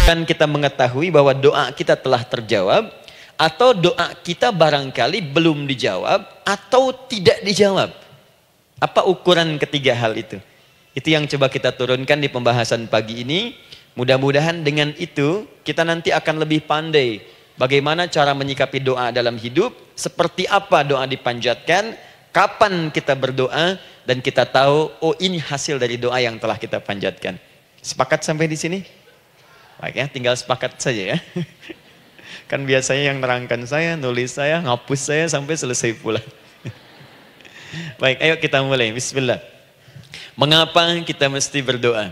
Dan kita mengetahui bahwa doa kita telah terjawab, atau doa kita barangkali belum dijawab atau tidak dijawab. Apa ukuran ketiga hal itu? Itu yang coba kita turunkan di pembahasan pagi ini. Mudah-mudahan dengan itu kita nanti akan lebih pandai bagaimana cara menyikapi doa dalam hidup, seperti apa doa dipanjatkan, kapan kita berdoa, dan kita tahu, oh ini hasil dari doa yang telah kita panjatkan. Sepakat sampai di sini? Baik ya, tinggal sepakat saja ya. Kan biasanya yang nerangkan saya, nulis saya, ngapus saya sampai selesai pula. Baik, ayo kita mulai. Bismillah. Mengapa kita mesti berdoa?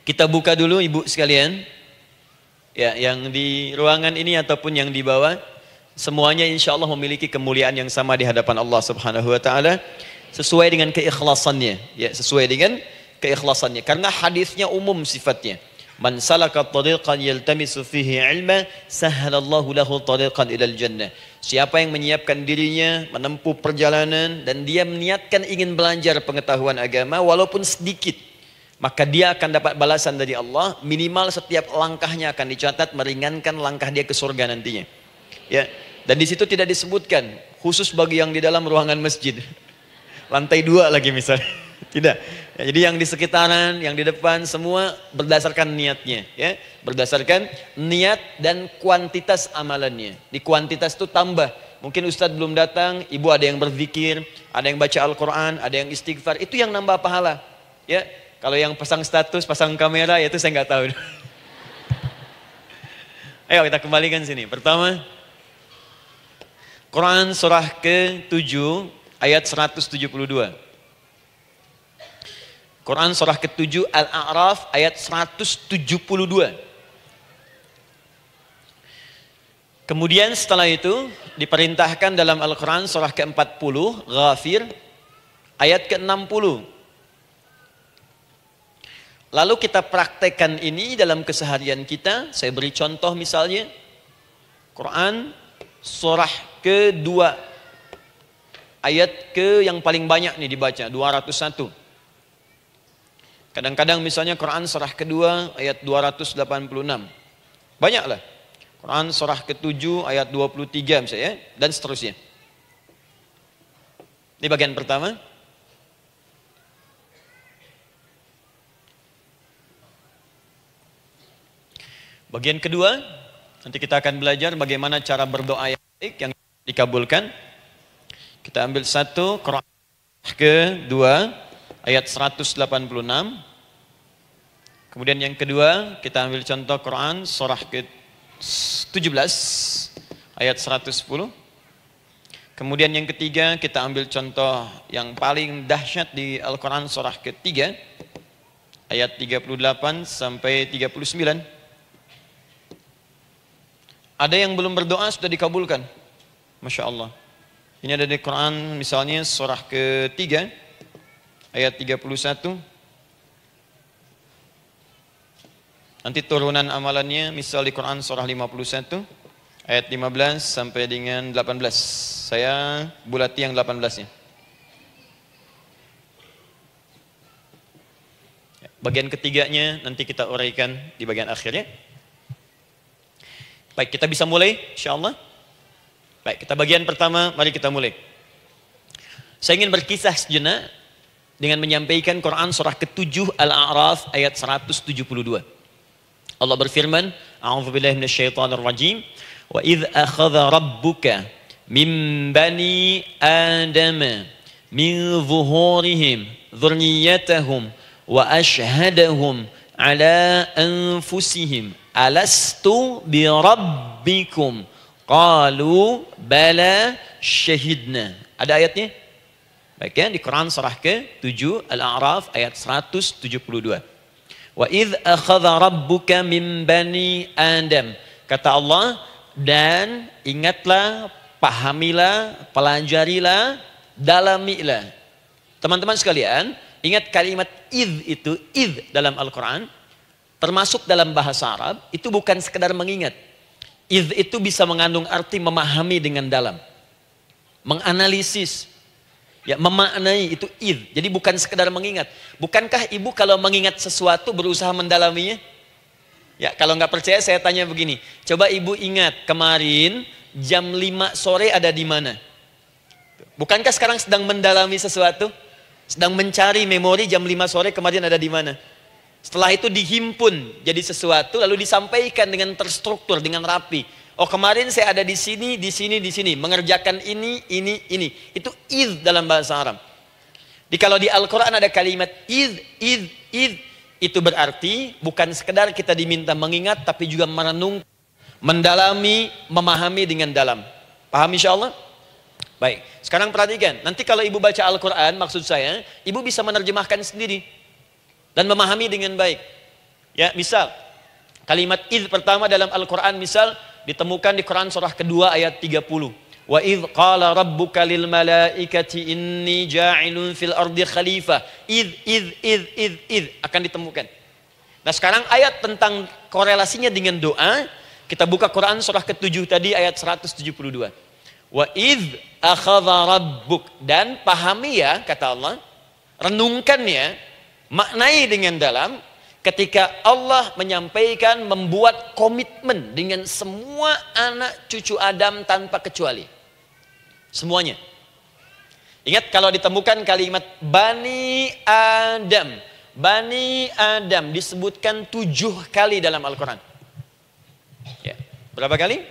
Kita buka dulu ibu sekalian. Ya, yang di ruangan ini ataupun yang di bawah, semuanya insya Allah memiliki kemuliaan yang sama di hadapan Allah Subhanahu wa taala sesuai dengan keikhlasannya. Ya, sesuai dengan keikhlasannya. Karena hadisnya umum sifatnya. Man salaka tariqan yaltamisu fihi ilma sahhalallahu lahu tariqan ilal jannah. Siapa yang menyiapkan dirinya menempuh perjalanan dan dia meniatkan ingin belajar pengetahuan agama walaupun sedikit, maka dia akan dapat balasan dari Allah, minimal setiap langkahnya akan dicatat meringankan langkah dia ke surga nantinya. Ya, dan di situ tidak disebutkan khusus bagi yang di dalam ruangan masjid. Lantai 2 lagi misalnya. Tidak. Ya, jadi yang di sekitaran, yang di depan semua berdasarkan niatnya, ya. Berdasarkan niat dan kuantitas amalannya. Di kuantitas itu tambah. Mungkin Ustadz belum datang, ibu ada yang berzikir, ada yang baca Al-Qur'an, ada yang istighfar. Itu yang nambah pahala. Ya. Kalau yang pasang status, pasang kamera, ya itu saya nggak tahu. Ayo kita kembalikan sini. Pertama, Quran surah ke-7 ayat 172. Quran surah ke-7 Al-A'raf ayat 172. Kemudian setelah itu diperintahkan dalam Al-Quran surah ke-40 Ghafir ayat ke-60. Lalu kita praktekkan ini dalam keseharian kita. Saya beri contoh misalnya Quran surah ke-2 ayat ke yang paling banyak nih dibaca 201. Kadang-kadang misalnya Quran surah kedua ayat 286. Banyaklah. Quran surah ke-7 ayat 23 misalnya, dan seterusnya. Ini bagian pertama. Bagian kedua, nanti kita akan belajar bagaimana cara berdoa yang baik yang dikabulkan. Kita ambil satu, Quran kedua ayat 186. Kemudian yang kedua, kita ambil contoh Quran surah ke-17 ayat 110. Kemudian yang ketiga, kita ambil contoh yang paling dahsyat di Al-Quran surah ke-3 ayat 38 sampai 39. Ada yang belum berdoa sudah dikabulkan. Masya Allah. Ini ada di Quran misalnya surah ke-3 ayat 31. Nanti turunan amalannya misal di Quran surah 51 ayat 15 sampai dengan 18. Saya bulati yang 18-nya. Bagian ketiganya nanti kita uraikan di bagian akhirnya. Baik, kita bisa mulai insyaallah. Baik, kita bagian pertama, mari kita mulai. Saya ingin berkisah sejenak dengan menyampaikan Quran surah ke-7 Al-A'raf ayat 172. Allah berfirman, A'udzubillahi minasyaitonir rajim, wa idz akhadha rabbuka min bani adama min zuhurihim dzurriyyatahum wa ashhadahum ala anfusihim alastu bi rabbikum qalu bala syahidna. Ada ayatnya? Baik ya, di Quran surah ke-7 Al-A'raf ayat 172. Wa idz akhadha rabbuka min bani Adam. Kata Allah, dan ingatlah, pahamilah, pelajarilah, dalamilah. Teman-teman sekalian, ingat kalimat idz itu, idz dalam Al-Quran, termasuk dalam bahasa Arab, itu bukan sekedar mengingat. Idz itu bisa mengandung arti memahami dengan dalam. Menganalisis. Ya, memaknai itu idz. Jadi bukan sekedar mengingat. Bukankah ibu kalau mengingat sesuatu berusaha mendalaminya? Ya, kalau nggak percaya saya tanya begini. Coba ibu ingat kemarin jam 5 sore ada di mana? Bukankah sekarang sedang mendalami sesuatu? Sedang mencari memori jam 5 sore kemarin ada di mana? Setelah itu dihimpun jadi sesuatu lalu disampaikan dengan terstruktur, dengan rapi. Oh, kemarin saya ada di sini, di sini, di sini, mengerjakan ini, ini. Itu id dalam bahasa Arab. Kalau di Al-Quran ada kalimat id. Itu berarti bukan sekedar kita diminta mengingat, tapi juga merenung, mendalami, memahami dengan dalam. Paham insya Allah? Baik, sekarang perhatikan. Nanti kalau ibu baca Al-Quran, maksud saya, ibu bisa menerjemahkan sendiri dan memahami dengan baik. Ya, misal kalimat id pertama dalam Al-Quran misal ditemukan di Quran surah kedua ayat 30. Wa idh qala rabbuka lil malaikati inni ja'ilun fil ardi khalifah. Id akan ditemukan. Nah, sekarang ayat tentang korelasinya dengan doa, kita buka Quran surah ke-7 tadi ayat 172. Wa idh akhadha rabbuk, dan pahami ya kata Allah, renungkan ya, maknai dengan dalam ketika Allah menyampaikan, membuat komitmen dengan semua anak cucu Adam tanpa kecuali. Semuanya. Ingat kalau ditemukan kalimat Bani Adam. Bani Adam disebutkan 7 kali dalam Al-Quran. Ya. Berapa kali?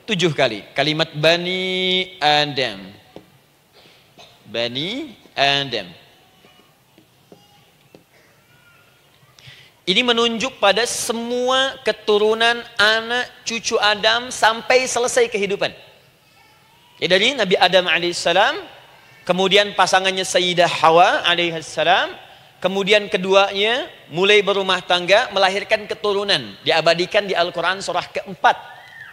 7 kali. Kalimat Bani Adam. Bani Adam. Ini menunjuk pada semua keturunan anak cucu Adam sampai selesai kehidupan. Ya, dari Nabi Adam alaihissalam, kemudian pasangannya Sayyidah Hawa alaihissalam, kemudian keduanya mulai berumah tangga, melahirkan keturunan. Diabadikan di Al-Quran surah keempat,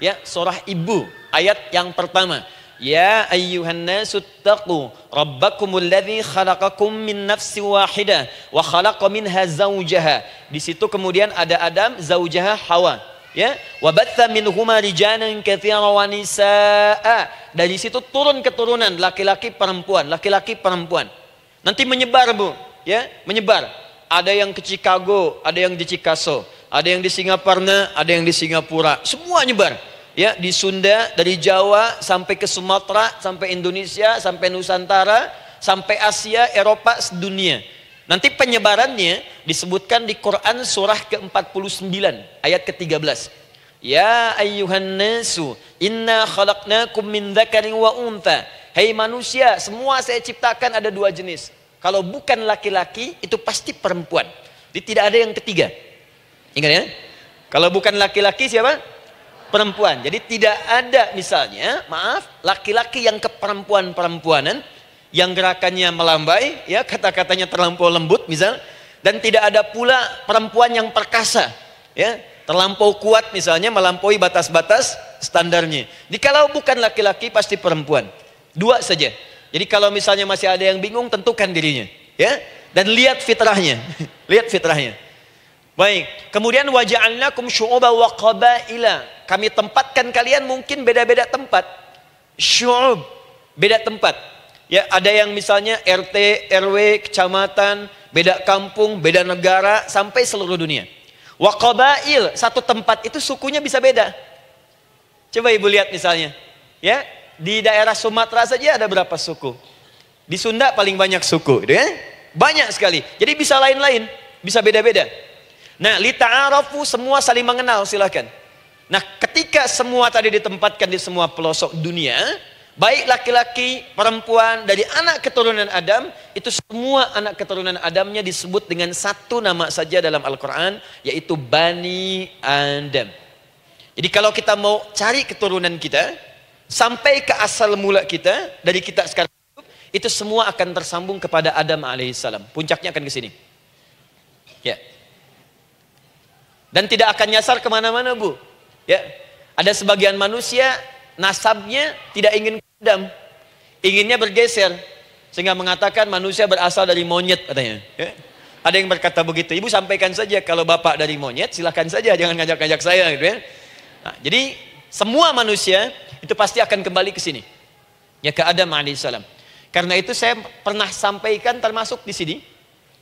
ya, surah Ibu, ayat yang pertama. Ya ayyuhan nasu ttaqu rabbakumul ladzi khalaqakum min nafsin wahidah wa khalaqa minha zawjaha. Di situ kemudian ada Adam, zawjaha Hawa. Ya, wabatha minhuma rijalan katsiran wa nisaa. Dari situ turun keturunan laki-laki perempuan, laki-laki perempuan. Nanti menyebar, Bu, ya, menyebar. Ada yang ke Chicago, ada yang di Chicago, ada yang di Singaparna, ada yang di Singapura. Semua nyebar. Ya, di Sunda, dari Jawa sampai ke Sumatera, sampai Indonesia, sampai Nusantara, sampai Asia, Eropa, sedunia. Nanti penyebarannya disebutkan di Quran surah ke-49 ayat ke-13. Ya ayyuhan nasu inna khalaqnakum min dzakarin wa untha. Hai manusia, semua saya ciptakan ada 2 jenis. Kalau bukan laki-laki itu pasti perempuan. Jadi tidak ada yang ketiga. Ingat ya? Kalau bukan laki-laki siapa? Perempuan. Jadi tidak ada misalnya, maaf, laki-laki yang keperempuan-perempuanan, yang gerakannya melambai, ya, kata-katanya terlampau lembut misal, dan tidak ada pula perempuan yang perkasa, ya, terlampau kuat misalnya, melampaui batas-batas standarnya. Jadi kalau bukan laki-laki pasti perempuan. 2 saja. Jadi kalau misalnya masih ada yang bingung, tentukan dirinya, ya, dan lihat fitrahnya. Lihat fitrahnya. Baik, kemudian waja'alnakum syu'uban wa qabaila. Kami tempatkan kalian mungkin beda-beda tempat. Syu'ub, beda tempat. Ya, ada yang misalnya RT, RW, kecamatan, beda kampung, beda negara, sampai seluruh dunia. Wa qabail, satu tempat itu sukunya bisa beda. Coba ibu lihat misalnya, ya, di daerah Sumatera saja ada berapa suku? Di Sunda paling banyak suku, gitu ya? Banyak sekali. Jadi bisa lain-lain, bisa beda-beda. Nah, lita'arafu, semua saling mengenal, silakan. Nah, ketika semua tadi ditempatkan di semua pelosok dunia, baik laki-laki, perempuan, dari anak keturunan Adam, itu semua anak keturunan Adamnya disebut dengan satu nama saja dalam Al-Quran, yaitu Bani Adam. Jadi kalau kita mau cari keturunan kita, sampai ke asal mula kita, dari kita sekarang, itu semua akan tersambung kepada Adam alaihissalam. Puncaknya akan ke sini. Ya. Dan tidak akan nyasar kemana-mana, Bu. Ya. Ada sebagian manusia, nasabnya tidak ingin Adam, inginnya bergeser, sehingga mengatakan manusia berasal dari monyet katanya. Ya. Ada yang berkata begitu. Ibu sampaikan saja kalau bapak dari monyet, silahkan saja, jangan ngajak-ngajak saya, gitu ya. Nah, jadi semua manusia itu pasti akan kembali ke sini, ya, ke Adam alaihissalam. Karena itu saya pernah sampaikan termasuk di sini,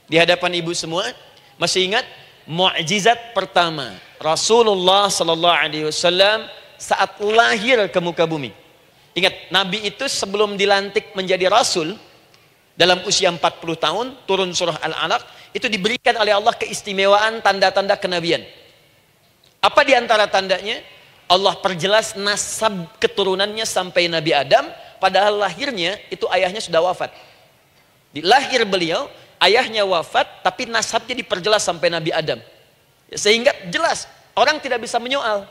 di hadapan ibu semua, masih ingat mukjizat pertama Rasulullah sallallahu alaihi wasallam saat lahir ke muka bumi. Ingat, Nabi itu sebelum dilantik menjadi Rasul dalam usia 40 tahun, turun surah Al-Alaq, itu diberikan oleh Allah keistimewaan tanda-tanda kenabian. Apa di antara tandanya? Allah perjelas nasab keturunannya sampai Nabi Adam, padahal lahirnya itu ayahnya sudah wafat. Di lahir beliau, ayahnya wafat, tapi nasabnya diperjelas sampai Nabi Adam. Sehingga jelas, orang tidak bisa menyoal.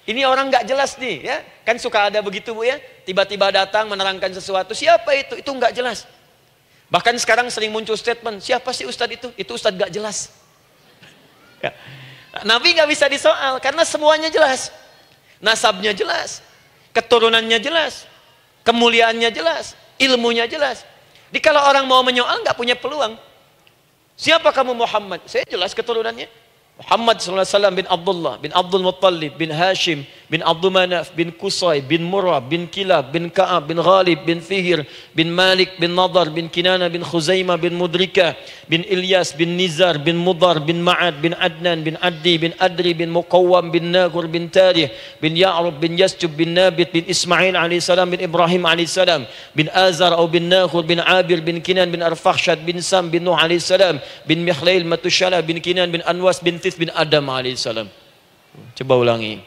Ini orang nggak jelas nih, ya kan suka ada begitu Bu ya, tiba-tiba datang menerangkan sesuatu, siapa itu nggak jelas. Bahkan sekarang sering muncul statement, siapa sih Ustadz itu Ustadz nggak jelas. Ya. Nabi nggak bisa disoal karena semuanya jelas, nasabnya jelas, keturunannya jelas, kemuliaannya jelas, ilmunya jelas. Jadi kalau orang mau menyoal nggak punya peluang. Siapa kamu Muhammad? Saya jelas keturunannya. Muhammad SAW bin Abdullah, bin Abdul Muttalib, bin Hashim, bin Abdul Manaf, bin Qusay, bin Murrah, bin Kilab, bin Ka'ab, bin Ghalib, bin Fihir, bin Malik, bin Nadar, bin Kinana, bin Khuzaimah, bin Mudrika, bin Ilyas, bin Nizar, bin Mudar, bin Ma'ad, bin Adnan, bin Addi, bin Adri, bin Muqawwam, bin Nagur, bin Tarih, bin Ya'rub, bin Yasjub, bin Nabit, bin Ismail AS, bin Ibrahim AS, bin Azar atau bin Nakhur, bin Abir, bin Kinan, bin Arfakhshad, bin Sam, bin Nuh AS, bin Mikhlail, Matushalah, bin Kinan, bin Anwas, bin bin Adam alaihissalam. Coba ulangi.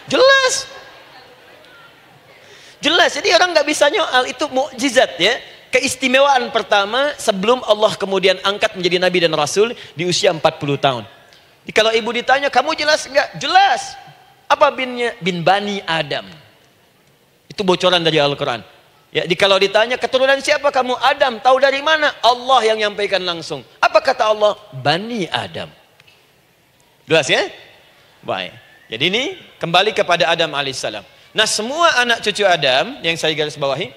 Jelas. Jelas. Jadi orang nggak bisa nyoal, itu mukjizat ya. Keistimewaan pertama sebelum Allah kemudian angkat menjadi nabi dan rasul di usia 40 tahun. Jadi kalau ibu ditanya, kamu jelas nggak? Jelas. Apa binnya? Bin Bani Adam. Itu bocoran dari Al-Quran. Ya, kalau ditanya keturunan siapa kamu? Adam. Tahu dari mana? Allah yang nyampaikan langsung. Apa kata Allah? Bani Adam. Jelas ya? Baik. Jadi ini kembali kepada Adam alaihissalam. Nah, semua anak cucu Adam yang saya garis bawahi,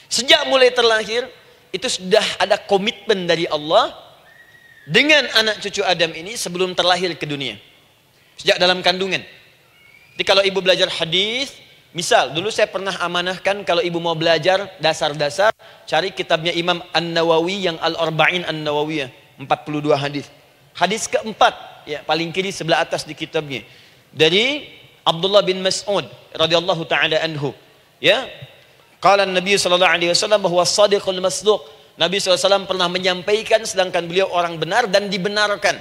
sejak mulai terlahir itu sudah ada komitmen dari Allah dengan anak cucu Adam ini sebelum terlahir ke dunia. Sejak dalam kandungan. Jadi kalau ibu belajar hadis, misal, dulu saya pernah amanahkan kalau ibu mau belajar dasar-dasar, cari kitabnya Imam An-Nawawi yang Al-Arba'in An-Nawawiyah, 42 hadis. Hadis keempat, ya paling kiri sebelah atas di kitabnya. Dari Abdullah bin Mas'ud radhiyallahu taala anhu, ya. Qala Nabi sallallahu alaihi wasallam bahwa shadiqul masduq. Nabi SAW pernah menyampaikan sedangkan beliau orang benar dan dibenarkan.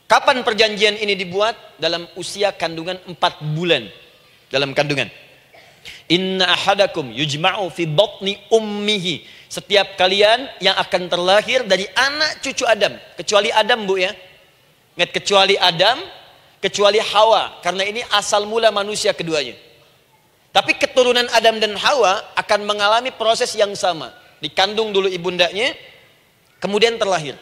Kapan perjanjian ini dibuat? Dalam usia kandungan 4 bulan. Dalam kandungan. Inna ahadakum yujma'u fi batni ummihi. Setiap kalian yang akan terlahir dari anak cucu Adam. Kecuali Adam Bu ya. Ingat, kecuali Adam, kecuali Hawa. Karena ini asal mula manusia keduanya. Tapi keturunan Adam dan Hawa akan mengalami proses yang sama. Dikandung dulu ibundanya, kemudian terlahir.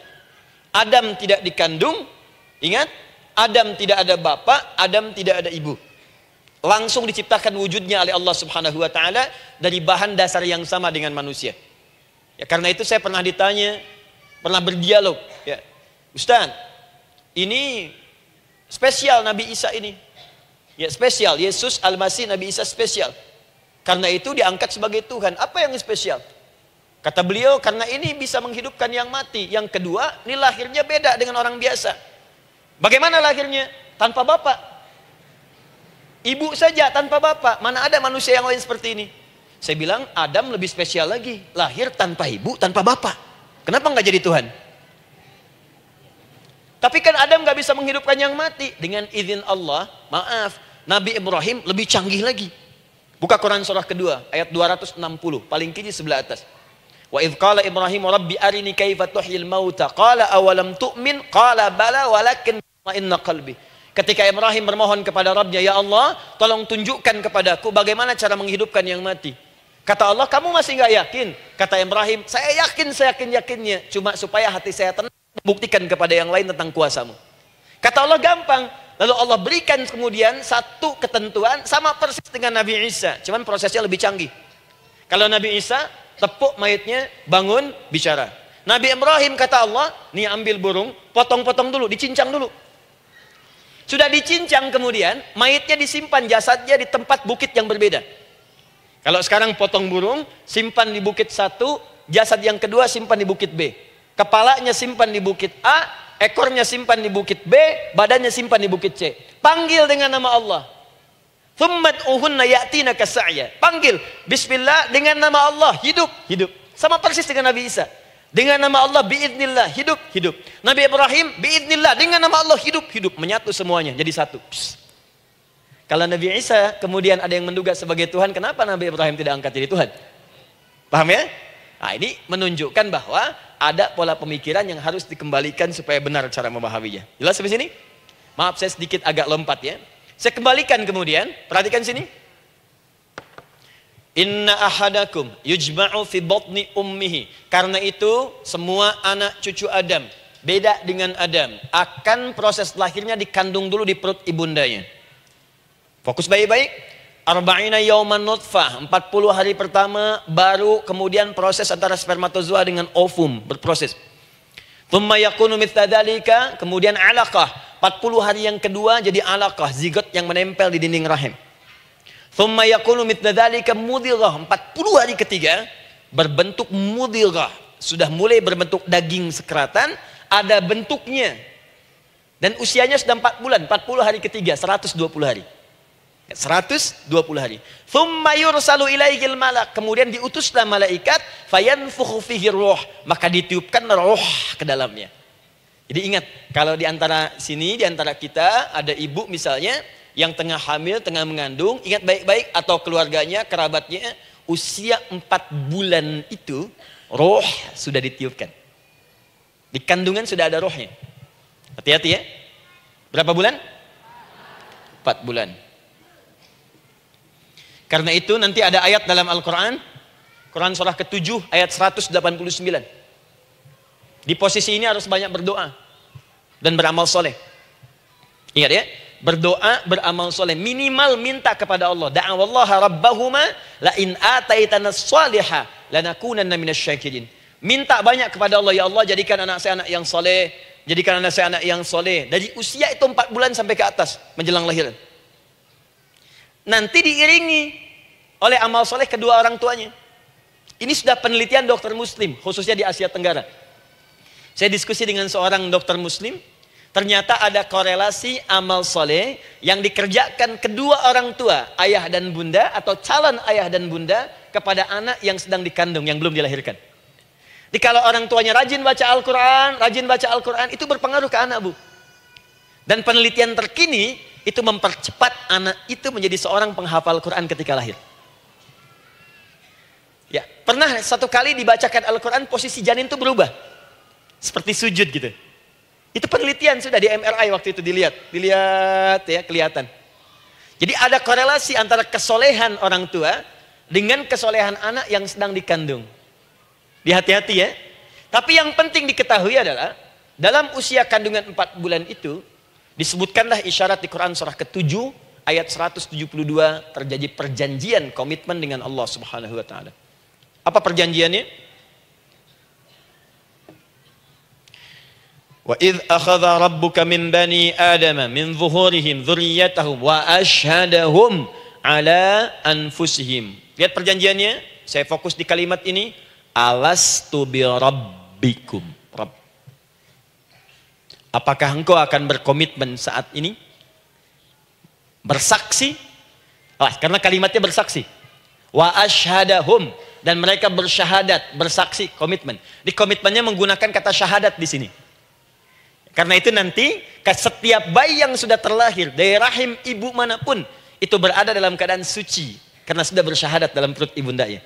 Adam tidak dikandung, ingat, Adam tidak ada bapak, Adam tidak ada ibu. Langsung diciptakan wujudnya oleh Allah Subhanahu wa taala dari bahan dasar yang sama dengan manusia. Ya, karena itu saya pernah ditanya, pernah berdialog, ya. Ustaz, ini spesial Nabi Isa ini. Ya, spesial, Yesus Al-Masih Nabi Isa spesial. Karena itu diangkat sebagai Tuhan. Apa yang spesial? Kata beliau, karena ini bisa menghidupkan yang mati. Yang kedua, ini lahirnya beda dengan orang biasa. Bagaimana lahirnya? Tanpa bapak. Ibu saja tanpa bapak. Mana ada manusia yang lain seperti ini? Saya bilang Adam lebih spesial lagi. Lahir tanpa ibu, tanpa bapak. Kenapa nggak jadi Tuhan? Tapi kan Adam nggak bisa menghidupkan yang mati. Dengan izin Allah, maaf, Nabi Ibrahim lebih canggih lagi. Buka Quran surah kedua, ayat 260. Paling kiri sebelah atas. Wa idh qala Ibrahim rabbi arini kaifa tuhyil mauta qala awalam tu'min qala bala walakin inna qalbi. Ketika Ibrahim bermohon kepada Rabbnya, ya Allah, tolong tunjukkan kepadaku bagaimana cara menghidupkan yang mati. Kata Allah, kamu masih nggak yakin? Kata Ibrahim, saya yakin, saya yakin-yakinnya. Cuma supaya hati saya tenang, membuktikan kepada yang lain tentang kuasamu. Kata Allah, gampang. Lalu Allah berikan kemudian satu ketentuan sama persis dengan Nabi Isa. Cuman prosesnya lebih canggih. Kalau Nabi Isa, tepuk mayatnya, bangun, bicara. Nabi Ibrahim kata Allah, nih ambil burung, potong-potong dulu, dicincang dulu. Sudah dicincang kemudian, mayatnya disimpan, jasadnya di tempat bukit yang berbeda. Kalau sekarang potong burung, simpan di bukit satu, jasad yang kedua simpan di bukit B. Kepalanya simpan di bukit A, ekornya simpan di bukit B, badannya simpan di bukit C. Panggil dengan nama Allah. Thummad'uhunna ya'tinaka sa'ya. Panggil bismillah dengan nama Allah, hidup, hidup. Sama persis dengan Nabi Isa. Dengan nama Allah biiznillah, hidup, hidup. Nabi Ibrahim biiznillah, dengan nama Allah hidup, hidup. Menyatu semuanya jadi satu. Psst. Kalau Nabi Isa kemudian ada yang menduga sebagai Tuhan, kenapa Nabi Ibrahim tidak angkat jadi Tuhan? Paham ya? Nah, ini menunjukkan bahwa ada pola pemikiran yang harus dikembalikan supaya benar cara memahaminya. Jelas sampai sini? Maaf saya sedikit agak lompat ya. Saya kembalikan kemudian, perhatikan sini. Inna ahadakum yujma'u fi batni ummihi. Karena itu semua anak cucu Adam, beda dengan Adam, akan proses lahirnya dikandung dulu di perut ibundanya. Fokus baik-baik. Arba'ina yauman nutfah, 40 hari pertama baru kemudian proses antara spermatozoa dengan ovum berproses. Thumma yakunu mithla dzalika, kemudian alaqah. 40 hari yang kedua jadi alaqah, zigot yang menempel di dinding rahim. Thumma yakunu mithla dzalika mudghah. 40 hari ketiga berbentuk mudghah, sudah mulai berbentuk daging sekeratan, ada bentuknya. Dan usianya sudah 4 bulan, 40 hari ketiga, 120 hari. 120 hari. Thumma yursalu ilaihil malak, kemudian diutuslah malaikat, fayanfukhu fihi ruh, maka ditiupkan roh ke dalamnya. Jadi ingat, kalau di antara sini, di antara kita ada ibu misalnya yang tengah hamil, tengah mengandung, ingat baik-baik, atau keluarganya, kerabatnya, usia 4 bulan itu roh sudah ditiupkan. Di kandungan sudah ada rohnya. Hati-hati ya. Berapa bulan? 4 bulan. Karena itu nanti ada ayat dalam Al-Quran, Quran surah ke-7 ayat 189. Di posisi ini harus banyak berdoa dan beramal soleh. Ingat ya, berdoa, beramal soleh, minimal minta kepada Allah. Da'awallaha rabbahuma la in ataitana shaliha lanakunanna minasyakirin. Minta banyak kepada Allah, ya Allah jadikan anak saya anak yang soleh, jadikan anak saya anak yang soleh. Dari usia itu 4 bulan sampai ke atas menjelang lahiran. Nanti diiringi oleh amal soleh kedua orang tuanya. Ini sudah penelitian dokter muslim, khususnya di Asia Tenggara. Saya diskusi dengan seorang dokter muslim, ternyata ada korelasi amal soleh yang dikerjakan kedua orang tua, ayah dan bunda, atau calon ayah dan bunda, kepada anak yang sedang dikandung, yang belum dilahirkan. Jadi kalau orang tuanya rajin baca Al-Quran, itu berpengaruh ke anak, Bu. Dan penelitian terkini, itu mempercepat anak itu menjadi seorang penghafal Quran ketika lahir. Ya, pernah satu kali dibacakan Al-Quran, posisi janin itu berubah. Seperti sujud gitu. Itu penelitian sudah di MRI waktu itu dilihat ya, kelihatan. Jadi ada korelasi antara kesolehan orang tua dengan kesolehan anak yang sedang dikandung. Hati-hati ya. Tapi yang penting diketahui adalah dalam usia kandungan 4 bulan itu disebutkanlah isyarat di Quran surah ke-7 ayat 172 terjadi perjanjian komitmen dengan Allah Subhanahu wa taala. Apa perjanjiannya? Wa idz akhadha rabbuka min bani adama min zuhurihim dzurriyyatahum wa asyhadahum ala anfusihim. Lihat perjanjiannya, saya fokus di kalimat ini, alastu bi rabbikum. Apakah engkau akan berkomitmen saat ini? Bersaksi? Karena kalimatnya bersaksi. Wa asyhadahum, dan mereka bersyahadat, bersaksi, komitmen. Di komitmennya menggunakan kata syahadat di sini. Karena itu nanti setiap bayi yang sudah terlahir dari rahim ibu manapun itu berada dalam keadaan suci karena sudah bersyahadat dalam perut ibundanya.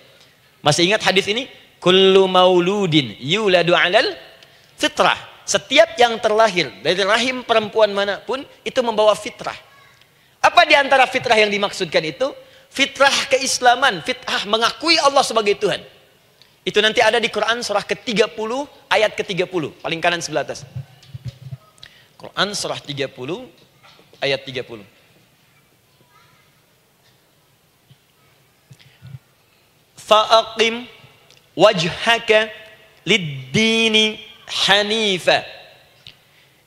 Masih ingat hadis ini? Kullu mauludin yuladu 'alal fitrah. Setiap yang terlahir dari rahim perempuan manapun itu membawa fitrah. Apa di antara fitrah yang dimaksudkan itu? Fitrah keislaman, fitrah mengakui Allah sebagai Tuhan. Itu nanti ada di Quran surah ke-30 ayat ke-30, paling kanan sebelah atas. Quran surah 30 ayat 30. Fa'aqim wajhaka lid-dini hanifa.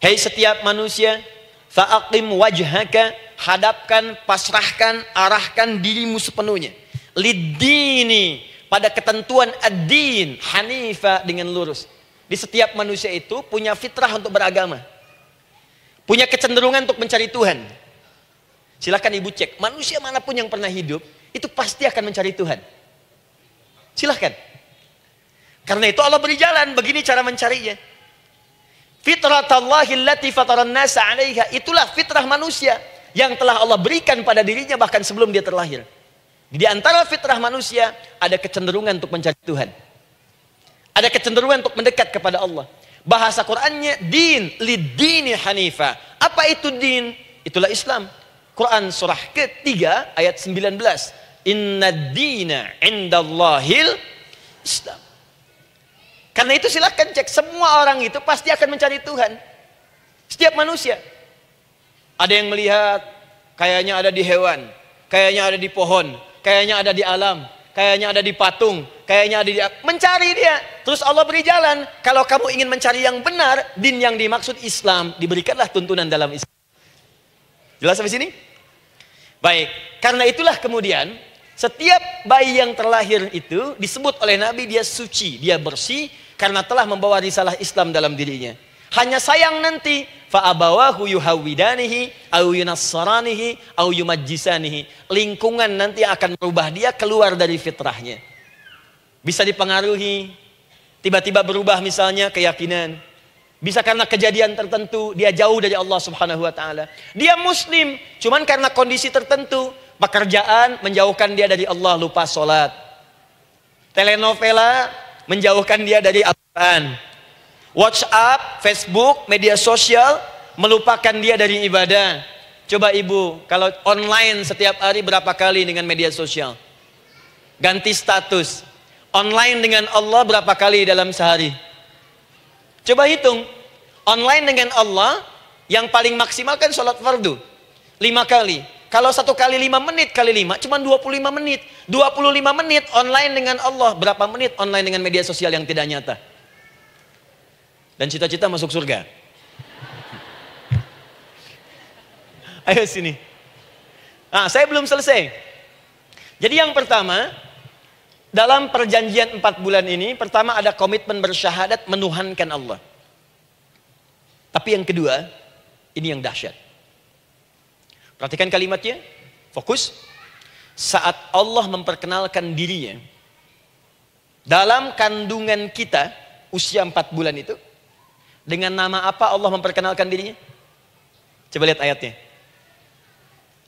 Hei setiap manusia, fa'aqim wajhaka, hadapkan, pasrahkan, arahkan dirimu sepenuhnya. Lid-dini, pada ketentuan ad-din, hanifa dengan lurus. Di setiap manusia itu punya fitrah untuk beragama. Punya kecenderungan untuk mencari Tuhan. Silakan ibu cek, manusia manapun yang pernah hidup, itu pasti akan mencari Tuhan. Silahkan. Karena itu Allah beri jalan, begini cara mencarinya. Fitratallahi allati fataran nasa 'alaiha, itulah fitrah manusia yang telah Allah berikan pada dirinya bahkan sebelum dia terlahir. Di antara fitrah manusia ada kecenderungan untuk mencari Tuhan. Ada kecenderungan untuk mendekat kepada Allah. Bahasa Qur'annya din lid-dini hanifa. Apa itu din? Itulah Islam. Quran surah ke-3 ayat 19. Inna dina indallahil Islam. Karena itu silahkan cek, semua orang itu pasti akan mencari Tuhan. Setiap manusia. Ada yang melihat kayaknya ada di hewan, kayaknya ada di pohon, kayaknya ada di alam, kayaknya ada di patung, kayaknya ada di... Mencari dia. Terus Allah beri jalan. Kalau kamu ingin mencari yang benar, din yang dimaksud Islam, diberikanlah tuntunan dalam Islam. Jelas sampai sini? Baik. Karena itulah kemudian, setiap bayi yang terlahir itu disebut oleh Nabi dia suci, dia bersih, karena telah membawa risalah Islam dalam dirinya. Hanya sayang nanti, fa'abawahu yuhawwidanihi, au yunassaranihi, au yumajjisanihi. Lingkungan nanti akan merubah dia keluar dari fitrahnya. Bisa dipengaruhi, tiba-tiba berubah misalnya keyakinan. Bisa karena kejadian tertentu, dia jauh dari Allah subhanahu wa ta'ala. Dia muslim, cuman karena kondisi tertentu, pekerjaan menjauhkan dia dari Allah, lupa sholat. Telenovela menjauhkan dia dari Al-Quran. WhatsApp, Facebook, media sosial melupakan dia dari ibadah. Coba ibu, kalau online setiap hari berapa kali dengan media sosial? Ganti status. Online dengan Allah berapa kali dalam sehari? Coba hitung. Online dengan Allah yang paling maksimal kan sholat fardu 5 kali. Kalau 1 kali 5 menit kali 5 cuma 25 menit. 25 menit online dengan Allah. Berapa menit online dengan media sosial yang tidak nyata? Dan cita-cita masuk surga. Ayo sini. Nah, saya belum selesai. Jadi yang pertama, dalam perjanjian 4 bulan ini, pertama ada komitmen bersyahadat menuhankan Allah. Tapi yang kedua, ini yang dahsyat. Perhatikan kalimatnya, fokus. Saat Allah memperkenalkan dirinya, dalam kandungan kita, usia 4 bulan itu, dengan nama apa Allah memperkenalkan dirinya? Coba lihat ayatnya.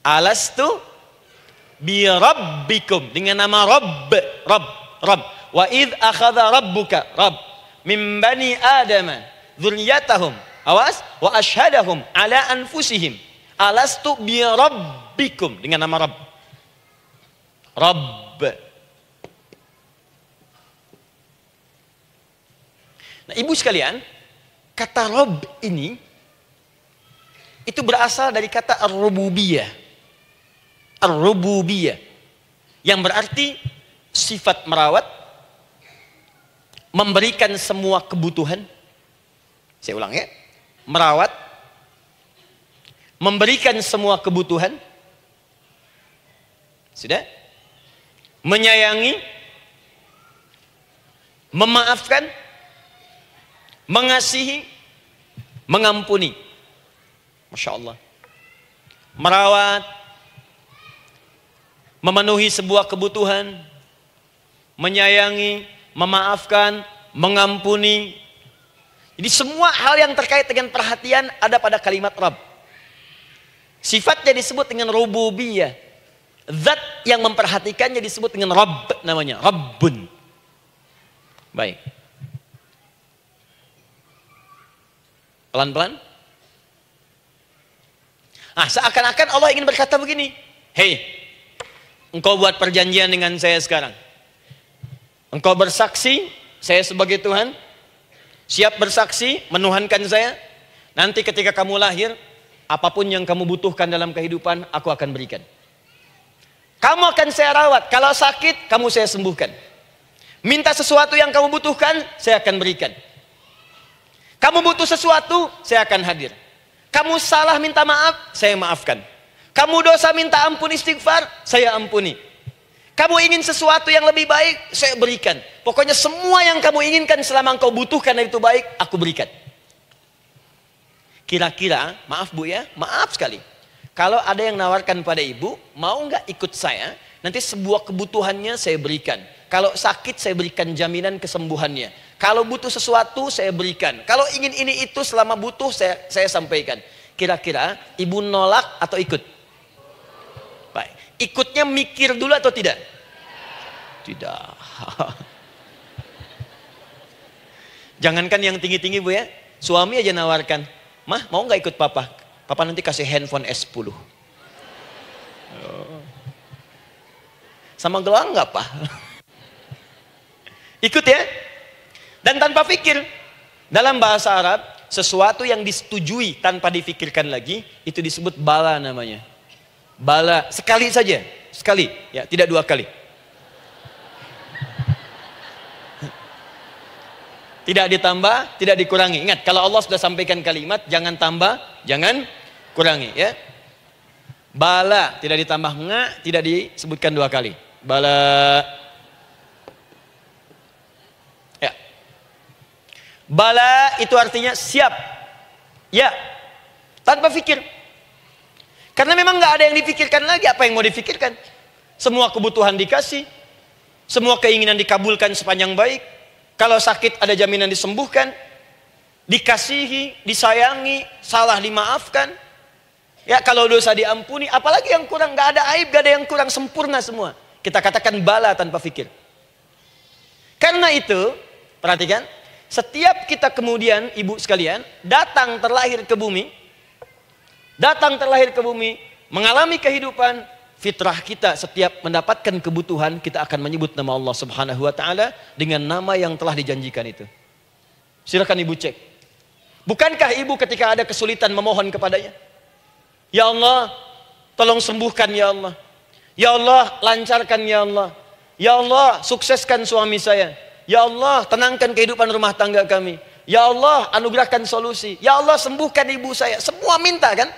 Alastu bi rabbikum, dengan nama Rabb, Rabb. Wa idh akhadha rabbuka, Rabb, min bani Adama, dzurriyyatahum, awas, wa ashhadahum ala anfusihim. Alastu bi rabbikum, dengan nama Rabb. Rabb. Nah, ibu sekalian, kata Rabb ini itu berasal dari kata ar-rububiyah. Ar-rububiyah yang berarti sifat merawat, memberikan semua kebutuhan. Saya ulang ya. Merawat, memberikan semua kebutuhan. Sudah? Menyayangi, memaafkan, mengasihi, mengampuni. Masya Allah. Merawat, memenuhi sebuah kebutuhan, menyayangi, memaafkan, mengampuni. Jadi semua hal yang terkait dengan perhatian ada pada kalimat Rabb. Sifatnya disebut dengan rububiyah. Zat yang memperhatikannya disebut dengan Rabb, namanya Rabbun. Baik. Pelan-pelan. Ah, seakan-akan Allah ingin berkata begini, hei, engkau buat perjanjian dengan saya sekarang. Engkau bersaksi, saya sebagai Tuhan, siap bersaksi, menuhankan saya. Nanti ketika kamu lahir, apapun yang kamu butuhkan dalam kehidupan, aku akan berikan. Kamu akan saya rawat. Kalau sakit, kamu saya sembuhkan. Minta sesuatu yang kamu butuhkan, saya akan berikan. Kamu butuh sesuatu, saya akan hadir. Kamu salah minta maaf, saya maafkan. Kamu dosa minta ampun istighfar, saya ampuni. Kamu ingin sesuatu yang lebih baik, saya berikan. Pokoknya semua yang kamu inginkan selama engkau butuhkan itu baik, aku berikan. Kira-kira, maaf Bu ya, maaf sekali. Kalau ada yang nawarkan pada ibu, mau nggak ikut saya? Nanti sebuah kebutuhannya saya berikan. Kalau sakit saya berikan jaminan kesembuhannya. Kalau butuh sesuatu saya berikan. Kalau ingin ini itu selama butuh saya sampaikan. Kira-kira ibu nolak atau ikut? Baik. Ikutnya mikir dulu atau tidak? Tidak. Jangankan yang tinggi-tinggi Bu ya. Suami aja nawarkan. Mah mau nggak ikut papa? Papa nanti kasih handphone S10. Sama gelang nggak Pak? Ikut ya. Dan tanpa pikir. Dalam bahasa Arab, sesuatu yang disetujui tanpa difikirkan lagi, itu disebut bala namanya. Bala, sekali saja. Sekali, ya, tidak dua kali. Tidak ditambah, tidak dikurangi. Ingat, kalau Allah sudah sampaikan kalimat, jangan tambah, jangan kurangi. Ya. Bala, tidak ditambah nga, tidak disebutkan dua kali. Bala. Ya. Bala itu artinya siap. Ya. Tanpa pikir. Karena memang nggak ada yang dipikirkan lagi. Apa yang mau dipikirkan? Semua kebutuhan dikasih. Semua keinginan dikabulkan sepanjang baik. Kalau sakit ada jaminan disembuhkan, dikasihi, disayangi, salah dimaafkan. Ya kalau dosa diampuni, apalagi yang kurang, nggak ada aib, nggak ada yang kurang, sempurna semua. Kita katakan bala tanpa fikir. Karena itu, perhatikan, setiap kita kemudian ibu sekalian datang terlahir ke bumi, mengalami kehidupan. Fitrah kita setiap mendapatkan kebutuhan kita akan menyebut nama Allah Subhanahu wa taala dengan nama yang telah dijanjikan itu. Silakan ibu cek. Bukankah ibu ketika ada kesulitan memohon kepadanya? Ya Allah, tolong sembuhkan ya Allah. Ya Allah, lancarkan ya Allah. Ya Allah, sukseskan suami saya. Ya Allah, tenangkan kehidupan rumah tangga kami. Ya Allah, anugerahkan solusi. Ya Allah, sembuhkan ibu saya. Semua minta kan?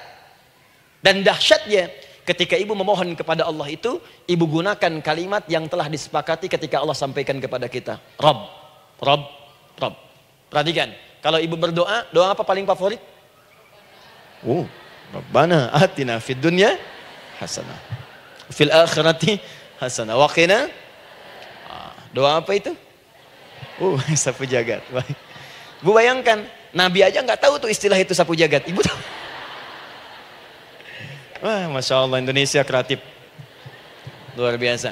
Dan dahsyatnya ketika ibu memohon kepada Allah itu, ibu gunakan kalimat yang telah disepakati ketika Allah sampaikan kepada kita. Rabb, Rabb, Rabb. Perhatikan, kalau ibu berdoa, doa apa paling favorit? Rabbana atina fid dunya hasanah. Fil akhirati hasanah. Wa qina. Doa apa itu? Sapu jagat. Baik. Bu bayangkan, Nabi aja nggak tahu tuh istilah itu sapu jagat. Ibu tahu? Wah, Masya Allah, Indonesia kreatif. Luar biasa.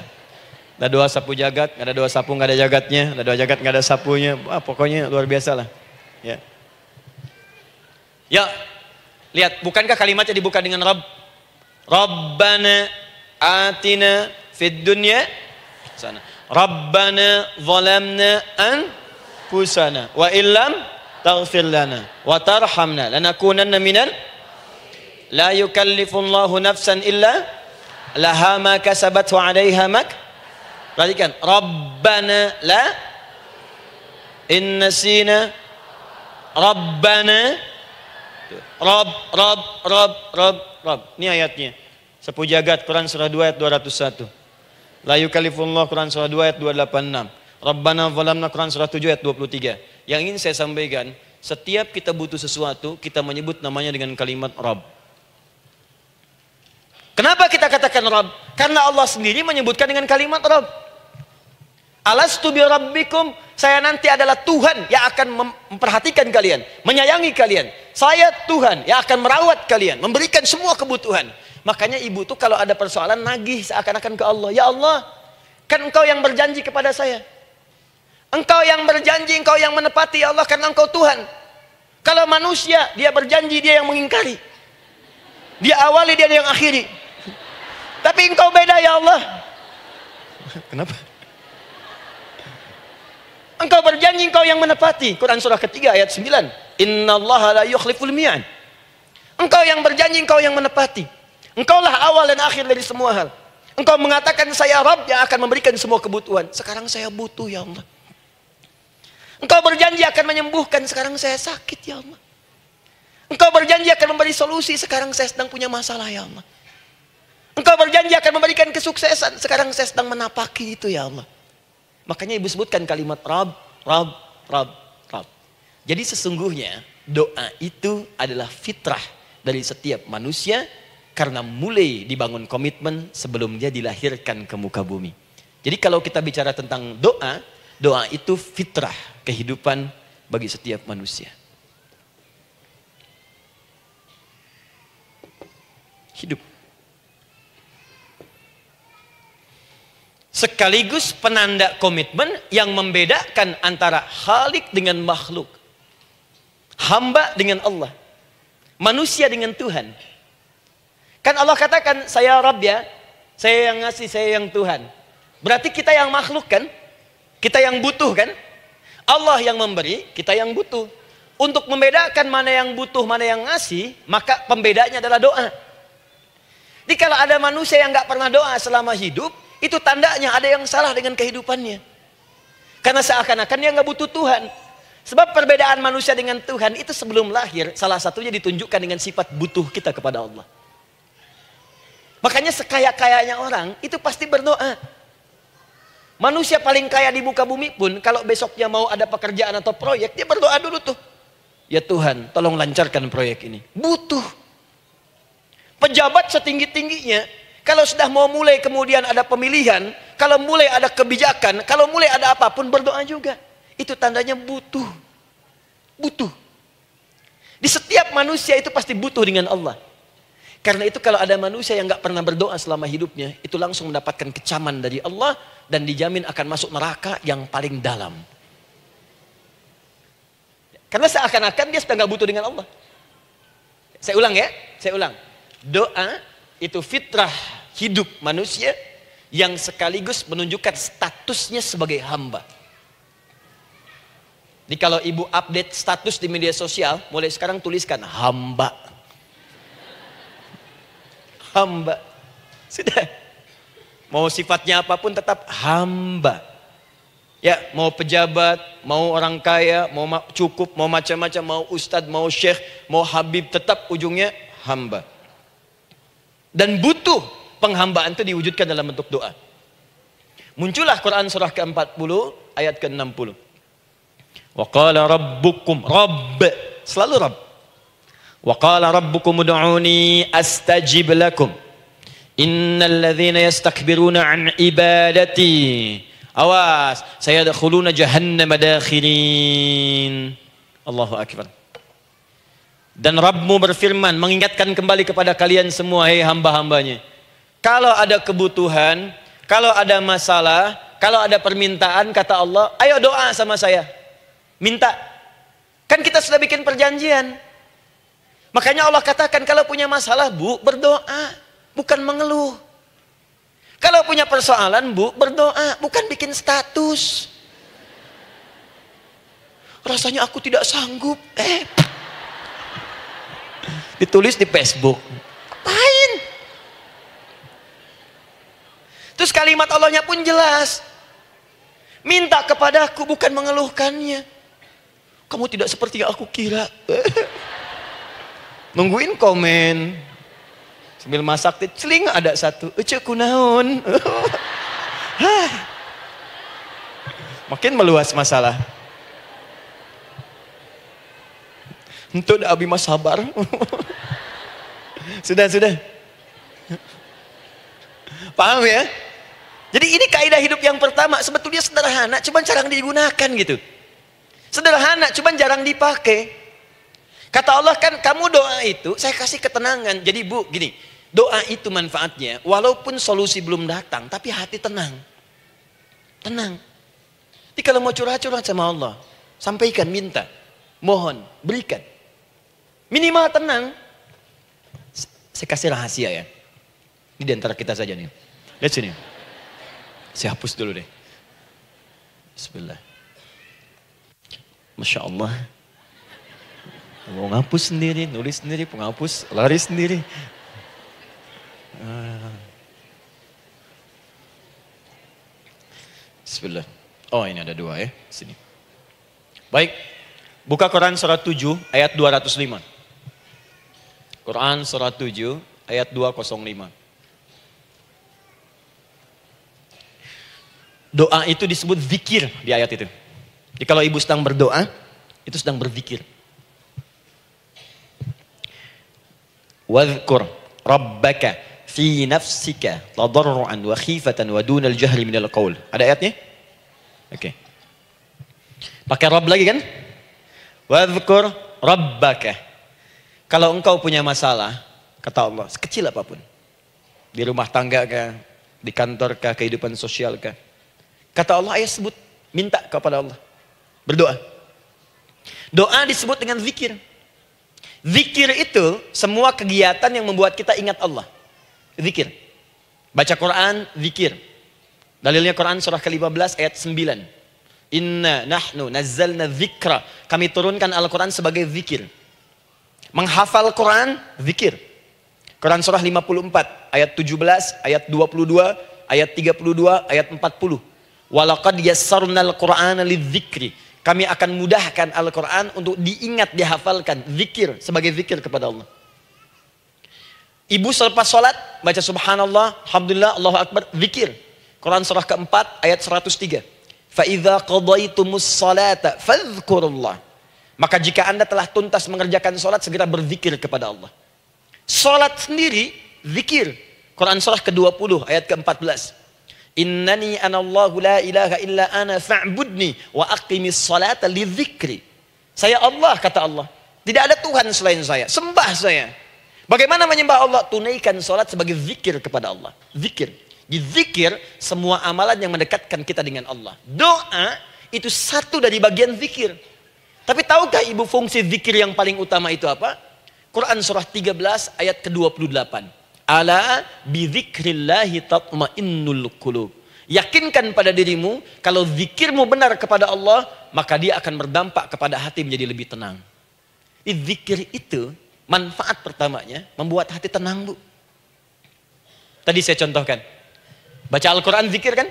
Ada doa sapu jagat, nggak ada doa sapu nggak ada jagatnya, ada doa jagat nggak ada sapunya. Pokoknya luar biasa lah. Ya. Ya, lihat, bukankah kalimatnya dibuka dengan Rabb? Rabbana atina fid dunya sana. Rabbana zalamna anfusana wa illam taghfir lana wa tarhamna lanakunanna minal. La yukallifullahu nafsan illa laha ma kasabat wa 'alaiha mak. Perhatikan, Rabbana la innasina Rabbana Rabb. Ini ayatnya. Sapu jagat Quran surah 2 ayat 201. La yukallifullahu Quran surah 2 ayat 286. Rabbana zalamna Quran surah 7 ayat 23. Yang ingin saya sampaikan, setiap kita butuh sesuatu, kita menyebut namanya dengan kalimat Rabb. Kenapa kita katakan Rabb? Karena Allah sendiri menyebutkan dengan kalimat Rabb. Alastu bi rabbikum, saya nanti adalah Tuhan yang akan memperhatikan kalian, menyayangi kalian. Saya Tuhan yang akan merawat kalian, memberikan semua kebutuhan. Makanya ibu tuh kalau ada persoalan nagih seakan-akan ke Allah. Ya Allah, kan engkau yang berjanji kepada saya. Engkau yang berjanji, engkau yang menepati ya Allah, karena engkau Tuhan. Kalau manusia, dia berjanji, dia yang mengingkari. Dia awali, dia yang akhiri. Tapi engkau beda ya Allah. Kenapa? Engkau berjanji, engkau yang menepati. Quran surah ketiga ayat 9. Innallaha la yukhliful mi'ad. Engkau yang berjanji, engkau yang menepati. Engkaulah awal dan akhir dari semua hal. Engkau mengatakan saya Rabb yang akan memberikan semua kebutuhan. Sekarang saya butuh ya Allah. Engkau berjanji akan menyembuhkan, sekarang saya sakit ya Allah. Engkau berjanji akan memberi solusi, sekarang saya sedang punya masalah ya Allah. Engkau berjanji akan memberikan kesuksesan. Sekarang saya sedang menapaki itu ya Allah. Makanya ibu sebutkan kalimat Rabb, Rabb, Rabb, Rabb. Jadi sesungguhnya doa itu adalah fitrah dari setiap manusia. Karena mulai dibangun komitmen sebelum dia dilahirkan ke muka bumi. Jadi kalau kita bicara tentang doa, doa itu fitrah kehidupan bagi setiap manusia. Hidup. Sekaligus penanda komitmen yang membedakan antara Khalik dengan makhluk. Hamba dengan Allah. Manusia dengan Tuhan. Kan Allah katakan, saya Rabb ya. Saya yang ngasih, saya yang Tuhan. Berarti kita yang makhluk kan? Kita yang butuh kan? Allah yang memberi, kita yang butuh. Untuk membedakan mana yang butuh, mana yang ngasih, maka pembedanya adalah doa. Jadi kalau ada manusia yang gak pernah doa selama hidup, itu tandanya ada yang salah dengan kehidupannya. Karena seakan-akan dia gak butuh Tuhan. Sebab perbedaan manusia dengan Tuhan itu sebelum lahir, salah satunya ditunjukkan dengan sifat butuh kita kepada Allah. Makanya sekaya-kayanya orang, itu pasti berdoa. Manusia paling kaya di muka bumi pun, kalau besoknya mau ada pekerjaan atau proyek, dia berdoa dulu tuh. Ya Tuhan, tolong lancarkan proyek ini. Butuh. Pejabat setinggi-tingginya, kalau sudah mau mulai kemudian ada pemilihan, kalau mulai ada kebijakan, kalau mulai ada apapun berdoa juga. Itu tandanya butuh. Butuh. Di setiap manusia itu pasti butuh dengan Allah. Karena itu kalau ada manusia yang gak pernah berdoa selama hidupnya, itu langsung mendapatkan kecaman dari Allah dan dijamin akan masuk neraka yang paling dalam. Karena seakan-akan dia sudah gak butuh dengan Allah. Saya ulang ya, saya ulang. Doa itu fitrah hidup manusia yang sekaligus menunjukkan statusnya sebagai hamba. Jadi kalau ibu update status di media sosial, mulai sekarang tuliskan hamba. Hamba. Sudah. Mau sifatnya apapun tetap hamba. Ya, mau pejabat, mau orang kaya, mau cukup, mau macam-macam, mau ustadz, mau syekh, mau habib, tetap ujungnya hamba. Dan butuh penghambaan itu diwujudkan dalam bentuk doa. Muncullah Quran surah ke-40 ayat ke-60. Wa qala rabbukum, Rabb, selalu Rabb. Wa qala rabbukum ud'uni astajib lakum. Innal ladzina yastakbiruna an ibadati, awas, sayadkhuluna jahannama dakhirin. Allahu akbar. Dan Rabbmu berfirman, mengingatkan kembali kepada kalian semua, hei hamba-hambanya. Kalau ada kebutuhan, kalau ada masalah, kalau ada permintaan, kata Allah, ayo doa sama saya. Minta. Kan kita sudah bikin perjanjian. Makanya Allah katakan, kalau punya masalah, bu, berdoa. Bukan mengeluh. Kalau punya persoalan, bu, berdoa. Bukan bikin status. Rasanya aku tidak sanggup. Ditulis di Facebook. Apain? Terus kalimat Allahnya pun jelas. Minta kepadaku, bukan mengeluhkannya. Kamu tidak seperti yang aku kira. Nungguin komen. Sambil masak, celing ada satu. Ece kunaon. Makin meluas masalah. Untuk abi mas sabar. Sudah. Paham ya? Jadi ini kaidah hidup yang pertama. Sebetulnya sederhana, cuman jarang digunakan gitu. Sederhana, cuman jarang dipakai. Kata Allah kan, kamu doa itu, saya kasih ketenangan. Jadi bu, gini, doa itu manfaatnya, walaupun solusi belum datang, tapi hati tenang. Tenang. Jadi kalau mau curhat-curhat sama Allah, sampaikan, minta, mohon, berikan. Minimal tenang. Saya kasih rahasia ya. Ini di antara kita saja nih. Lihat sini. Saya hapus dulu deh. Bismillah. Masya Allah. Mau ngapus sendiri, nulis sendiri, penghapus, lari sendiri. Bismillah. Oh ini ada dua ya. Sini. Baik. Buka Quran surah 7 ayat 205. Quran surah 7 ayat 205. Doa itu disebut zikir di ayat itu. Jadi kalau ibu sedang berdoa, itu sedang berzikir. Wadhkur rabbaka fi nafsika tadarruan wa khifatan wa dunal jahri minal qaul. Ada ayatnya? Oke. Pakai Rabb lagi kan? Wadhkur rabbaka. Kalau engkau punya masalah, kata Allah, sekecil apapun. Di rumah tangga kah, di kantor kah, kehidupan sosial kah. Kata Allah, ayat sebut, minta kepada Allah. Berdoa. Doa disebut dengan zikir. Zikir itu semua kegiatan yang membuat kita ingat Allah. Zikir. Baca Quran, zikir. Dalilnya Quran surah ke-15 ayat 9. Inna nahnu nazzalna dzikra. Kami turunkan Al-Quran sebagai zikir. Menghafal Quran, zikir. Quran surah 54 ayat 17, ayat 22, ayat 32, ayat 40. Walaqad yassarnal Qur'ana lidzikri. Kami akan mudahkan Al-Quran untuk diingat, dihafalkan. Zikir, sebagai zikir kepada Allah. Ibu selepas sholat, baca subhanallah, alhamdulillah, Allahu Akbar, zikir. Quran surah keempat, ayat 103. فَإِذَا قَضَيْتُمُ الصَّلَاةَ فَاذْكُرُوا اللَّهَ. Maka jika anda telah tuntas mengerjakan sholat, segera berzikir kepada Allah. Sholat sendiri, zikir. Quran surah ke-20, ayat ke-14. Innani anallahu la ilaha illa ana fa'budni wa aqimis salata li dzikri. Saya Allah, kata Allah. Tidak ada Tuhan selain saya. Sembah saya. Bagaimana menyembah Allah? Tunaikan sholat sebagai zikir kepada Allah. Zikir. Di zikir, semua amalan yang mendekatkan kita dengan Allah. Doa, itu satu dari bagian zikir. Tapi tahukah ibu fungsi zikir yang paling utama itu apa? Quran surah 13 ayat ke-28. Ala bidzikrillahi tatmainnul qulub. Yakinkan pada dirimu, kalau zikirmu benar kepada Allah, maka dia akan berdampak kepada hati menjadi lebih tenang. Zikir itu, manfaat pertamanya, membuat hati tenang, Bu. Tadi saya contohkan. Baca Al-Quran, zikir kan?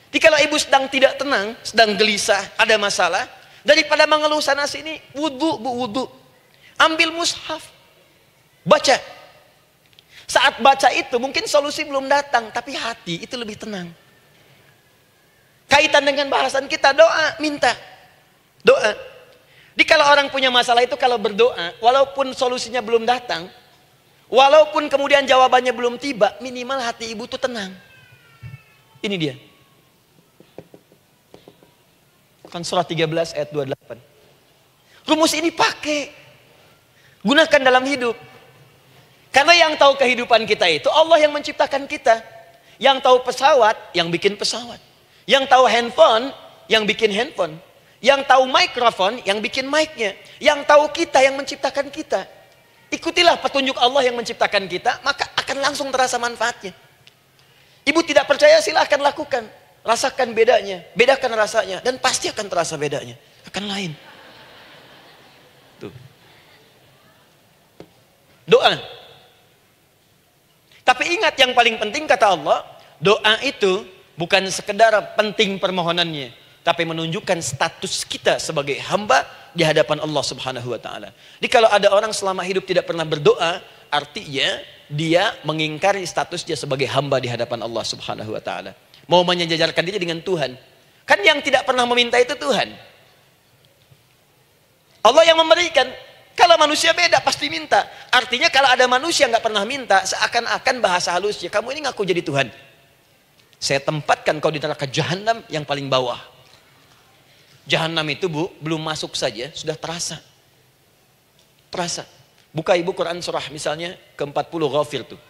Jadi kalau ibu sedang tidak tenang, sedang gelisah, ada masalah, daripada mengeluh sana sini, wudu, Bu, wudu. Ambil mushaf, baca. Saat baca itu mungkin solusi belum datang, tapi hati itu lebih tenang. Kaitan dengan bahasan kita, doa, minta. Doa. Jadi kalau orang punya masalah itu kalau berdoa, walaupun solusinya belum datang, walaupun kemudian jawabannya belum tiba, minimal hati ibu itu tenang. Ini dia. Kan surah 13 ayat 28. Rumus ini pakai. Gunakan dalam hidup. Karena yang tahu kehidupan kita itu Allah yang menciptakan kita. Yang tahu pesawat, yang bikin pesawat. Yang tahu handphone, yang bikin handphone. Yang tahu mikrofon, yang bikin mic-nya. Yang tahu kita, yang menciptakan kita. Ikutilah petunjuk Allah yang menciptakan kita, maka akan langsung terasa manfaatnya. Ibu tidak percaya, silahkan lakukan. Rasakan bedanya, bedakan rasanya, dan pasti akan terasa bedanya. Akan lain. Tuh. Doa. Tapi ingat yang paling penting kata Allah, doa itu bukan sekedar penting permohonannya, tapi menunjukkan status kita sebagai hamba di hadapan Allah Subhanahu wa taala. Jadi kalau ada orang selama hidup tidak pernah berdoa, artinya dia mengingkari status dia sebagai hamba di hadapan Allah Subhanahu wa taala. Mau menyejajarkan diri dengan Tuhan. Kan yang tidak pernah meminta itu Tuhan. Allah yang memberikan. Kalau manusia beda pasti minta. Artinya kalau ada manusia nggak pernah minta, seakan-akan bahasa halusnya, kamu ini ngaku jadi Tuhan. Saya tempatkan kau di neraka jahanam yang paling bawah. Jahanam itu, Bu, belum masuk saja sudah terasa. Terasa. Buka ibu Quran surah misalnya ke-40 Ghafir tuh.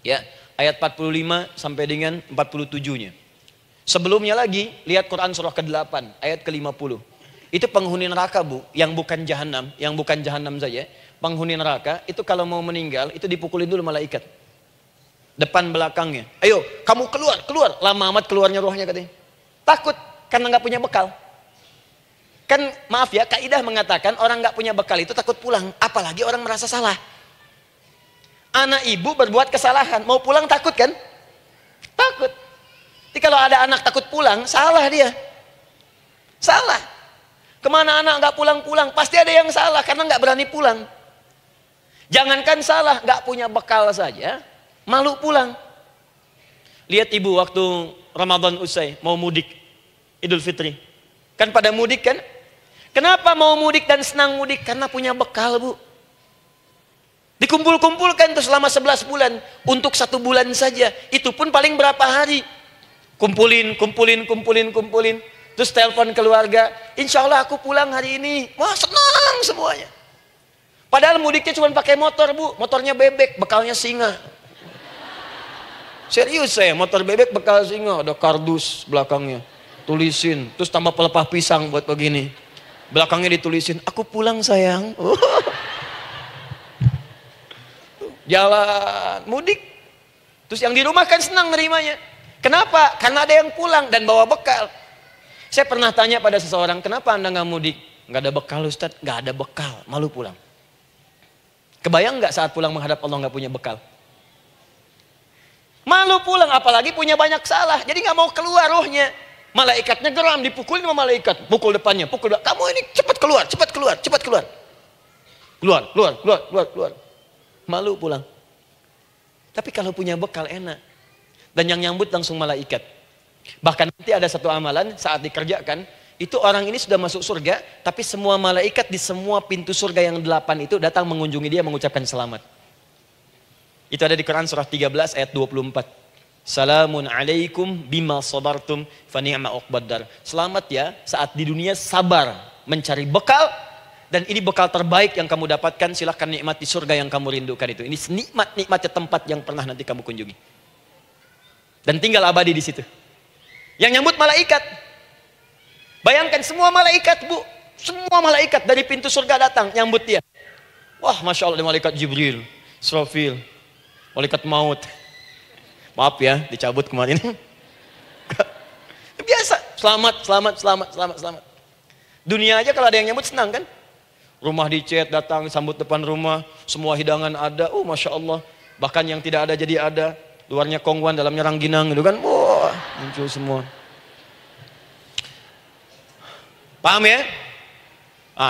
Ya, ayat 45 sampai dengan 47-nya. Sebelumnya lagi lihat Quran surah ke-8 ayat ke-50. Itu penghuni neraka, Bu, yang bukan jahanam saja. Penghuni neraka itu kalau mau meninggal itu dipukulin dulu malaikat. Depan belakangnya. Ayo, kamu keluar. Lama amat keluarnya rohnya katanya. Takut karena nggak punya bekal. Kan maaf ya, kaidah mengatakan orang nggak punya bekal itu takut pulang, apalagi orang merasa salah. Anak ibu berbuat kesalahan, mau pulang takut kan? Takut. Jadi kalau ada anak takut pulang, salah dia. Salah. Kemana anak nggak pulang-pulang, pasti ada yang salah karena nggak berani pulang. Jangankan salah, nggak punya bekal saja, malu pulang. Lihat ibu waktu Ramadan usai, mau mudik Idul Fitri. Kan pada mudik kan? Kenapa mau mudik dan senang mudik? Karena punya bekal, Bu. Dikumpul-kumpulkan tuh selama 11 bulan. Untuk 1 bulan saja. Itu pun paling berapa hari. Kumpulin. Terus telepon keluarga. Insya Allah aku pulang hari ini. Wah, senang semuanya. Padahal mudiknya cuma pakai motor, Bu. Motornya bebek, bekalnya singa. Serius saya, motor bebek bekal singa. Ada kardus belakangnya. Tulisin. Terus tambah pelepah pisang buat begini. Belakangnya ditulisin, aku pulang sayang. Jalan, mudik. Terus yang di rumah kan senang nerimanya. Kenapa? Karena ada yang pulang dan bawa bekal. Saya pernah tanya pada seseorang, kenapa Anda nggak mudik? Nggak ada bekal Ustadz, nggak ada bekal, malu pulang. Kebayang nggak saat pulang menghadap Allah nggak punya bekal? Malu pulang, apalagi punya banyak salah. Jadi nggak mau keluar rohnya. Malaikatnya geram, dipukulin sama malaikat. Pukul depannya, pukul depan. Kamu ini cepat keluar, cepat keluar, cepat keluar. Keluar. Malu pulang. Tapi kalau punya bekal enak. Dan yang nyambut langsung malaikat. Bahkan nanti ada satu amalan saat dikerjakan. Itu orang ini sudah masuk surga. Tapi semua malaikat di semua pintu surga yang 8 itu datang mengunjungi dia mengucapkan selamat. Itu ada di Quran surah 13 ayat 24. Salamun alaikum bima sabartum fa ni'ma uqbaddar. Selamat ya saat di dunia sabar mencari bekal. Dan ini bekal terbaik yang kamu dapatkan. Silahkan nikmati surga yang kamu rindukan itu. Ini nikmatnya tempat yang pernah nanti kamu kunjungi. Dan tinggal abadi di situ. Yang nyambut malaikat. Bayangkan semua malaikat, Bu. Semua malaikat dari pintu surga datang nyambut dia. Wah, Masya Allah, malaikat Jibril, Israfil, malaikat maut. Maaf ya, dicabut kemarin. Biasa, selamat. Dunia aja kalau ada yang nyambut senang kan? Rumah dicet, datang, sambut depan rumah, semua hidangan ada, Masya Allah. Bahkan yang tidak ada jadi ada. Luarnya kongguan, dalamnya rangginang gitu kan. Wah, muncul semua. Paham ya?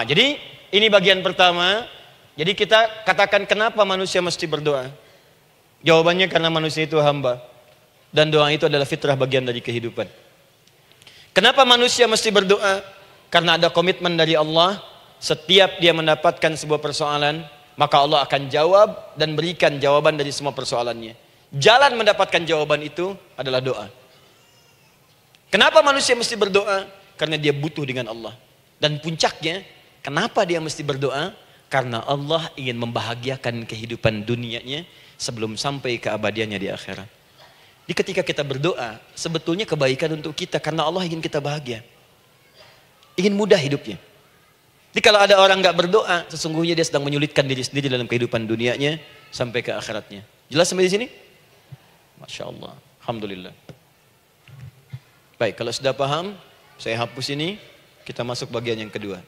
Jadi ini bagian pertama. Jadi kita katakan kenapa manusia mesti berdoa. Jawabannya karena manusia itu hamba. Dan doa itu adalah fitrah bagian dari kehidupan. Kenapa manusia mesti berdoa? Karena ada komitmen dari Allah. Setiap dia mendapatkan sebuah persoalan, maka Allah akan jawab dan berikan jawaban dari semua persoalannya. Jalan mendapatkan jawaban itu adalah doa. Kenapa manusia mesti berdoa? Karena dia butuh dengan Allah. Dan puncaknya, kenapa dia mesti berdoa? Karena Allah ingin membahagiakan kehidupan dunianya sebelum sampai keabadiannya di akhirat. Jadi ketika kita berdoa, sebetulnya kebaikan untuk kita karena Allah ingin kita bahagia. Ingin mudah hidupnya. Jadi kalau ada orang nggak berdoa, sesungguhnya dia sedang menyulitkan diri sendiri dalam kehidupan dunianya sampai ke akhiratnya. Jelas sampai di sini? Masya Allah. Alhamdulillah. Baik, kalau sudah paham, saya hapus ini, kita masuk bagian yang kedua.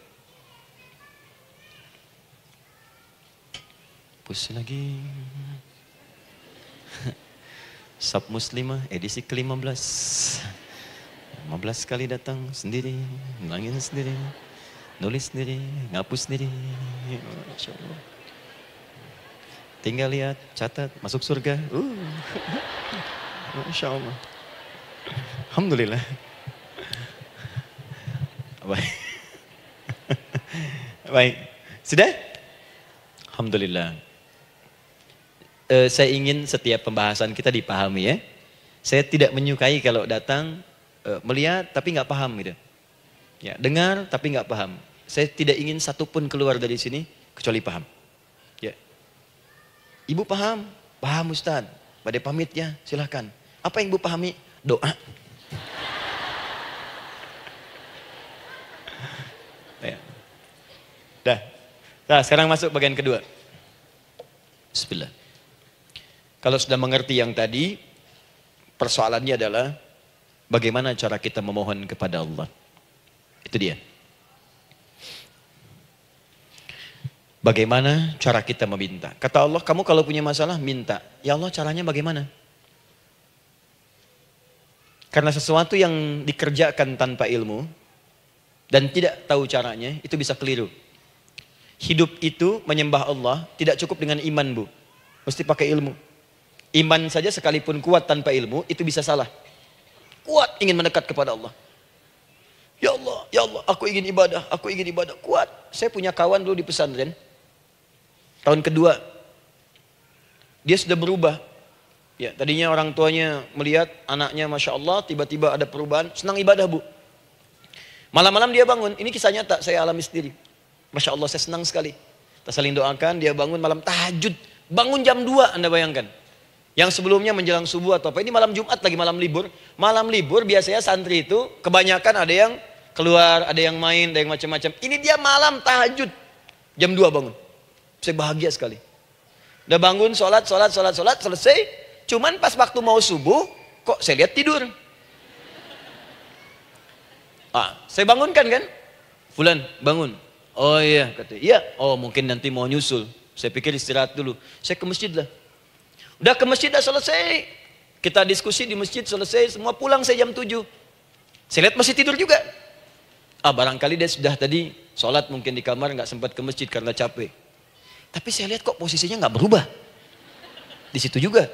Hapus lagi. Sab Muslimah edisi ke-15. 15 kali datang sendiri, nangis sendiri, nulis sendiri, ngapus sendiri. Masya Allah. Tinggal lihat, catat, masuk surga. Masya Allah. Alhamdulillah. Baik. Baik. Sudah? Alhamdulillah. Saya ingin setiap pembahasan kita dipahami ya. Saya tidak menyukai kalau datang melihat tapi nggak paham gitu. Ya, dengar tapi nggak paham. Saya tidak ingin satupun keluar dari sini kecuali paham. Ya. Ibu paham? Paham Ustaz. Pada pamit ya, silahkan. Apa yang ibu pahami? Doa. Ya. Dah. Nah, sekarang masuk bagian kedua. Bismillah. Kalau sudah mengerti yang tadi, persoalannya adalah bagaimana cara kita memohon kepada Allah. Itu dia. Bagaimana cara kita meminta? Kata Allah, kamu kalau punya masalah, minta. Ya Allah, caranya bagaimana? Karena sesuatu yang dikerjakan tanpa ilmu dan tidak tahu caranya, itu bisa keliru. Hidup itu menyembah Allah tidak cukup dengan iman, Bu. Mesti pakai ilmu. Iman saja sekalipun kuat tanpa ilmu, itu bisa salah. kuat ingin mendekat kepada Allah. Ya Allah, aku ingin ibadah, kuat. Saya punya kawan dulu di pesantren, tahun kedua, dia sudah berubah. Ya, tadinya orang tuanya melihat anaknya, Masya Allah, tiba-tiba ada perubahan, senang ibadah bu. Malam-malam dia bangun, ini kisah nyata, saya alami sendiri. Masya Allah, saya senang sekali. Kita saling doakan, dia bangun malam tahajud, bangun jam 2, Anda bayangkan. Yang sebelumnya menjelang subuh atau apa, ini malam Jumat lagi, malam libur. Malam libur biasanya santri itu kebanyakan ada yang keluar, ada yang main, ada yang macam-macam. Ini dia malam tahajud, jam 2 bangun. Saya bahagia sekali. Udah bangun, sholat, selesai. Cuman pas waktu mau subuh, kok saya lihat tidur. Saya bangunkan kan, Fulan bangun. Oh iya, katanya, iya. Oh mungkin nanti mau nyusul. Saya pikir istirahat dulu. Saya ke masjid lah. Udah ke masjid, dah selesai. Kita diskusi di masjid, selesai. Semua pulang saya jam 7. Saya lihat masih tidur juga. Barangkali dia sudah tadi sholat mungkin di kamar, nggak sempat ke masjid karena capek. Tapi saya lihat kok posisinya nggak berubah. Di situ juga.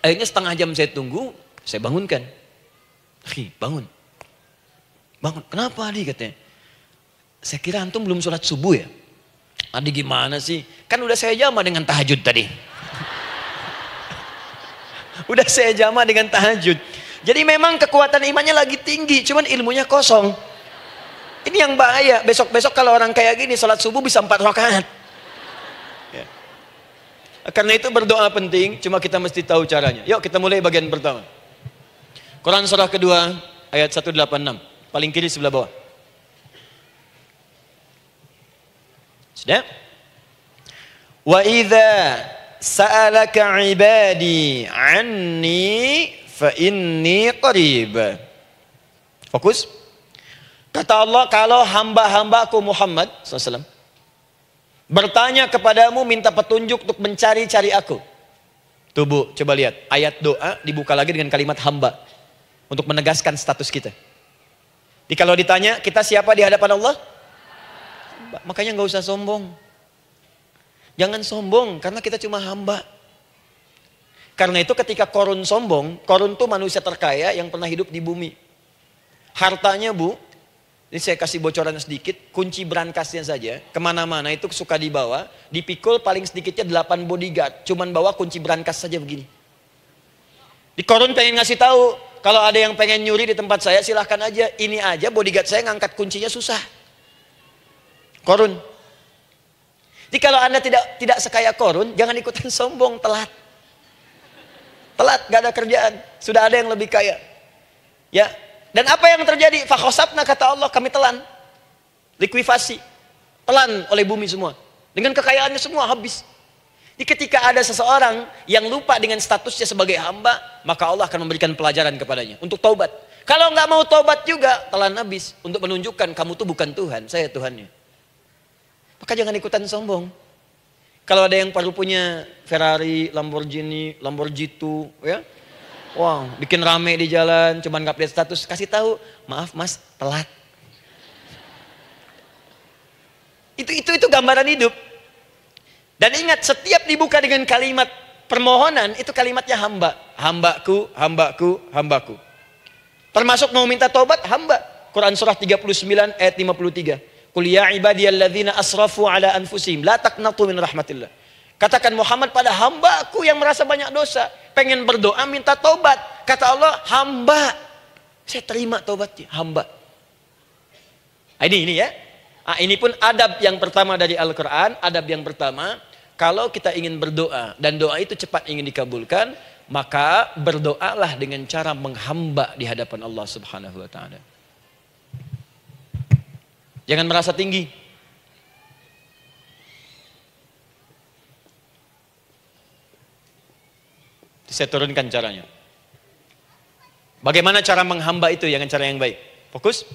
Akhirnya setengah jam saya tunggu, saya bangunkan. Bangun. Bangun. Kenapa Adi katanya? Saya kira antum belum sholat subuh ya? Adi gimana sih? Kan udah saya jama dengan tahajud tadi. Udah saya jama dengan tahajud. Jadi memang kekuatan imannya lagi tinggi, cuman ilmunya kosong. Ini yang bahaya. Besok-besok kalau orang kayak gini sholat subuh bisa 4 rakaat. Ya. Karena itu berdoa penting, cuma kita mesti tahu caranya. Yuk kita mulai bagian pertama. Quran surah kedua ayat 186, paling kiri sebelah bawah. Sudah? Wa idza sa'alaka ibadi anni fa inni qarib. Fokus. Kata Allah, kalau hamba-hambaku Muhammad SAW bertanya kepadamu, minta petunjuk untuk mencari-cari aku. Tuh bu, coba lihat. Ayat doa dibuka lagi dengan kalimat hamba. Untuk menegaskan status kita. Jadi kalau ditanya, kita siapa di hadapan Allah? Makanya nggak usah sombong. Jangan sombong, karena kita cuma hamba. Karena itu ketika Korun sombong, Korun tuh manusia terkaya yang pernah hidup di bumi. Hartanya bu, ini saya kasih bocoran sedikit, kunci berangkasnya saja, kemana-mana itu suka dibawa, dipikul paling sedikitnya 8 bodyguard, cuman bawa kunci berangkas saja begini. Di Korun pengen ngasih tahu, kalau ada yang pengen nyuri di tempat saya silahkan aja, ini aja bodyguard saya ngangkat kuncinya susah. Korun. Jadi kalau Anda tidak sekaya Korun, jangan ikutan sombong, telat. Telat, gak ada kerjaan. Sudah ada yang lebih kaya. Ya. Dan apa yang terjadi? Fakhosabna, kata Allah, kami telan. Likuifasi. Telan oleh bumi semua. Dengan kekayaannya semua habis. Jadi ketika ada seseorang yang lupa dengan statusnya sebagai hamba, maka Allah akan memberikan pelajaran kepadanya untuk taubat. Kalau nggak mau taubat juga, telan habis. Untuk menunjukkan kamu tuh bukan Tuhan, saya Tuhannya. Maka jangan ikutan sombong. Kalau ada yang baru punya Ferrari, Lamborghini, Lamborghini, ya, wow, bikin rame di jalan, cuman nggak update status, kasih tahu, maaf mas, telat. Itu gambaran hidup. Dan ingat, setiap dibuka dengan kalimat permohonan, itu kalimatnya hamba. Hambaku, hambaku, hambaku. Termasuk mau minta taubat, hamba. Quran surah 39 ayat 53. Qul ya ibadiyalladzina asrafu ala anfusihim la taqnatu min rahmatillah. Katakan Muhammad pada hambaku yang merasa banyak dosa, pengen berdoa minta taubat. Kata Allah, hamba. Saya terima taubatnya, hamba. Ini ya. Ini pun adab yang pertama dari Al-Qur'an, adab yang pertama, kalau kita ingin berdoa dan doa itu cepat ingin dikabulkan, maka berdoalah dengan cara menghamba di hadapan Allah Subhanahu wa taala. Jangan merasa tinggi. Saya turunkan caranya. Bagaimana cara menghamba itu dengan cara yang baik? Fokus.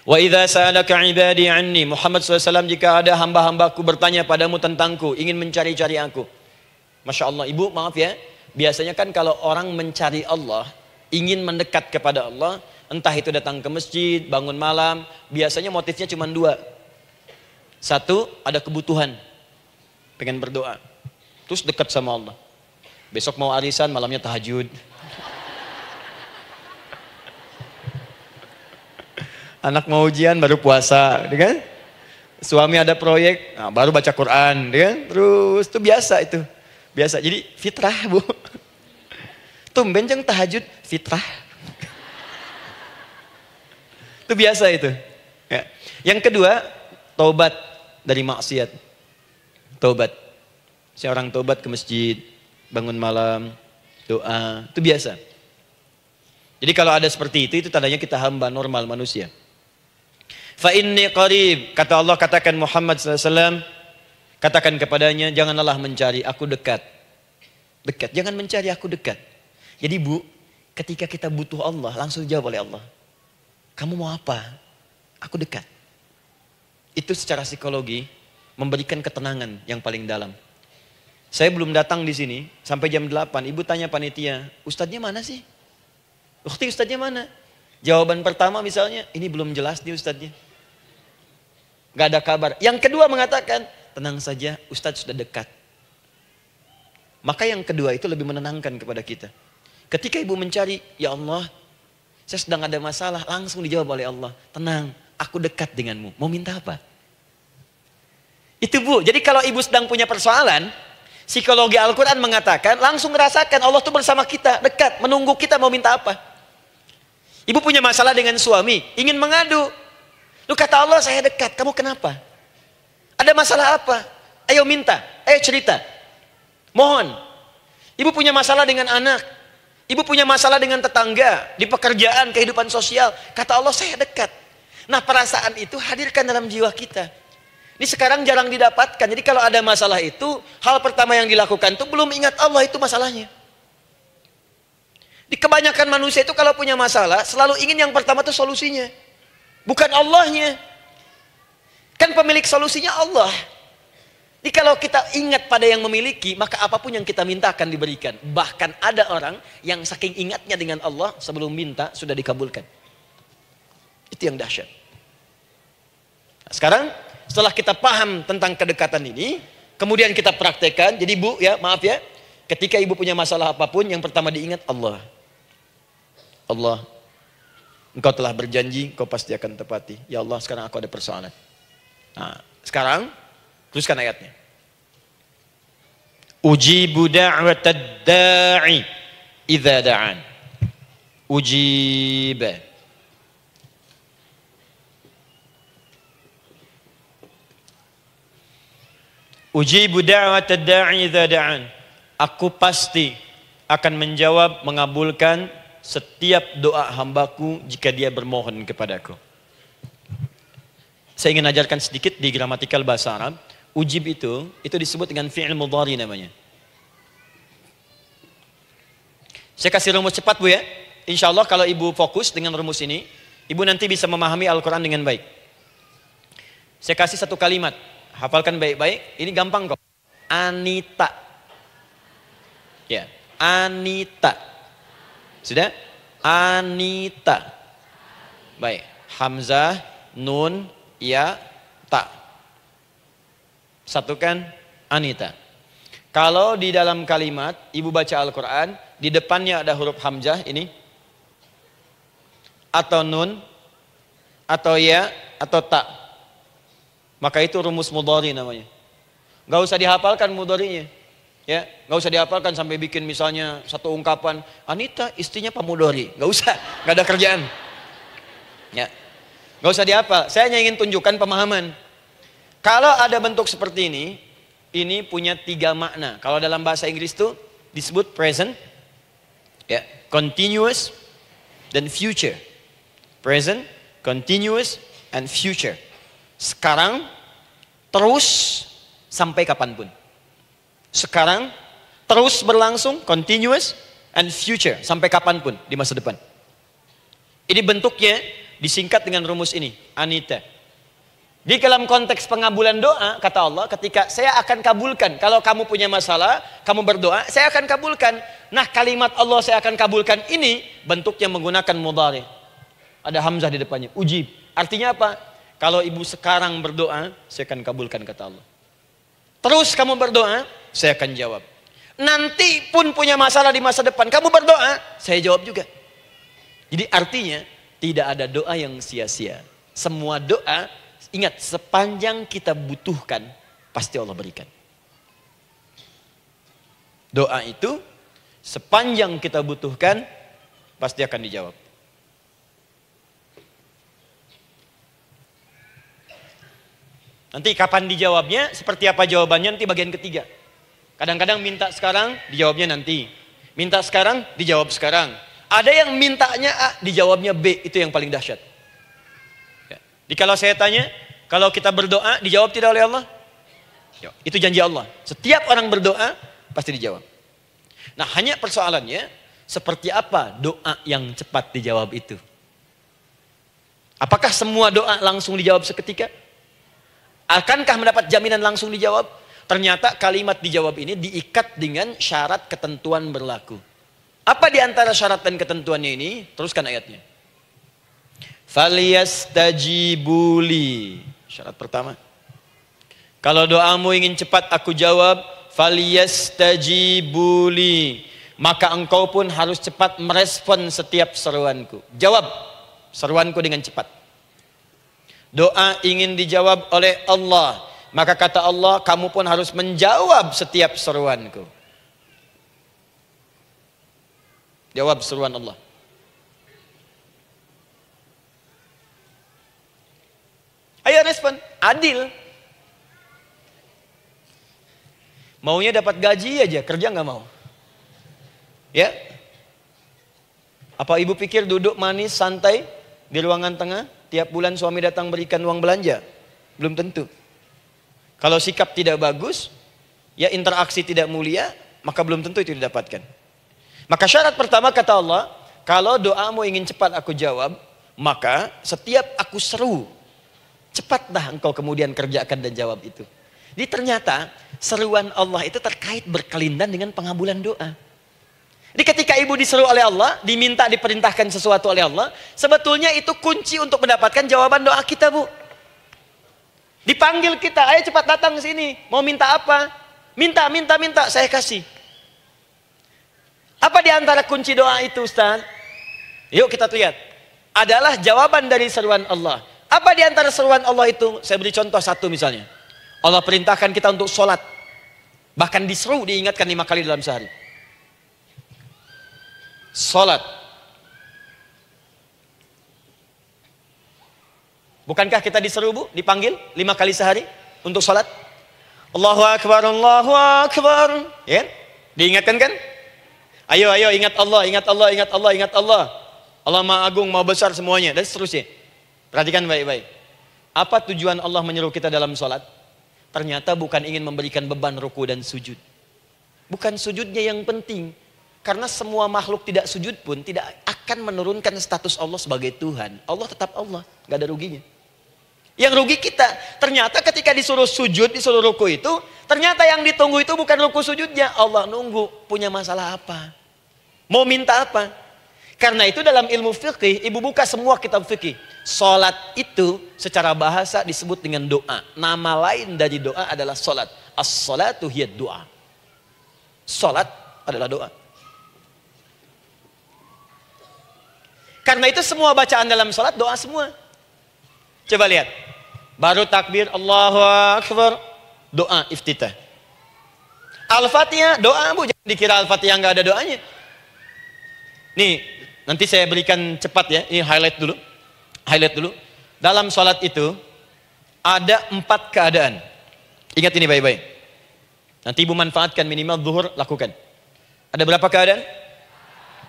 Wa idza sa'alaka ibadi anni, Muhammad SAW, jika ada hamba-hambaku bertanya padamu tentangku, ingin mencari-cari aku. Masya Allah, ibu maaf ya. Biasanya kan kalau orang mencari Allah, ingin mendekat kepada Allah, entah itu datang ke masjid, bangun malam, biasanya motifnya cuma 2. Satu, ada kebutuhan, pengen berdoa, terus dekat sama Allah. Besok mau arisan, malamnya tahajud. Anak mau ujian baru puasa, gitu kan? Suami ada proyek, nah, baru baca Quran, gitu kan? Terus itu biasa itu. Biasa. Jadi fitrah, Bu. Tumben jeng tahajud fitrah. Itu biasa itu. Ya. Yang kedua, taubat dari maksiat. Taubat. Seorang taubat ke masjid, bangun malam, doa, itu biasa. Jadi kalau ada seperti itu tandanya kita hamba normal manusia. Fa inni qarib, kata Allah, katakan Muhammad SAW, katakan kepadanya, janganlah mencari aku dekat. Dekat, jangan mencari aku dekat. Jadi Bu, ketika kita butuh Allah, langsung dijawab oleh Allah. Kamu mau apa? Aku dekat. Itu secara psikologi memberikan ketenangan yang paling dalam. Saya belum datang di sini sampai jam 8. Ibu tanya panitia, ustadznya mana sih? Ukti ustadznya mana? Jawaban pertama misalnya, ini belum jelas nih ustadznya. Gak ada kabar. Yang kedua mengatakan, tenang saja, ustadz sudah dekat. Maka yang kedua itu lebih menenangkan kepada kita. Ketika ibu mencari, ya Allah, saya sedang ada masalah, langsung dijawab oleh Allah. Tenang, aku dekat denganmu. Mau minta apa? Itu Bu, jadi kalau ibu sedang punya persoalan, psikologi Al-Quran mengatakan, langsung rasakan Allah tuh bersama kita, dekat, menunggu kita mau minta apa. Ibu punya masalah dengan suami, ingin mengadu. Lu kata Allah, saya dekat, kamu kenapa? Ada masalah apa? Ayo minta, ayo cerita. Mohon. Ibu punya masalah dengan anak. Ibu punya masalah dengan tetangga, di pekerjaan, kehidupan sosial. Kata Allah, saya dekat. Nah, perasaan itu hadirkan dalam jiwa kita. Ini sekarang jarang didapatkan. Jadi kalau ada masalah itu, hal pertama yang dilakukan itu belum ingat Allah itu masalahnya. Di kebanyakan manusia itu kalau punya masalah, selalu ingin yang pertama itu solusinya. Bukan Allahnya. Kan pemilik solusinya Allah. Jadi kalau kita ingat pada yang memiliki, maka apapun yang kita minta akan diberikan. Bahkan ada orang yang saking ingatnya dengan Allah, sebelum minta sudah dikabulkan. Itu yang dahsyat. Nah, sekarang setelah kita paham tentang kedekatan ini, kemudian kita praktekkan. Jadi Bu, ya maaf ya, ketika ibu punya masalah apapun, yang pertama diingat Allah. Allah, Engkau telah berjanji, Engkau pasti akan tepati. Ya Allah, sekarang aku ada persoalan. Nah, sekarang teruskan ayatnya. Ujibu da'watad da'i idza da'an. Ujib. Ujibu da'watad da'i idza da'an. Aku pasti akan menjawab, mengabulkan setiap doa hambaku jika dia bermohon kepadaku. Saya ingin ajarkan sedikit di gramatikal bahasa Arab. Ujib itu disebut dengan fi'il mudhari namanya. Saya kasih rumus cepat Bu ya. Insya Allah kalau ibu fokus dengan rumus ini, ibu nanti bisa memahami Al-Quran dengan baik. Saya kasih satu kalimat. Hafalkan baik-baik. Ini gampang kok. Anita. Ya, Anita. Sudah? Anita. Baik. Hamzah, nun, ya, ta. Satukan Anita. Kalau di dalam kalimat ibu baca Al-Quran, di depannya ada huruf hamzah ini, atau nun, atau ya, atau ta, maka itu rumus mudhari namanya. Gak usah dihafalkan mudharinya. Ya, nggak usah dihafalkan sampai bikin misalnya satu ungkapan, Anita istrinya Pak Mudhari, nggak usah, nggak ada kerjaan. Ya, nggak usah dihafal. Saya hanya ingin tunjukkan pemahaman. Kalau ada bentuk seperti ini punya 3 makna. Kalau dalam bahasa Inggris itu disebut present, ya, continuous, dan future. Present, continuous, and future. Sekarang, terus, sampai kapanpun. Sekarang, terus berlangsung, continuous, and future, sampai kapanpun di masa depan. Ini bentuknya disingkat dengan rumus ini, Anita. Di dalam konteks pengabulan doa, kata Allah, ketika saya akan kabulkan, kalau kamu punya masalah, kamu berdoa, saya akan kabulkan. Nah, kalimat Allah saya akan kabulkan ini, bentuknya menggunakan mudhari. Ada hamzah di depannya, ujib. Artinya apa? Kalau ibu sekarang berdoa, saya akan kabulkan, kata Allah. Terus kamu berdoa, saya akan jawab. Nanti pun punya masalah di masa depan, kamu berdoa, saya jawab juga. Jadi artinya tidak ada doa yang sia-sia. Semua doa, ingat, sepanjang kita butuhkan, pasti Allah berikan. Doa itu, sepanjang kita butuhkan, pasti akan dijawab. Nanti kapan dijawabnya, seperti apa jawabannya, nanti bagian ketiga. Kadang-kadang minta sekarang, dijawabnya nanti. Minta sekarang, dijawab sekarang. Ada yang mintanya A, dijawabnya B, itu yang paling dahsyat. Ya. Jadi kalau saya tanya, kalau kita berdoa, dijawab tidak oleh Allah? Ya, itu janji Allah. Setiap orang berdoa, pasti dijawab. Nah, hanya persoalannya, seperti apa doa yang cepat dijawab itu? Apakah semua doa langsung dijawab seketika? Akankah mendapat jaminan langsung dijawab? Ternyata kalimat dijawab ini diikat dengan syarat ketentuan berlaku. Apa di antara syarat dan ketentuannya ini? Teruskan ayatnya. Falyastajibuli. Syarat pertama. Kalau doamu ingin cepat aku jawab, falyastajibuli. Maka engkau pun harus cepat merespon setiap seruanku. Jawab seruanku dengan cepat. Doa ingin dijawab oleh Allah, maka kata Allah, kamu pun harus menjawab setiap seruanku. Jawab seruan Allah. Ayo respon, adil. Maunya dapat gaji aja, kerja nggak mau. Ya? Apa ibu pikir duduk manis, santai di ruangan tengah? Tiap bulan suami datang berikan uang belanja? Belum tentu. Kalau sikap tidak bagus, ya interaksi tidak mulia, maka belum tentu itu didapatkan. Maka syarat pertama kata Allah, kalau doamu ingin cepat aku jawab, maka setiap aku seru, cepatlah engkau kemudian kerjakan dan jawab itu. Jadi ternyata seruan Allah itu terkait berkelindan dengan pengabulan doa. Jadi ketika ibu diseru oleh Allah, diminta diperintahkan sesuatu oleh Allah, sebetulnya itu kunci untuk mendapatkan jawaban doa kita, Bu. Dipanggil kita, ayo cepat datang ke sini. Mau minta apa? Minta, saya kasih. Apa di antara kunci doa itu, Ustaz? Yuk kita lihat. Adalah jawaban dari seruan Allah. Apa di antara seruan Allah itu? Saya beri contoh satu misalnya. Allah perintahkan kita untuk sholat. Bahkan diseru, diingatkan 5 kali dalam sehari. Salat. Bukankah kita diseru, Bu, dipanggil 5 kali sehari untuk salat? Allahu Akbar, Allahu Akbar. Ya? Diingatkan kan? Ayo ingat Allah, ingat Allah, ingat Allah, ingat Allah. Allah Maha Agung, Maha Besar semuanya, dan seterusnya. Perhatikan baik-baik. Apa tujuan Allah menyuruh kita dalam salat? Ternyata bukan ingin memberikan beban ruku dan sujud. Bukan sujudnya yang penting. Karena semua makhluk tidak sujud pun tidak akan menurunkan status Allah sebagai Tuhan. Allah tetap Allah, nggak ada ruginya. Yang rugi kita, ternyata ketika disuruh sujud, disuruh ruku itu, ternyata yang ditunggu itu bukan ruku sujudnya. Allah nunggu, punya masalah apa? Mau minta apa? Karena itu dalam ilmu fikih, ibu buka semua kitab fikih. Salat itu secara bahasa disebut dengan doa. Nama lain dari doa adalah salat. As-salatu hiya doa. Salat adalah doa. Karena itu semua bacaan dalam salat doa semua. Coba lihat. Baru takbir Allahu Akbar, doa iftitah. Al-Fatihah doa, Bu, jangan dikira Al-Fatihah nggak ada doanya. Nih, nanti saya berikan cepat ya. Ini highlight dulu. Highlight dulu. Dalam salat itu ada 4 keadaan. Ingat ini baik-baik. Nanti ibu manfaatkan minimal zuhur, lakukan. Ada berapa keadaan?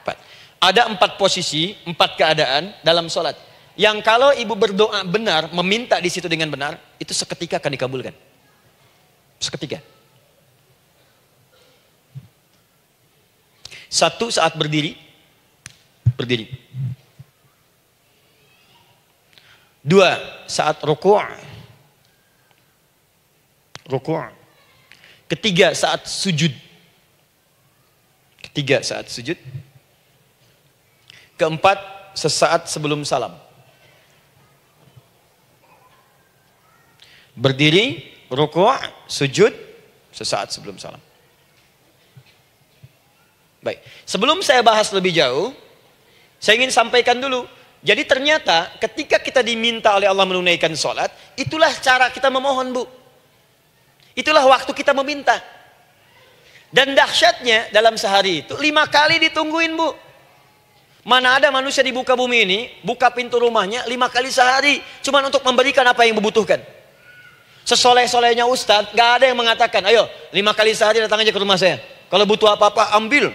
4. Ada 4 posisi, 4 keadaan dalam sholat. Yang kalau ibu berdoa benar, meminta di situ dengan benar, itu seketika akan dikabulkan. Seketika. 1 saat berdiri. Berdiri. 2 saat ruku'. Ruku'. 3 saat sujud. 3 saat sujud. 4 sesaat sebelum salam. Berdiri, ruku', sujud, sesaat sebelum salam. Baik, sebelum saya bahas lebih jauh, saya ingin sampaikan dulu Jadi ternyata ketika kita diminta oleh Allah menunaikan sholat, itulah cara kita memohon, Bu. Itulah waktu kita meminta. Dan dahsyatnya dalam sehari itu 5 kali ditungguin, Bu. Mana ada manusia di muka bumi ini buka pintu rumahnya 5 kali sehari cuma untuk memberikan apa yang dibutuhkan. Sesoleh-solehnya Ustadz, gak ada yang mengatakan, ayo 5 kali sehari datang aja ke rumah saya. Kalau butuh apa-apa ambil.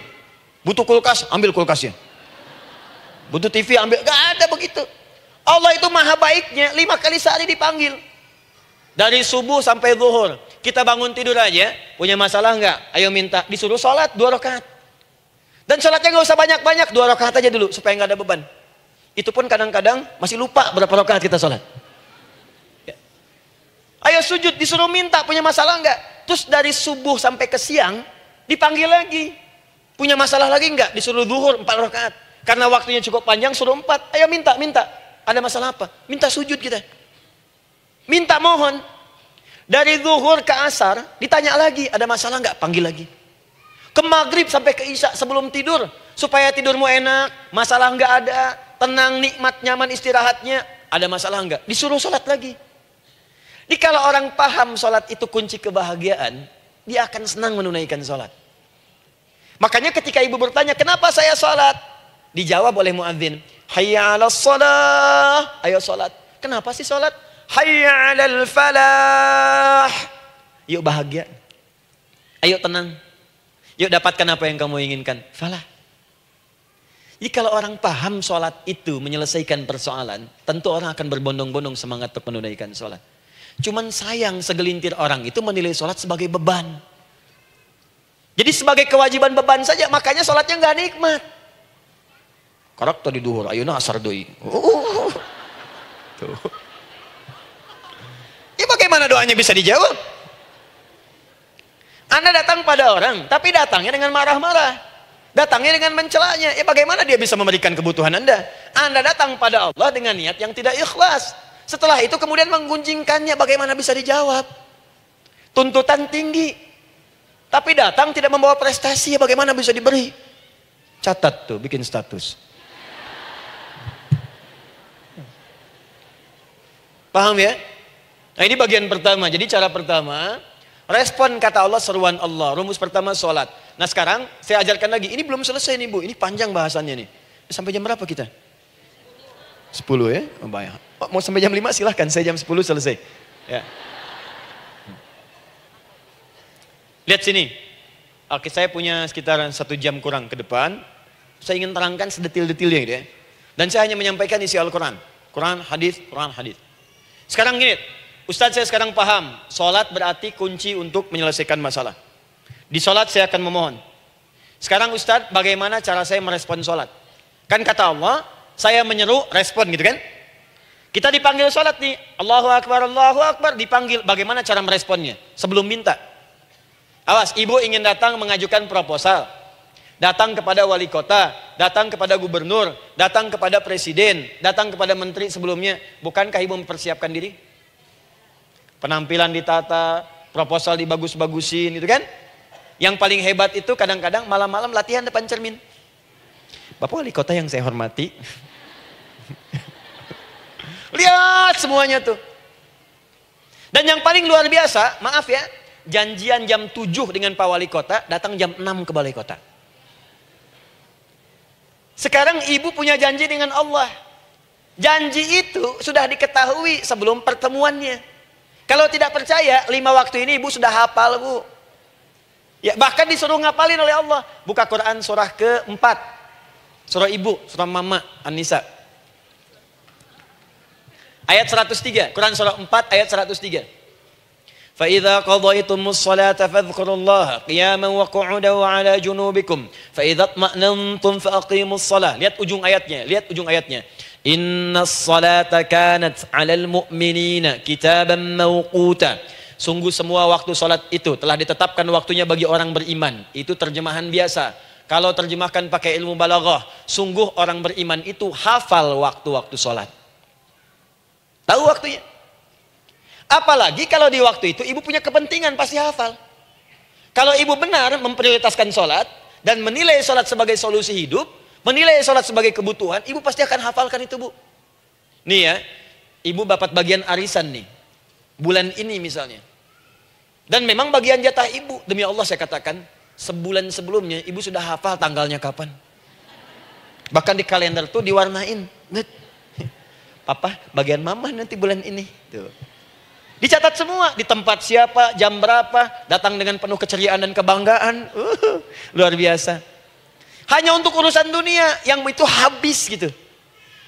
Butuh kulkas, ambil kulkasnya. Butuh TV, ambil. Gak ada begitu. Allah itu maha baiknya 5 kali sehari dipanggil. Dari subuh sampai zuhur. Kita bangun tidur aja, punya masalah nggak? Ayo minta, disuruh sholat 2 rakaat. Dan sholatnya nggak usah banyak-banyak, 2 rakaat aja dulu supaya nggak ada beban. Itu pun kadang-kadang masih lupa berapa rakaat kita sholat. Ya. Ayo sujud, disuruh minta, punya masalah nggak? Terus dari subuh sampai ke siang dipanggil lagi. Punya masalah lagi nggak? Disuruh zuhur 4 rakaat. Karena waktunya cukup panjang, suruh 4. Ayo minta. Ada masalah apa? Minta sujud kita. Minta mohon. Dari zuhur ke asar ditanya lagi, ada masalah nggak? Panggil lagi. Ke maghrib sampai ke isya sebelum tidur, supaya tidurmu enak, masalah nggak ada, tenang, nikmat, nyaman istirahatnya. Ada masalah nggak? Disuruh sholat lagi. Jadi kalau orang paham sholat itu kunci kebahagiaan, dia akan senang menunaikan sholat. Makanya ketika ibu bertanya, kenapa saya sholat? Dijawab oleh muadzin, hayya 'alas shalah, ayo sholat. Kenapa sih sholat? Hayya 'alal falah. Yuk bahagia. Ayo tenang. Yuk dapatkan apa yang kamu inginkan. Falah. Jadi kalau orang paham sholat itu menyelesaikan persoalan, tentu orang akan berbondong-bondong semangat untuk menunaikan sholat. Cuman sayang segelintir orang itu menilai sholat sebagai beban. Jadi sebagai kewajiban beban saja, makanya sholatnya nggak nikmat. Karak tadi duhur, ayeuna asar deui. Tuh. Ya bagaimana doanya bisa dijawab? Anda datang pada orang, tapi datangnya dengan marah-marah. Datangnya dengan mencelanya. Ya bagaimana dia bisa memberikan kebutuhan Anda? Anda datang pada Allah dengan niat yang tidak ikhlas. Setelah itu kemudian menggunjingkannya, bagaimana bisa dijawab? Tuntutan tinggi. Tapi datang tidak membawa prestasi, ya bagaimana bisa diberi? Catat tuh, bikin status. Paham ya? Nah ini bagian pertama. Jadi cara pertama, respon kata Allah, seruan Allah. Rumus pertama sholat. Nah sekarang saya ajarkan lagi. Ini belum selesai nih Bu. Ini panjang bahasannya nih. Sampai jam berapa kita? 10 ya? Oh, banyak. Oh, mau sampai jam 5 silahkan. Saya jam 10 selesai. Ya. Lihat sini. Oke, saya punya sekitar 1 jam kurang ke depan. Saya ingin terangkan sedetil-detilnya gitu ya. Dan saya hanya menyampaikan isi Al-Quran. Quran, hadis, Quran, hadis. Sekarang gini, Ustadz saya sekarang paham, sholat berarti kunci untuk menyelesaikan masalah. Di sholat saya akan memohon. Sekarang Ustadz, bagaimana cara saya merespon sholat? Kan kata Allah, saya menyeru, respon gitu kan? Kita dipanggil sholat nih, Allahu Akbar, dipanggil. Bagaimana cara meresponnya? Sebelum minta. Awas, ibu ingin datang mengajukan proposal. Datang kepada wali kota, datang kepada gubernur, datang kepada presiden, datang kepada menteri sebelumnya. Bukankah ibu mempersiapkan diri? Penampilan ditata, proposal dibagus-bagusin gitu kan? Yang paling hebat itu kadang-kadang malam-malam latihan depan cermin. Bapak wali kota yang saya hormati. Lihat semuanya tuh. Dan yang paling luar biasa, maaf ya, janjian jam 7 dengan Pak Wali Kota, datang jam 6 ke Balai Kota. Sekarang ibu punya janji dengan Allah. Janji itu sudah diketahui sebelum pertemuannya. Kalau tidak percaya, 5 waktu ini ibu sudah hafal Bu. Ya, bahkan disuruh ngapalin oleh Allah. Buka Quran surah ke-4. Surah ibu, surah mama, An-Nisa. Ayat 103, Quran surah 4 ayat 103. فَإِذَا قَضَيْتُمُ الصَّلَاةَ فَاذْكُرُوا اللَّهَ قِيَامًا وَقُعُودًا وَعَلَى جُنُوبِكُمْ فَإِذَا اطْمَأْنَنْتُمْ فَأَقِيمُوا الصَّلَاةَ. Lihat ujung ayatnya, lihat ujung ayatnya. إِنَّ الصَّلَاةَ كَانَتْ عَلَى الْمُؤْمِنِينَ كِتَابًا مَوْقُوتًا. Sungguh semua waktu salat itu telah ditetapkan waktunya bagi orang beriman. Itu terjemahan biasa. Kalau terjemahkan pakai ilmu balaghah, sungguh orang beriman itu hafal waktu-waktu salat. Tahu waktunya. Apalagi kalau di waktu itu ibu punya kepentingan, pasti hafal. Kalau ibu benar memprioritaskan sholat dan menilai sholat sebagai solusi hidup, menilai sholat sebagai kebutuhan, ibu pasti akan hafalkan itu, Bu. Nih ya, ibu dapat bagian arisan nih, bulan ini misalnya. Dan memang bagian jatah ibu, demi Allah saya katakan, sebulan sebelumnya ibu sudah hafal tanggalnya kapan. Bahkan di kalender tuh diwarnain. Papa, bagian mama nanti bulan ini. Tuh. Dicatat semua, di tempat siapa, jam berapa, datang dengan penuh keceriaan dan kebanggaan. Luar biasa. Hanya untuk urusan dunia, yang itu habis gitu.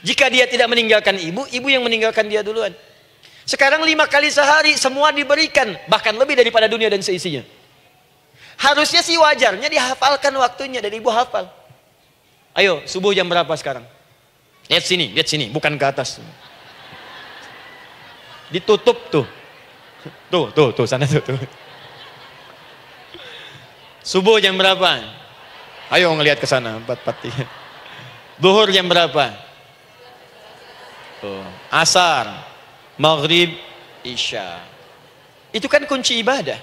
Jika dia tidak meninggalkan ibu, ibu yang meninggalkan dia duluan. Sekarang 5 kali sehari, semua diberikan. Bahkan lebih daripada dunia dan seisinya. Harusnya sih wajarnya dihafalkan waktunya, dan ibu hafal. Ayo, subuh jam berapa sekarang? Lihat sini, bukan ke atas. Ditutup tuh. Tuh, sana tuh. Subuh jam berapa? Ayo ngelihat ke sana, 4:43. Zuhur jam berapa? Tuh. Asar, maghrib, isya. Itu kan kunci ibadah.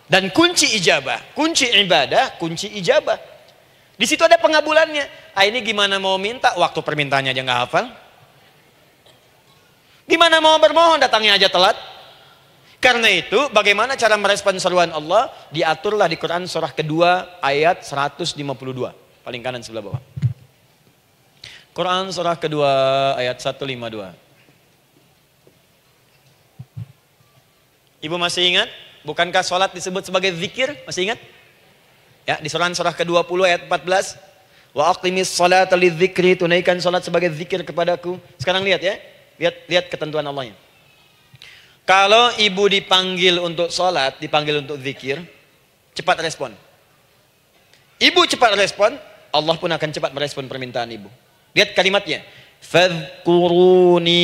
Dan kunci ijabah, kunci ibadah, kunci ijabah. Di situ ada pengabulannya. Ini gimana mau minta, waktu permintaannya aja nggak hafal. Gimana mau bermohon, datangnya aja telat. Karena itu, bagaimana cara merespon seruan Allah? Diaturlah di Quran surah kedua ayat 152. Paling kanan sebelah bawah. Quran surah kedua ayat 152. Ibu masih ingat? Bukankah sholat disebut sebagai zikir? Masih ingat? Ya, di surah ke-20 ayat 14. Wa aqimis sholata lidzikri, tunaikan sholat sebagai zikir kepadaku. Sekarang lihat ya. Lihat ketentuan Allahnya. Kalau ibu dipanggil untuk sholat, dipanggil untuk zikir, cepat respon. Ibu cepat respon, Allah pun akan cepat merespon permintaan ibu. Lihat kalimatnya. Fadhkuruni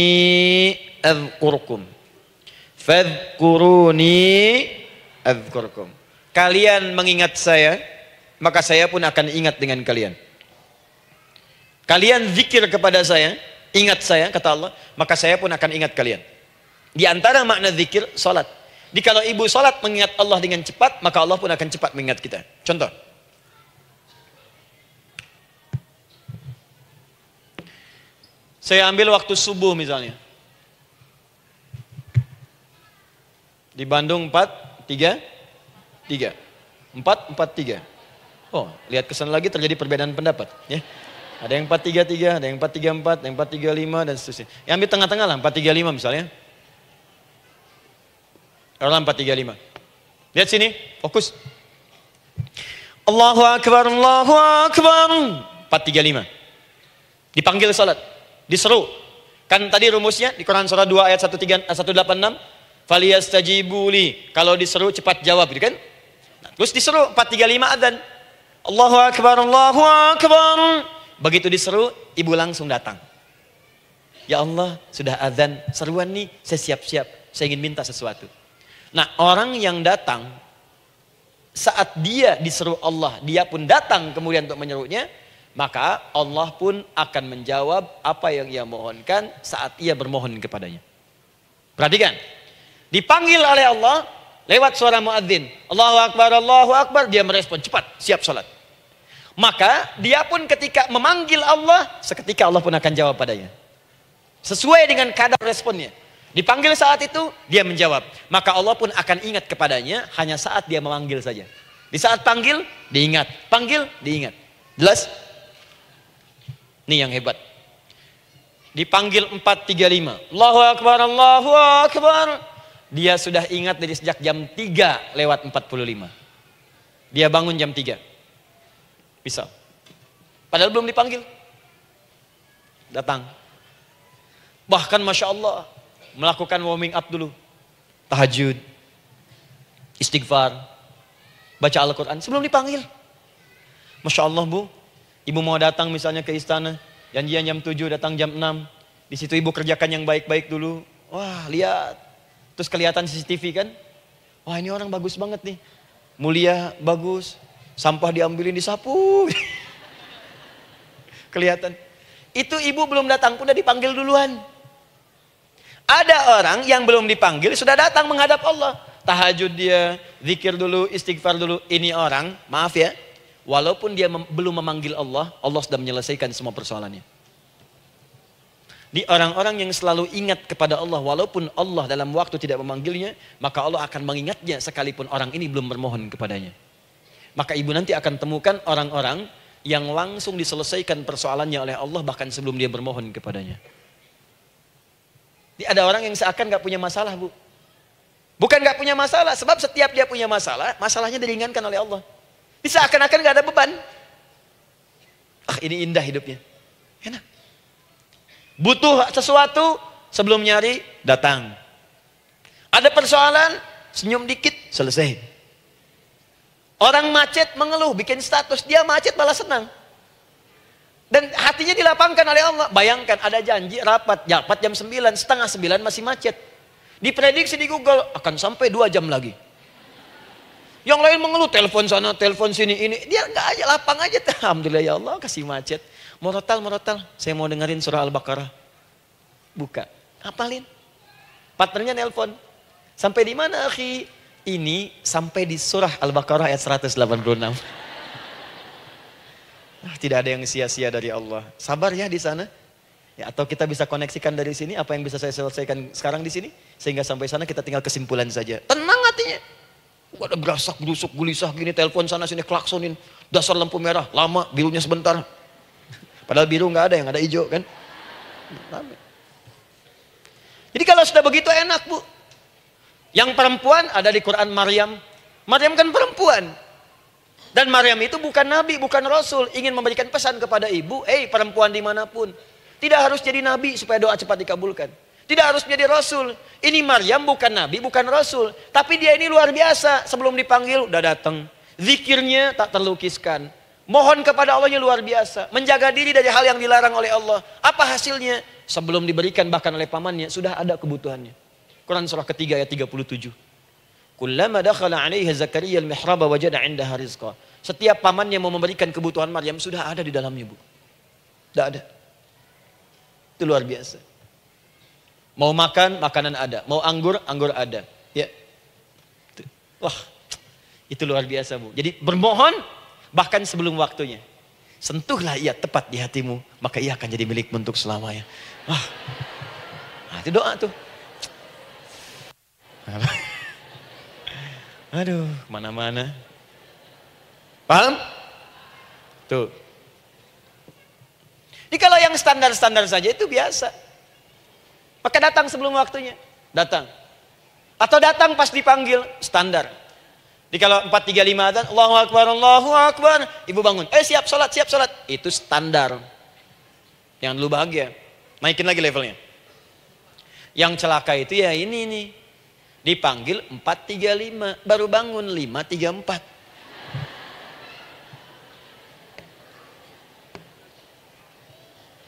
adzkurkum. Fadhkuruni adzkurkum. Kalian mengingat saya, maka saya pun akan ingat dengan kalian. Kalian zikir kepada saya, ingat saya, kata Allah, maka saya pun akan ingat kalian. Di antara makna zikir, salat. Jikalau ibu salat mengingat Allah dengan cepat, maka Allah pun akan cepat mengingat kita. Contoh. Saya ambil waktu subuh misalnya. Di Bandung 4:33. 4:43. Oh, lihat kesan lagi terjadi perbedaan pendapat. Ya. Ada yang 4:33, ada yang 4:34, ada yang 4:35 dan seterusnya. Yang ambil tengah-tengah lah, 4:35 misalnya. Orang 4:35. Lihat sini, fokus. Allahu Akbar, Allahu Akbar. 4:35. Dipanggil salat, diseru. Kan tadi rumusnya di Quran surah 2 ayat 186. Faliyastajibuli. Kalau diseru cepat jawab, gitu kan? Nah, terus diseru 4:35 adzan. Allahu Akbar, Allahu Akbar. Begitu diseru, ibu langsung datang. Ya Allah, sudah adzan, seruan nih, saya siap-siap, saya ingin minta sesuatu. Nah, orang yang datang saat dia diseru Allah, dia pun datang kemudian untuk menyerunya, maka Allah pun akan menjawab apa yang ia mohonkan saat ia bermohon kepadanya. Perhatikan, dipanggil oleh Allah lewat suara muadzin, Allahu Akbar, dia merespon cepat, siap salat. Maka dia pun ketika memanggil Allah, seketika Allah pun akan jawab padanya. Sesuai dengan kadar responnya. Dipanggil saat itu, dia menjawab. Maka Allah pun akan ingat kepadanya hanya saat dia memanggil saja. Di saat panggil, diingat. Panggil, diingat. Jelas? Ini yang hebat. Dipanggil 4:35. Allahu Akbar, Allahu Akbar. Dia sudah ingat dari sejak jam 3:45. Dia bangun jam 3. Bisa. Padahal belum dipanggil. Datang. Bahkan Masya Allah, melakukan warming up dulu. Tahajud. Istighfar. Baca Al-Quran sebelum dipanggil. Masya Allah Bu. Ibu mau datang misalnya ke istana. Janjian jam 7, datang jam 6. Di situ ibu kerjakan yang baik-baik dulu. Wah, lihat. Terus kelihatan CCTV kan. Wah, ini orang bagus banget nih. Mulia, bagus. Sampah diambilin, disapu. Kelihatan. Itu ibu belum datang pun udah dipanggil duluan. Ada orang yang belum dipanggil sudah datang menghadap Allah. Tahajud dia, zikir dulu, istighfar dulu. Ini orang, maaf ya, walaupun dia belum memanggil Allah, Allah sudah menyelesaikan semua persoalannya. Di orang-orang yang selalu ingat kepada Allah, walaupun Allah dalam waktu tidak memanggilnya, maka Allah akan mengingatnya sekalipun orang ini belum bermohon kepadanya. Maka ibu nanti akan temukan orang-orang yang langsung diselesaikan persoalannya oleh Allah bahkan sebelum dia bermohon kepadanya. Ada orang yang seakan gak punya masalah, Bu. Bukan gak punya masalah, sebab setiap dia punya masalah, masalahnya diringankan oleh Allah. Seakan-akan gak ada beban. Ah, ini indah hidupnya. Enak. Butuh sesuatu, sebelum nyari, datang. Ada persoalan, senyum dikit, selesai. Orang macet mengeluh, bikin status, dia macet malah senang. Dan hatinya dilapangkan oleh Allah. Bayangkan ada janji rapat jam 9, setengah 9 masih macet. Diprediksi di Google akan sampai 2 jam lagi. Yang lain mengeluh, telepon sana, telepon sini, ini. Dia nggak aja, lapang aja. Alhamdulillah ya Allah kasih macet. Morotal, saya mau dengerin surah Al-Baqarah. Buka, hafalin. Partnernya nelpon. Sampai di mana akhi? Ini sampai di surah Al-Baqarah ayat 186. Tidak ada yang sia-sia dari Allah. Sabar ya di sana. Ya, atau kita bisa koneksikan dari sini apa yang bisa saya selesaikan sekarang di sini sehingga sampai sana kita tinggal kesimpulan saja. Tenang hatinya. Gak ada gerasak, gerusuk, gelisah gini, telepon sana sini, klaksonin. Dasar lampu merah, lama, birunya sebentar. Padahal biru nggak ada, yang ada hijau kan. Jadi kalau sudah begitu enak, Bu. Yang perempuan ada di Quran Maryam. Maryam kan perempuan. Dan Maryam itu bukan nabi, bukan rasul. Ingin memberikan pesan kepada ibu, perempuan dimanapun. Tidak harus jadi nabi supaya doa cepat dikabulkan. Tidak harus menjadi rasul. Ini Maryam bukan nabi, bukan rasul. Tapi dia ini luar biasa. Sebelum dipanggil, udah datang. Zikirnya tak terlukiskan. Mohon kepada Allahnya luar biasa. Menjaga diri dari hal yang dilarang oleh Allah. Apa hasilnya? Sebelum diberikan bahkan oleh pamannya, sudah ada kebutuhannya. Quran surah ketiga ayat 37. Kullama dakhala 'alaiha Zakaria al-mihraba wajada 'indaha rizqa. Setiap pamannya mau memberikan kebutuhan Maryam sudah ada di dalamnya, Bu. Sudah ada. Itu luar biasa. Mau makan, makanan ada. Mau anggur, anggur ada. Ya. Wah, itu luar biasa, Bu. Jadi bermohon bahkan sebelum waktunya. Sentuhlah ia tepat di hatimu, maka ia akan jadi milikmu untuk selamanya. Wah. Nah, itu doa tuh. Aduh, mana-mana. Paham? Tuh. Jadi kalau yang standar-standar saja itu biasa. Maka datang sebelum waktunya. Datang. Atau datang pas dipanggil. Standar. Jadi kalau 4.35 adzan, Allahu Akbar, Allahu Akbar. Ibu bangun. Siap sholat, siap sholat. Itu standar. Yang dulu bahagia. Naikin lagi levelnya. Yang celaka itu ya ini nih. Dipanggil 4.35, baru bangun 5.34.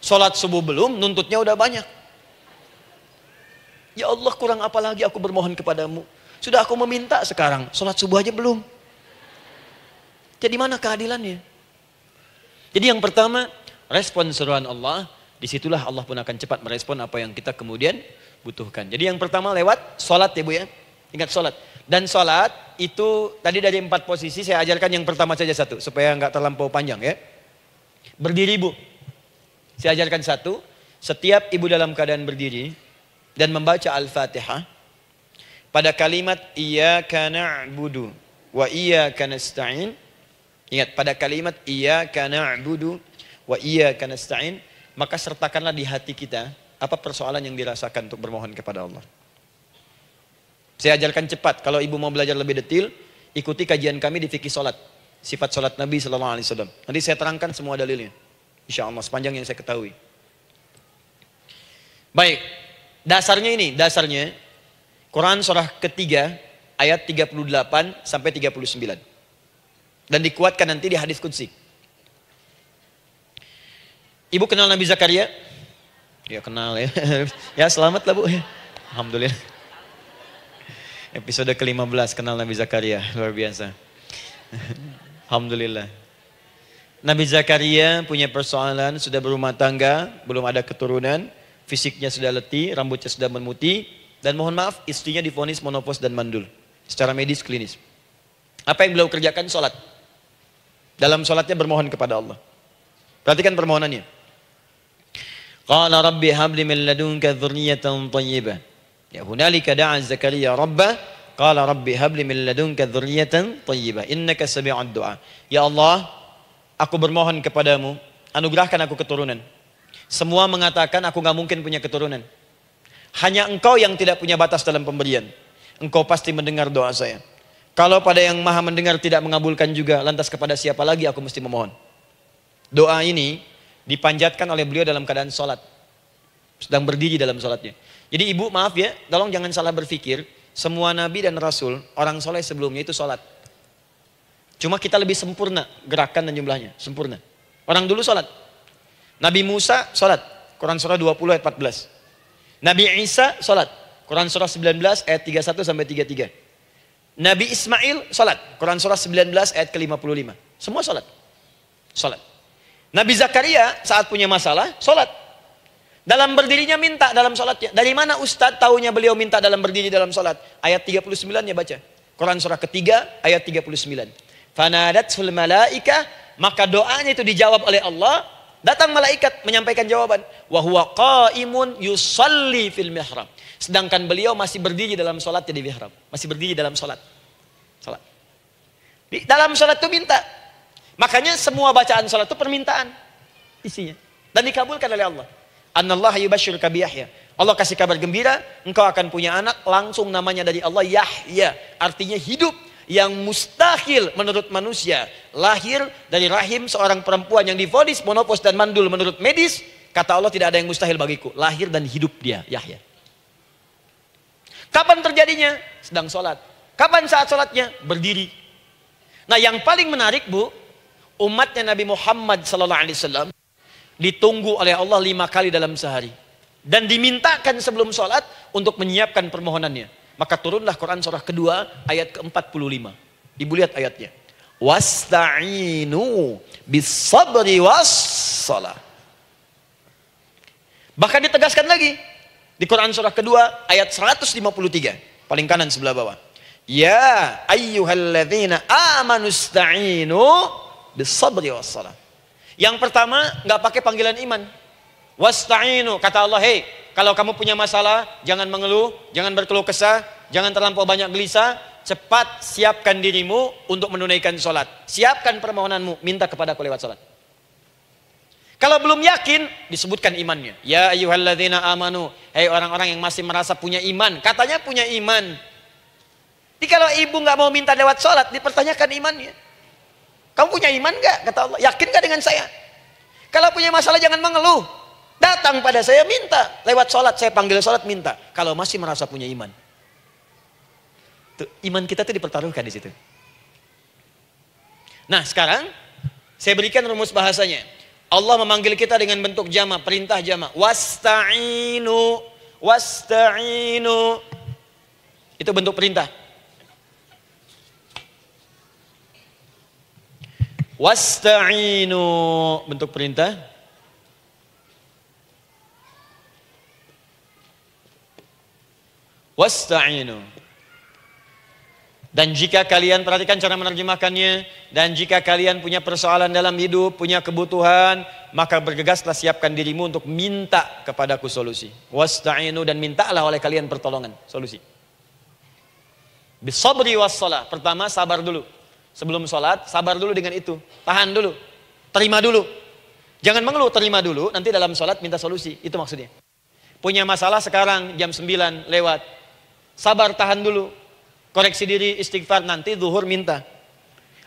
Sholat subuh belum, nuntutnya udah banyak. Ya Allah, kurang apa lagi aku bermohon kepadamu. Sudah aku meminta sekarang, sholat subuh aja belum. Jadi mana keadilannya? Jadi yang pertama, respon seruan Allah, disitulah Allah pun akan cepat merespon apa yang kita kemudian butuhkan. Jadi yang pertama lewat sholat ya Bu ya. Ingat sholat. Dan sholat itu tadi dari 4 posisi saya ajarkan yang pertama saja satu. Supaya nggak terlampau panjang ya. Berdiri Bu. Saya ajarkan satu. Setiap ibu dalam keadaan berdiri. Dan membaca Al-Fatihah. Pada kalimat Iyyaka na'budu wa iyyaka nasta'in. Ingat pada kalimat Iyyaka na'budu wa iyyaka nasta'in. Maka sertakanlah di hati kita. Apa persoalan yang dirasakan untuk bermohon kepada Allah. Saya ajarkan cepat. Kalau ibu mau belajar lebih detail, ikuti kajian kami di fikih sholat. Sifat sholat Nabi SAW. Nanti saya terangkan semua dalilnya. Insya Allah sepanjang yang saya ketahui. Baik. Dasarnya ini. Dasarnya. Quran surah ketiga. Ayat 38 sampai 39. Dan dikuatkan nanti di hadis qudsi. Ibu kenal Nabi Zakaria? Ya kenal ya. Ya selamat lah Bu. Alhamdulillah. Episode ke-15 kenal Nabi Zakaria. Luar biasa. Alhamdulillah. Nabi Zakaria punya persoalan. Sudah berumah tangga. Belum ada keturunan. Fisiknya sudah letih. Rambutnya sudah memutih. Dan mohon maaf istrinya divonis monopos dan mandul. Secara medis klinis. Apa yang beliau kerjakan? Sholat. Dalam sholatnya bermohon kepada Allah. Perhatikan permohonannya. Qala rabbi habli min ladunka dzurriyyatan thayyibah. Ya hunalika da'a Zakaria rabbah. Qala rabbi habli min ladunka dzurriyyatan thayyibah. Innaka sami'ud du'a. Ya Allah, aku bermohon kepadamu, anugerahkan aku keturunan. Semua mengatakan aku gak mungkin punya keturunan. Hanya engkau yang tidak punya batas dalam pemberian. Engkau pasti mendengar doa saya. Kalau pada yang maha mendengar tidak mengabulkan juga, lantas kepada siapa lagi aku mesti memohon? Doa ini dipanjatkan oleh beliau dalam keadaan sholat. Sedang berdiri dalam sholatnya. Jadi ibu maaf ya, tolong jangan salah berpikir. Semua nabi dan rasul, orang soleh sebelumnya itu sholat. Cuma kita lebih sempurna gerakan dan jumlahnya. Sempurna. Orang dulu sholat. Nabi Musa sholat. Quran surah 20 ayat 14. Nabi Isa sholat. Quran surah 19 ayat 31 sampai 33. Nabi Ismail sholat. Quran surah 19 ayat ke-55. Semua sholat. Sholat. Nabi Zakaria saat punya masalah sholat. Dalam berdirinya minta dalam sholatnya. Dari mana Ustadz tahunya beliau minta dalam berdiri dalam sholat? Ayat 39 ya baca. Quran surah ketiga ayat 39. Fanadatul malaika, maka doanya itu dijawab oleh Allah. Datang malaikat menyampaikan jawaban. Wa huwa qaimun yusalli fil mihrab. Sedangkan beliau masih berdiri dalam sholatnya di mihrab. Masih berdiri dalam sholat. Sholat. Di dalam sholat itu minta. Makanya semua bacaan sholat itu permintaan isinya. Dan dikabulkan oleh Allah. Anallaha yubashshiruka bi Yahya. Allah kasih kabar gembira, engkau akan punya anak, langsung namanya dari Allah Yahya. Artinya hidup yang mustahil menurut manusia. Lahir dari rahim seorang perempuan yang divonis monopos dan mandul menurut medis. Kata Allah tidak ada yang mustahil bagiku. Lahir dan hidup dia, Yahya. Kapan terjadinya? Sedang sholat. Kapan saat sholatnya? Berdiri. Nah yang paling menarik bu, umatnya Nabi Muhammad SAW ditunggu oleh Allah 5 kali dalam sehari. Dan dimintakan sebelum sholat untuk menyiapkan permohonannya. Maka turunlah Quran surah kedua ayat ke-45. Ibu lihat ayatnya. Wasta'inu bis-sabri was-salah. Bahkan ditegaskan lagi. Di Quran surah kedua ayat 153. Paling kanan sebelah bawah. Ya ayyuhalladzina amanu ista'inu bis-sabri was-salah. Yang pertama nggak pakai panggilan iman. Wasta'inu, kata Allah, hei, kalau kamu punya masalah, jangan mengeluh, jangan berkeluh kesah, jangan terlampau banyak gelisah, cepat siapkan dirimu untuk menunaikan sholat. Siapkan permohonanmu, minta kepada aku lewat sholat. Kalau belum yakin, disebutkan imannya. Ya ayyuhalladzina amanu, hei orang-orang yang masih merasa punya iman, katanya punya iman. Jadi kalau ibu nggak mau minta lewat sholat, dipertanyakan imannya. Kamu punya iman gak? Kata Allah. Yakin gak dengan saya? Kalau punya masalah jangan mengeluh. Datang pada saya minta. Lewat sholat, saya panggil sholat minta. Kalau masih merasa punya iman. Tuh, iman kita tuh dipertaruhkan di situ. Nah sekarang, saya berikan rumus bahasanya. Allah memanggil kita dengan bentuk jama, perintah jama. Wasta'inu. Wasta'inu. Itu bentuk perintah. Wasta'inu, bentuk perintah. Wasta'inu. Dan jika kalian, perhatikan cara menerjemahkannya, dan jika kalian punya persoalan dalam hidup, punya kebutuhan, maka bergegaslah siapkan dirimu untuk minta kepadaku solusi. Wasta'inu, dan mintalah oleh kalian pertolongan, solusi. Bisabri wassalah. Pertama sabar dulu. Sebelum sholat, sabar dulu dengan itu. Tahan dulu. Terima dulu. Jangan mengeluh, terima dulu. Nanti dalam sholat minta solusi. Itu maksudnya. Punya masalah sekarang jam 9 lewat. Sabar, tahan dulu. Koreksi diri, istighfar. Nanti zuhur minta.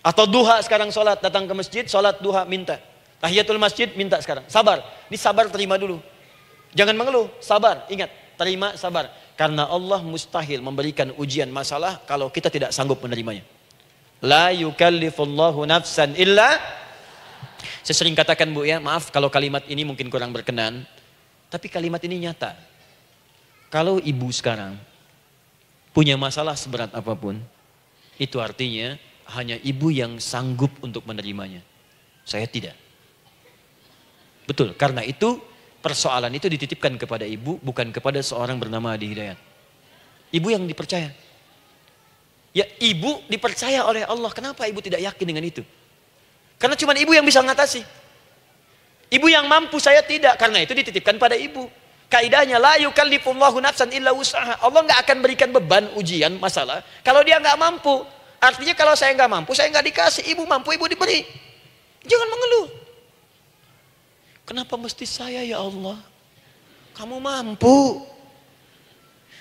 Atau duha sekarang sholat. Datang ke masjid, sholat duha minta. Tahiyatul masjid minta sekarang. Sabar. Ini sabar, terima dulu. Jangan mengeluh, sabar. Ingat, terima, sabar. Karena Allah mustahil memberikan ujian masalah kalau kita tidak sanggup menerimanya. La yukallifullahu nafsan illa. Saya sering katakan bu ya, maaf kalau kalimat ini mungkin kurang berkenan, tapi kalimat ini nyata. Kalau ibu sekarang punya masalah seberat apapun, itu artinya hanya ibu yang sanggup untuk menerimanya. Saya tidak. Betul, karena itu persoalan itu dititipkan kepada ibu, bukan kepada seorang bernama Adi Hidayat. Ibu yang dipercaya. Ya ibu dipercaya oleh Allah. Kenapa ibu tidak yakin dengan itu? Karena cuma ibu yang bisa mengatasi. Ibu yang mampu, saya tidak. Karena itu dititipkan pada ibu. Kaidahnya la yukallifullahu nafsan illa wus'aha. Allah nggak akan berikan beban, ujian, masalah kalau dia nggak mampu. Artinya kalau saya nggak mampu, saya nggak dikasih. Ibu mampu, ibu diberi. Jangan mengeluh. Kenapa mesti saya ya Allah? Kamu mampu.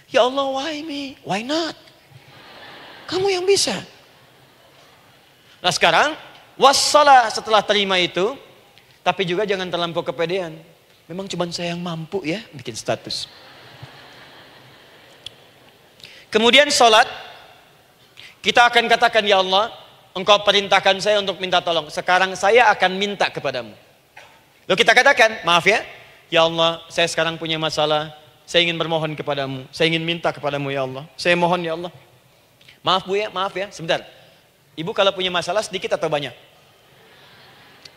Ya Allah, why me? Why not? Kamu yang bisa. Nah sekarang, wassalah setelah terima itu, tapi juga jangan terlampau kepedean. Memang cuma saya yang mampu ya, bikin status. Kemudian sholat, kita akan katakan, ya Allah, Engkau perintahkan saya untuk minta tolong. Sekarang saya akan minta kepadamu. Lalu kita katakan, maaf ya Allah, saya sekarang punya masalah, saya ingin bermohon kepadamu, saya ingin minta kepadamu ya Allah, saya mohon ya Allah. Maaf Bu ya, maaf ya, sebentar. Ibu kalau punya masalah sedikit atau banyak?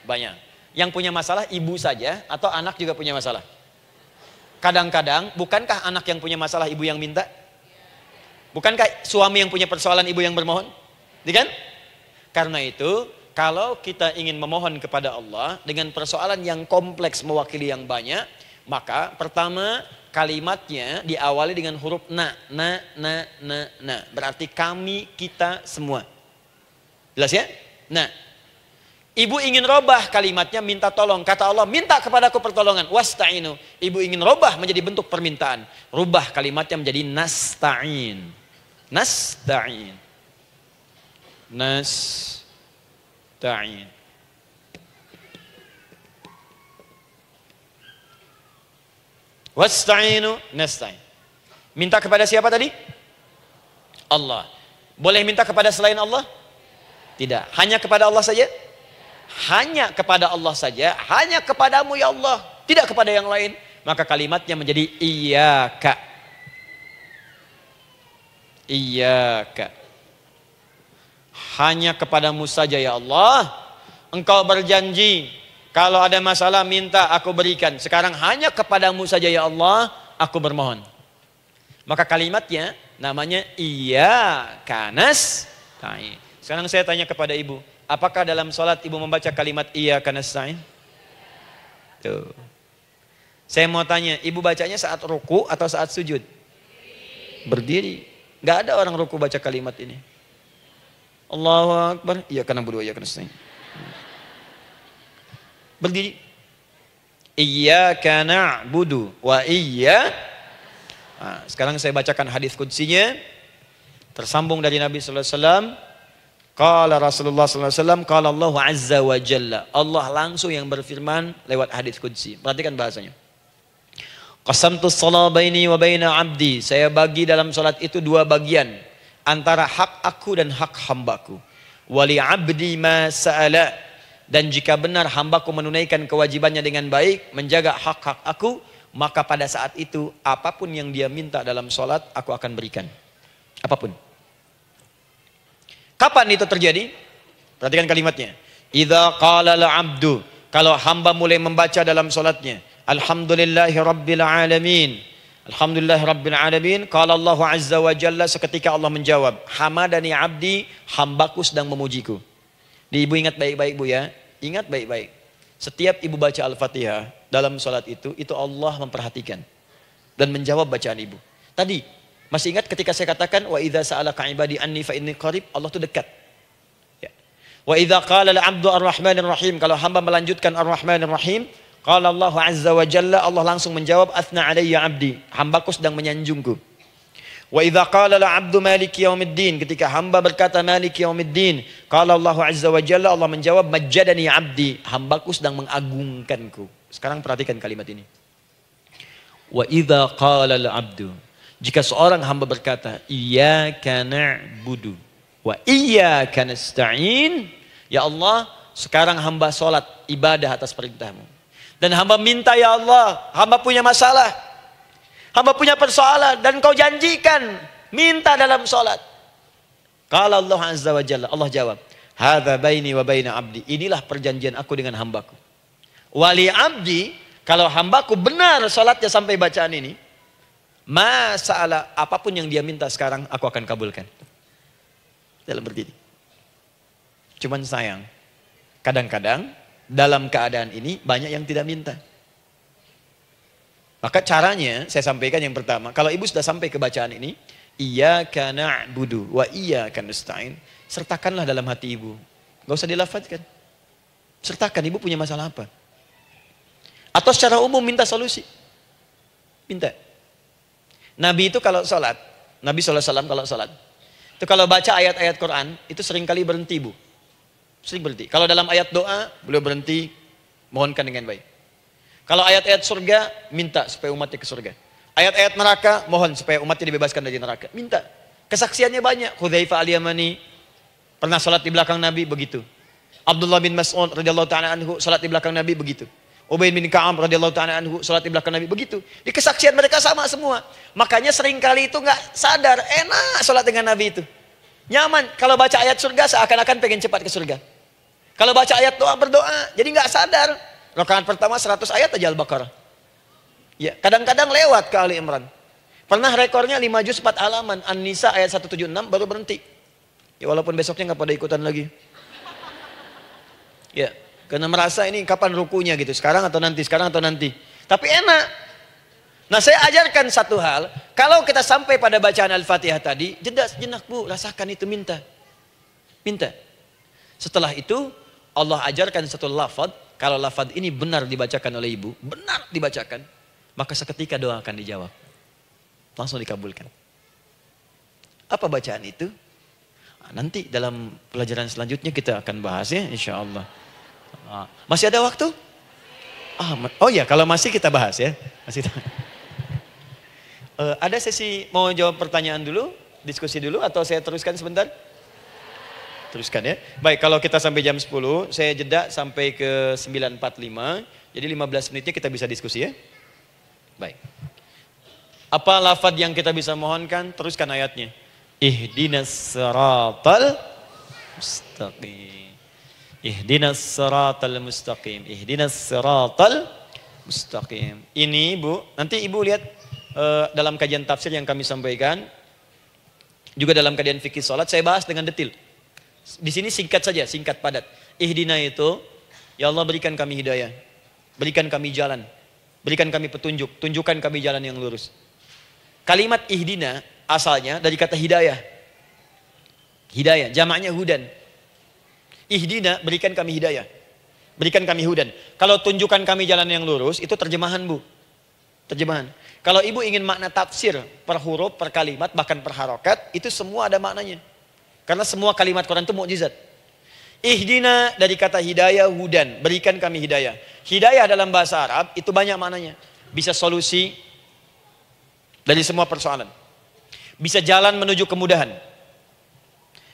Banyak. Yang punya masalah ibu saja atau anak juga punya masalah? Kadang-kadang, bukankah anak yang punya masalah ibu yang minta? Bukankah suami yang punya persoalan ibu yang bermohon? Kan? Karena itu, kalau kita ingin memohon kepada Allah dengan persoalan yang kompleks mewakili yang banyak, maka pertama kalimatnya diawali dengan huruf na. Berarti kami, kita, semua. Jelas ya? Nah, ibu ingin robah kalimatnya minta tolong. Kata Allah, minta kepadaku pertolongan. Wasta'inu. Ibu ingin robah menjadi bentuk permintaan. Rubah kalimatnya menjadi nasta'in. Nasta'in. Nasta'in. Wasta'inu nasta'in. Minta kepada siapa tadi? Allah. Boleh minta kepada selain Allah? Tidak. Hanya kepada Allah saja? Hanya kepada Allah saja. Hanya kepadamu ya Allah. Tidak kepada yang lain. Maka kalimatnya menjadi iyyaka. Iyyaka. Hanya kepadamu saja ya Allah. Engkau berjanji, kalau ada masalah minta aku berikan. Sekarang hanya kepadamu saja ya Allah, aku bermohon. Maka kalimatnya namanya iyyaka nasta'in. Sekarang saya tanya kepada ibu, apakah dalam sholat ibu membaca kalimat iyyaka nasta'in? Tuh. Saya mau tanya, ibu bacanya saat ruku atau saat sujud? Berdiri. Gak ada orang ruku baca kalimat ini. Allahu Akbar, iyyaka na'budu wa iyyaka nasta'in. Berdiri. Iyyaka na'budu wa sekarang saya bacakan hadis qudsinya. Tersambung dari Nabi sallallahu alaihi wasallam. Qala Rasulullah sallallahu alaihi wasallam, qala Allah azza wa jalla. Allah langsung yang berfirman lewat hadis qudsi. Perhatikan bahasanya. Qasamtu shalah baini wa baina 'abdi. Saya bagi dalam salat itu dua bagian, antara hak aku dan hak hambaku. Wali 'abdi ma sa'ala. Dan jika benar hambaku menunaikan kewajibannya dengan baik, menjaga hak-hak aku, maka pada saat itu apapun yang dia minta dalam salat aku akan berikan. Apapun. Kapan itu terjadi? Perhatikan kalimatnya. Idza qala al-'abdu, kalau hamba mulai membaca dalam salatnya, alhamdulillahi rabbil alamin. Alhamdulillahi rabbil alamin. Qala Allah azza wa jalla, seketika Allah menjawab, hamadani 'abdi, hambaku sedang memujiku. Ibu ingat baik-baik Bu ya. Ingat baik-baik. Setiap ibu baca Al-Fatihah dalam salat itu Allah memperhatikan dan menjawab bacaan ibu. Tadi masih ingat ketika saya katakan wa idza sa'alaka 'ibadi anni fa inni qarib, Allah itu dekat. Ya. Wa idza qala al-'abdu ar-rahmanir rahim, kalau hamba melanjutkan ar-rahmanir rahim, qala Allah azza wa jalla, Allah langsung menjawab athna 'alayya 'abdi, hambaku sedang menyanjungku. Wa idza qala al-'abdu maliki yaumiddin, ketika hamba berkata maliki yaumiddin, qala Allah azza wa jalla, Allah menjawab majjadani 'abdi, hambaku sedang mengagungkanku. Sekarang perhatikan kalimat ini. Wa idza qala al-'abdu, jika seorang hamba berkata, iyyaka na'budu wa iyyaka nasta'in, ya Allah, sekarang hamba sholat ibadah atas perintahmu. Dan hamba minta ya Allah, hamba punya masalah, hamba punya persoalan, dan kau janjikan minta dalam sholat. Qala Allah azza wa jalla, Allah jawab, hadza baini wa baina abdi, inilah perjanjian aku dengan hambaku. Wali abdi, kalau hambaku benar sholatnya sampai bacaan ini, masalah apapun yang dia minta sekarang aku akan kabulkan. Dalam berdiri. Cuman sayang, Kadang-kadang dalam keadaan ini banyak yang tidak minta. Maka caranya saya sampaikan yang pertama, kalau ibu sudah sampai ke bacaan ini, iyyaka na'budu wa iyyaka nasta'in, sertakanlah dalam hati ibu. Gak usah dilafadzkan. Sertakan ibu punya masalah apa. Atau secara umum minta solusi. Minta. Nabi itu kalau sholat, Nabi SAW kalau sholat, itu kalau baca ayat-ayat Quran, itu seringkali berhenti bu. Sering berhenti. Kalau dalam ayat doa, beliau berhenti, mohonkan dengan baik. Kalau ayat-ayat surga, minta supaya umatnya ke surga. Ayat-ayat neraka, mohon supaya umatnya dibebaskan dari neraka. Minta. Kesaksiannya banyak. Hudzaifah al-Yamani pernah sholat di belakang Nabi, begitu. Abdullah bin Mas'ud radhiyallahu ta'ala anhu sholat di belakang Nabi, begitu. Ubay bin Ka'ab radhiyallahu ta'ala anhu sholat di belakang Nabi, begitu. Di kesaksian mereka sama semua. Makanya seringkali itu nggak sadar, enak sholat dengan Nabi itu. Nyaman. Kalau baca ayat surga seakan-akan pengen cepat ke surga. Kalau baca ayat doa berdoa, jadi nggak sadar. Rakaat pertama 100 ayat aja Al-Baqarah. Ya, kadang-kadang lewat ke Ali Imran. Pernah rekornya 5 juz 4 halaman, An-Nisa ayat 176 baru berhenti. Ya walaupun besoknya nggak pada ikutan lagi. Ya, karena merasa ini kapan rukunya gitu, sekarang atau nanti, sekarang atau nanti. Tapi enak. Nah saya ajarkan satu hal, kalau kita sampai pada bacaan Al-Fatihah tadi, jeda sejenak bu, rasakan itu, minta. Minta. Setelah itu, Allah ajarkan satu lafaz, kalau lafaz ini benar dibacakan oleh ibu, benar dibacakan, maka seketika doa akan dijawab. Langsung dikabulkan. Apa bacaan itu? Nanti dalam pelajaran selanjutnya kita akan bahas ya, insya Allah. Masih ada waktu? Oh ya, kalau masih kita bahas ya. Masih. Ada sesi mau jawab pertanyaan dulu, diskusi dulu, atau saya teruskan sebentar? Teruskan ya. Baik, kalau kita sampai jam 10, saya jeda sampai ke 9.45. Jadi 15 menitnya kita bisa diskusi ya. Baik. Apa lafaz yang kita bisa mohonkan? Teruskan ayatnya. Ihdinas siratal mustaqim. Ihdinas siratal mustaqim. Ihdinas siratal mustaqim. Ini Bu, nanti Ibu lihat dalam kajian tafsir yang kami sampaikan, juga dalam kajian fikih salat saya bahas dengan detail. Di sini singkat saja, singkat padat. Ihdina itu, ya Allah berikan kami hidayah, berikan kami jalan, berikan kami petunjuk, tunjukkan kami jalan yang lurus. Kalimat ihdina asalnya dari kata hidayah. Hidayah, jamaknya hudan. Ihdina, berikan kami hidayah, berikan kami hudan. Kalau tunjukkan kami jalan yang lurus, itu terjemahan Bu. Terjemahan. Kalau ibu ingin makna tafsir per huruf, per kalimat, bahkan per harokat, itu semua ada maknanya. Karena semua kalimat Quran itu mukjizat. Ihdina dari kata hidayah, hudan, berikan kami hidayah. Hidayah dalam bahasa Arab itu banyak maknanya. Bisa solusi dari semua persoalan. Bisa jalan menuju kemudahan.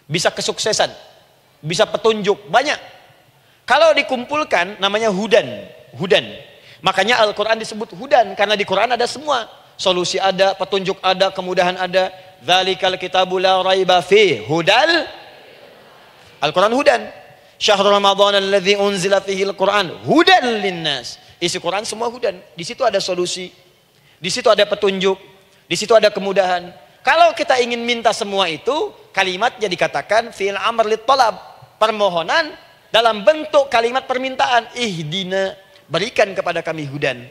Bisa kesuksesan. Bisa petunjuk, banyak. Kalau dikumpulkan namanya hudan. Hudan. Makanya Al-Quran disebut hudan, karena di Quran ada semua. Solusi ada, petunjuk ada, kemudahan ada. Dzalikal kitabu la raiba fi hudal. Al-Quran hudan. Syahrul Ramadan alladzi unzila fihi al-Quran hudan linnas. Isi Quran semua hudan. Di situ ada solusi. Di situ ada petunjuk. Di situ ada kemudahan. Kalau kita ingin minta semua itu, kalimatnya dikatakan fi'il amr lit talab, permohonan dalam bentuk kalimat permintaan. Ihdina, berikan kepada kami hudan.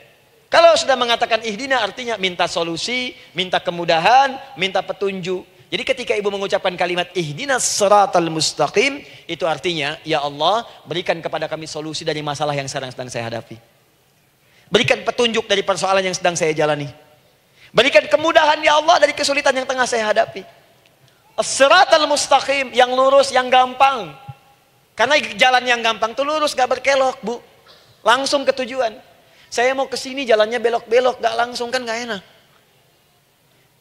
Kalau sudah mengatakan ihdina artinya minta solusi, minta kemudahan, minta petunjuk. Jadi ketika ibu mengucapkan kalimat ihdinas siratal mustaqim, itu artinya ya Allah berikan kepada kami solusi dari masalah yang sedang saya hadapi. Berikan petunjuk dari persoalan yang sedang saya jalani. Berikan kemudahan ya Allah dari kesulitan yang tengah saya hadapi. As-siratal mustaqim, yang lurus, yang gampang. Karena jalan yang gampang itu lurus, gak berkelok Bu. Langsung ke tujuan. Saya mau ke sini jalannya belok-belok, gak langsung, kan gak enak.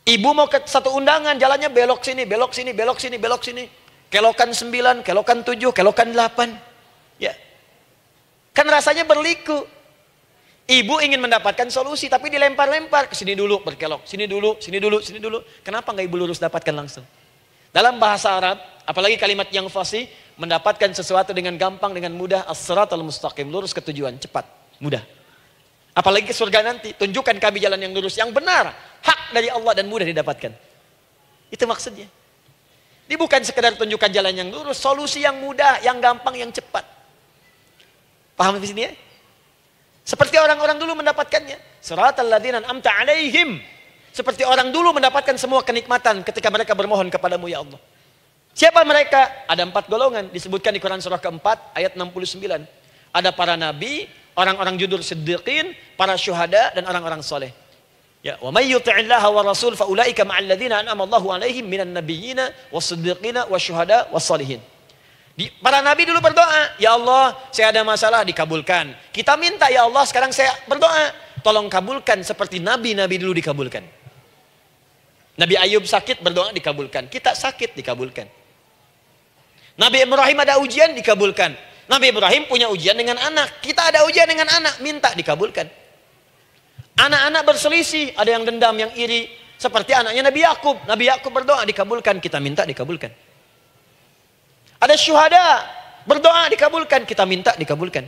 Ibu mau ke satu undangan, jalannya belok sini, belok sini, belok sini, belok sini. Kelokan 9, kelokan 7, kelokan 8. Ya. Kan rasanya berliku. Ibu ingin mendapatkan solusi, tapi dilempar-lempar. Ke sini dulu, berkelok. Sini dulu, sini dulu, sini dulu. Kenapa gak ibu lurus dapatkan langsung? Dalam bahasa Arab, apalagi kalimat yang fasih, mendapatkan sesuatu dengan gampang, dengan mudah. As-siratal mustaqim, lurus ke tujuan, cepat, mudah. Apalagi ke surga nanti, tunjukkan kami jalan yang lurus, yang benar, hak dari Allah dan mudah didapatkan. Itu maksudnya. Ini bukan sekedar tunjukkan jalan yang lurus, solusi yang mudah, yang gampang, yang cepat. Paham di sini ya? Seperti orang-orang dulu mendapatkannya. Siratal ladzina an'amta 'alaihim. Seperti orang dulu mendapatkan semua kenikmatan ketika mereka bermohon kepadamu ya Allah. Siapa mereka? Ada 4 golongan disebutkan di Quran surah keempat ayat 69. Ada para nabi, orang-orang jujur siddiqin, para syuhada dan orang-orang soleh. Ya, wa may yuti'illaha wa rasul fa ulaika ma'al ladzina an'ama Allahu 'alaihim minan nabiyyina was-siddiqina wasyuhada was-sholihin. Para nabi dulu berdoa, ya Allah, saya ada masalah dikabulkan. Kita minta ya Allah, sekarang saya berdoa, tolong kabulkan seperti nabi-nabi dulu dikabulkan. Nabi Ayub sakit berdoa dikabulkan. Kita sakit dikabulkan. Nabi Ibrahim ada ujian dikabulkan. Nabi Ibrahim punya ujian dengan anak. Kita ada ujian dengan anak, minta dikabulkan. Anak-anak berselisih, ada yang dendam, yang iri. Seperti anaknya Nabi Yakub. Nabi Yakub berdoa dikabulkan, kita minta dikabulkan. Ada syuhada, berdoa dikabulkan, kita minta dikabulkan.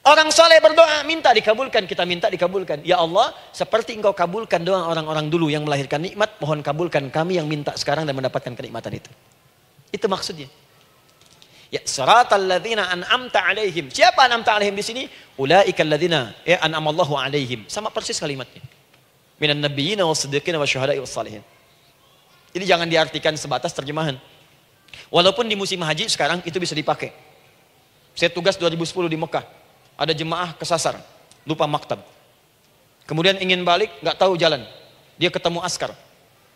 Orang soleh berdoa, minta dikabulkan, kita minta dikabulkan. Ya Allah, seperti engkau kabulkan doa orang-orang dulu yang melahirkan nikmat, mohon kabulkan kami yang minta sekarang dan mendapatkan kenikmatan itu. Itu maksudnya. Ya, siratal ladzina an'amta 'alaihim. Siapa an'amta 'alaihim di sini? Ulaikal ladzina an'amallahu 'alaihim. Sama persis kalimatnya. Minan nabiyyina was-siddiqina wasyuhada'i was-sholihin. Jadi jangan diartikan sebatas terjemahan. Walaupun di musim haji sekarang itu bisa dipakai. Saya tugas 2010 di Mekah. Ada jemaah kesasar, lupa maktab. Kemudian ingin balik, nggak tahu jalan. Dia ketemu askar.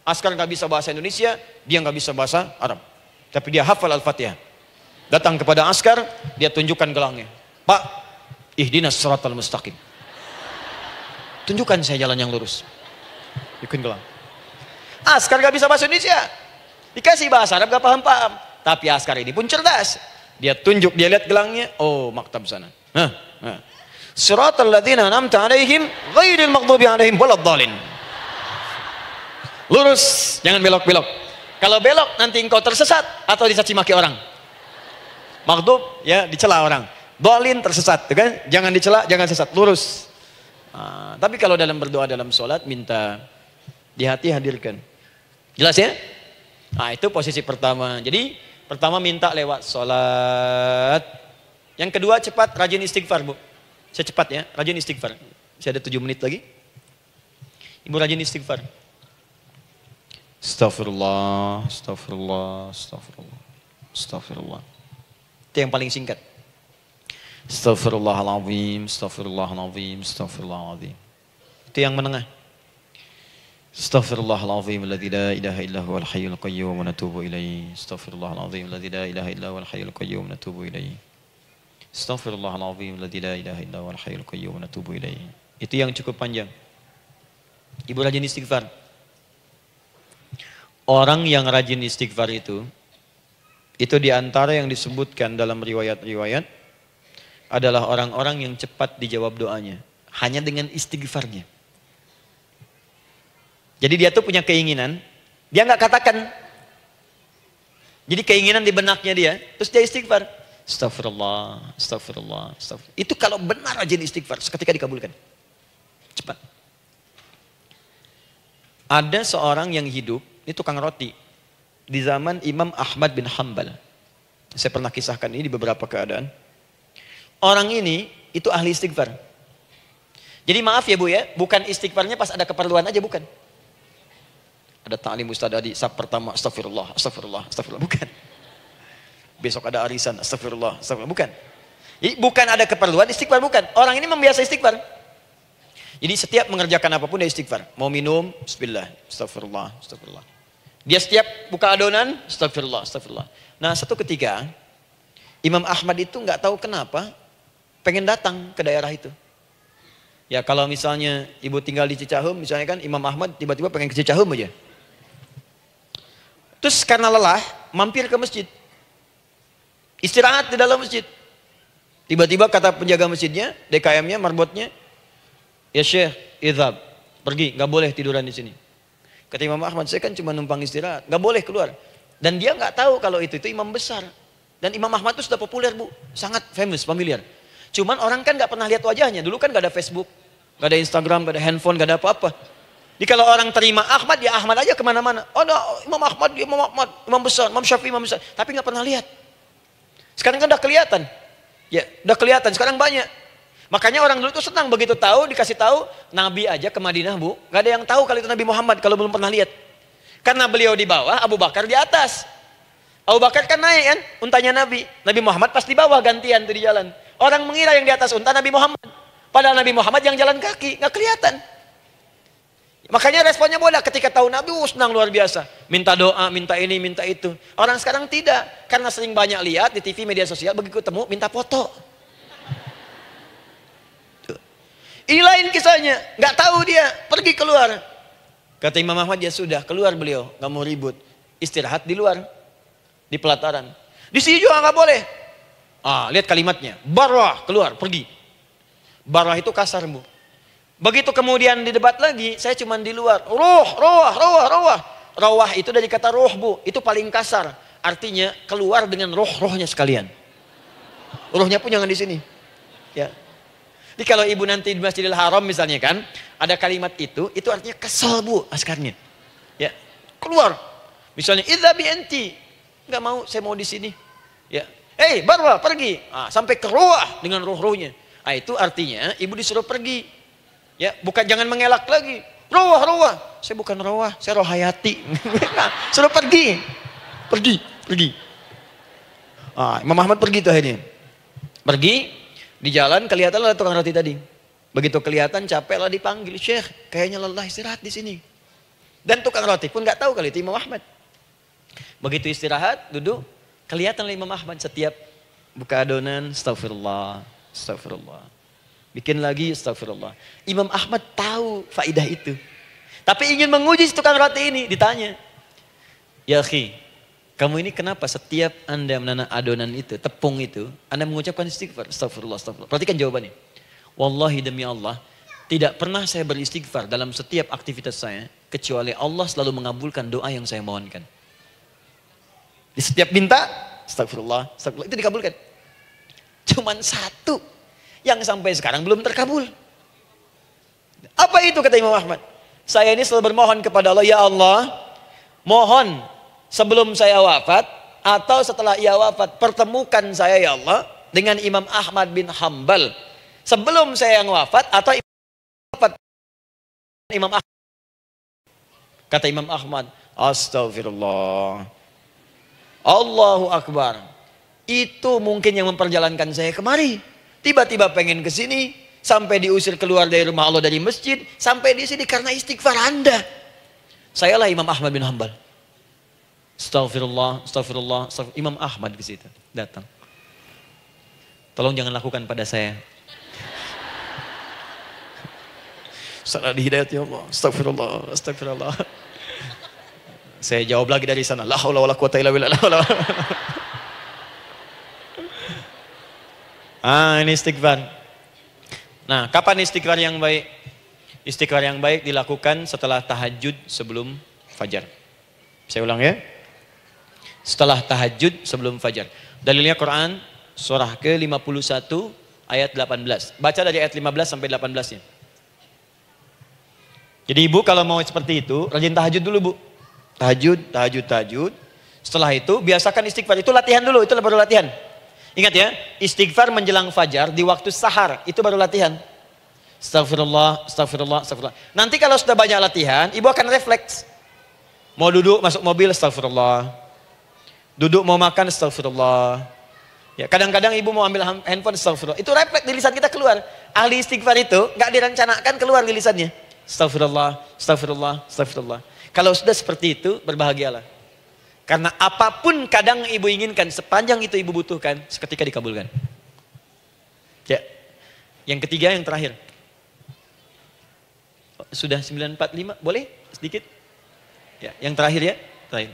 Askar nggak bisa bahasa Indonesia, dia nggak bisa bahasa Arab. Tapi dia hafal Al-Fatihah. Datang kepada askar, dia tunjukkan gelangnya. Pak, ihdinas siratal mustaqim. Tunjukkan saya jalan yang lurus. Ikutin gelang. Askar nggak bisa bahasa Indonesia. Dikasih bahasa Arab nggak paham-paham. Tapi askar ini pun cerdas. Dia tunjuk, dia lihat gelangnya. Oh, maktab sana. Siratal ladzina an'amta 'alaihim ghairil maghdubi 'alaihim waladdallin. Lurus, jangan belok-belok. Kalau belok nanti engkau tersesat atau dicaci maki orang. Maghdub ya dicela orang. Dhalin tersesat, kan? Jangan dicela, jangan sesat, lurus. Tapi kalau dalam berdoa dalam sholat minta di hati hadirkan. Jelas ya? Itu posisi pertama. Jadi pertama minta lewat sholat. Yang kedua cepat rajin istighfar, Bu. Saya cepat ya, rajin istighfar. Masih ada 7 menit lagi. Ibu rajin istighfar. Astaghfirullah, astaghfirullah, astaghfirullah, astaghfirullah. Itu yang paling singkat. Astaghfirullahaladzim, astaghfirullahaladzim, astaghfirullahaladzim. Itu yang menengah. Astaghfirullahaladzim, alladzi la ilaha illa huwal hayyul qayyum wa natubu ilaihi. Astaghfirullahaladzim, alladzi la ilaha illa huwal hayyul qayyum wa natubu ilaihi. Astaghfirullahaladzim, alladzi la ilaha illa huwal hayyul qayyum wa natubu ilaihi. Itu yang cukup panjang. Ibu rajin istighfar. Orang yang rajin istighfar itu diantara yang disebutkan dalam riwayat-riwayat adalah orang-orang yang cepat dijawab doanya. Hanya dengan istighfarnya. Jadi dia tuh punya keinginan, dia nggak katakan. Jadi keinginan di benaknya dia, terus dia istighfar. Astagfirullah, astagfirullah, astagfirullah. Itu kalau benar rajin istighfar, seketika dikabulkan. Cepat. Ada seorang yang hidup, ini tukang roti. Di zaman Imam Ahmad bin Hanbal. Saya pernah kisahkan ini di beberapa keadaan. Orang ini, itu ahli istighfar. Jadi maaf ya Bu ya, bukan istighfarnya pas ada keperluan aja, bukan. Ada ta'lim Ustaz Adi, sab pertama, astagfirullah, astagfirullah, astagfirullah, bukan. Besok ada arisan, astagfirullah, astagfirullah, bukan. Jadi bukan ada keperluan, istighfar bukan. Orang ini membiasa istighfar. Jadi setiap mengerjakan apapun dia istighfar. Mau minum, bismillah, astagfirullah, astagfirullah. Dia setiap buka adonan, astagfirullah, astagfirullah. Nah satu ketika, Imam Ahmad itu nggak tahu kenapa, pengen datang ke daerah itu. Ya kalau misalnya ibu tinggal di Cicahem, misalnya kan Imam Ahmad tiba-tiba pengen ke Cicahem aja. Terus karena lelah, mampir ke masjid. Istirahat di dalam masjid. Tiba-tiba kata penjaga masjidnya, DKM-nya, marbotnya, ya Syekh, idhab, pergi, nggak boleh tiduran di sini. Kata Imam Ahmad, saya kan cuma numpang istirahat, nggak boleh keluar. Dan dia nggak tahu kalau itu imam besar. Dan Imam Ahmad itu sudah populer Bu, sangat famous, familiar. Cuman orang kan nggak pernah lihat wajahnya. Dulu kan nggak ada Facebook, nggak ada Instagram, nggak ada handphone, nggak ada apa-apa. Jadi kalau orang terima Ahmad, ya Ahmad aja kemana-mana. Oh no, Imam Ahmad, Imam Ahmad, Imam besar, Imam Syafi'i, Imam besar. Tapi nggak pernah lihat. Sekarang kan udah kelihatan. Ya, udah kelihatan sekarang banyak. Makanya orang dulu tuh senang begitu tahu, dikasih tahu Nabi aja ke Madinah, Bu. Gak ada yang tahu kalau itu Nabi Muhammad kalau belum pernah lihat. Karena beliau di bawah, Abu Bakar di atas. Abu Bakar kan naik kan, untanya Nabi. Nabi Muhammad pas di bawah gantian tuh di jalan. Orang mengira yang di atas unta Nabi Muhammad. Padahal Nabi Muhammad yang jalan kaki, nggak kelihatan. Makanya responnya bola ketika tahu Nabi, senang luar biasa. Minta doa, minta ini, minta itu. Orang sekarang tidak, karena sering banyak lihat di TV media sosial, begitu ketemu minta foto. Ini lain kisahnya, nggak tahu dia, pergi keluar. Kata Imam Ahmad, ya sudah, keluar beliau, nggak mau ribut. Istirahat di luar, di pelataran. Di sini juga nggak boleh. Lihat kalimatnya, barwah, keluar, pergi. Barwah itu kasar, Bu. Begitu kemudian didebat lagi, saya cuma di luar. Rawah itu dari kata roh, Bu. Itu paling kasar. Artinya keluar dengan roh-rohnya sekalian. Rohnya pun jangan di sini. Ya. Jadi kalau ibu nanti di Masjidil Haram misalnya kan, ada kalimat itu artinya kesel, Bu, askarnya. Ya. Keluar. Misalnya, idza bi anti. Enggak mau, saya mau di sini. Ya. Barwa, pergi. Sampai ke rawah dengan roh-rohnya. Itu artinya ibu disuruh pergi. Ya, bukan jangan mengelak lagi. Rawah. Saya bukan rawah, saya rohayati. Suruh pergi. Pergi. Imam Ahmad pergi tuh akhirnya. Pergi, di jalan kelihatan ada tukang roti tadi. Begitu kelihatan capek lah dipanggil, Syekh, kayaknya lelah istirahat di sini. Dan tukang roti pun nggak tahu kali itu Imam Ahmad. Begitu istirahat, duduk, kelihatan Imam Ahmad setiap buka adonan, astagfirullah. Bikin lagi, astagfirullah. Imam Ahmad tahu faidah itu. Tapi ingin menguji tukang roti ini, ditanya. Ya akhi, kamu ini kenapa setiap Anda menanam adonan itu, tepung itu, Anda mengucapkan istighfar, astagfirullah. Perhatikan jawabannya. Wallahi demi Allah, tidak pernah saya beristighfar dalam setiap aktivitas saya, kecuali Allah selalu mengabulkan doa yang saya mohonkan. Di setiap minta, astagfirullah, itu dikabulkan. Cuman satu yang sampai sekarang belum terkabul. Apa itu kata Imam Ahmad? Saya ini selalu bermohon kepada Allah, ya Allah, mohon sebelum saya wafat atau setelah ia wafat, pertemukan saya ya Allah dengan Imam Ahmad bin Hambal. Sebelum saya yang wafat atau wafat Imam Ahmad. Kata Imam Ahmad, astagfirullah. Allahu Akbar. Itu mungkin yang memperjalankan saya kemari. Tiba-tiba pengen ke sini, sampai diusir keluar dari rumah Allah dari masjid, sampai di sini karena istighfar Anda. Sayalah Imam Ahmad bin Hambal. Astagfirullah. Imam Ahmad ke situ datang. Tolong jangan lakukan pada saya. Salah di hidayat ya Allah. Astagfirullah. Saya jawab lagi dari sana. La haula wala quwata illa billah. Ini istighfar. Nah, kapan istighfar yang baik? Istighfar yang baik dilakukan setelah tahajud sebelum fajar. Saya ulang ya. Setelah tahajud sebelum fajar. Dalilnya Quran surah ke-51 ayat 18. Baca dari ayat 15 sampai 18 ya. Jadi ibu kalau mau seperti itu, rajin tahajud dulu, Bu. Tahajud. Setelah itu biasakan istighfar. Itu latihan dulu, itu baru latihan. Ingat ya, istighfar menjelang fajar di waktu sahar, itu baru latihan. Astagfirullah. Nanti kalau sudah banyak latihan, ibu akan refleks. Mau duduk masuk mobil, astagfirullah. Duduk mau makan, astagfirullah. Ya, kadang-kadang ibu mau ambil handphone, astagfirullah. Itu refleks di lisan kita keluar. Ahli istighfar itu nggak direncanakan keluar di lisannya. Astagfirullah. Kalau sudah seperti itu, berbahagialah. Karena apapun kadang ibu inginkan, sepanjang itu ibu butuhkan, seketika dikabulkan. Ya. Yang ketiga, yang terakhir. Sudah 9:45, boleh sedikit? Ya, yang terakhir ya, terakhir.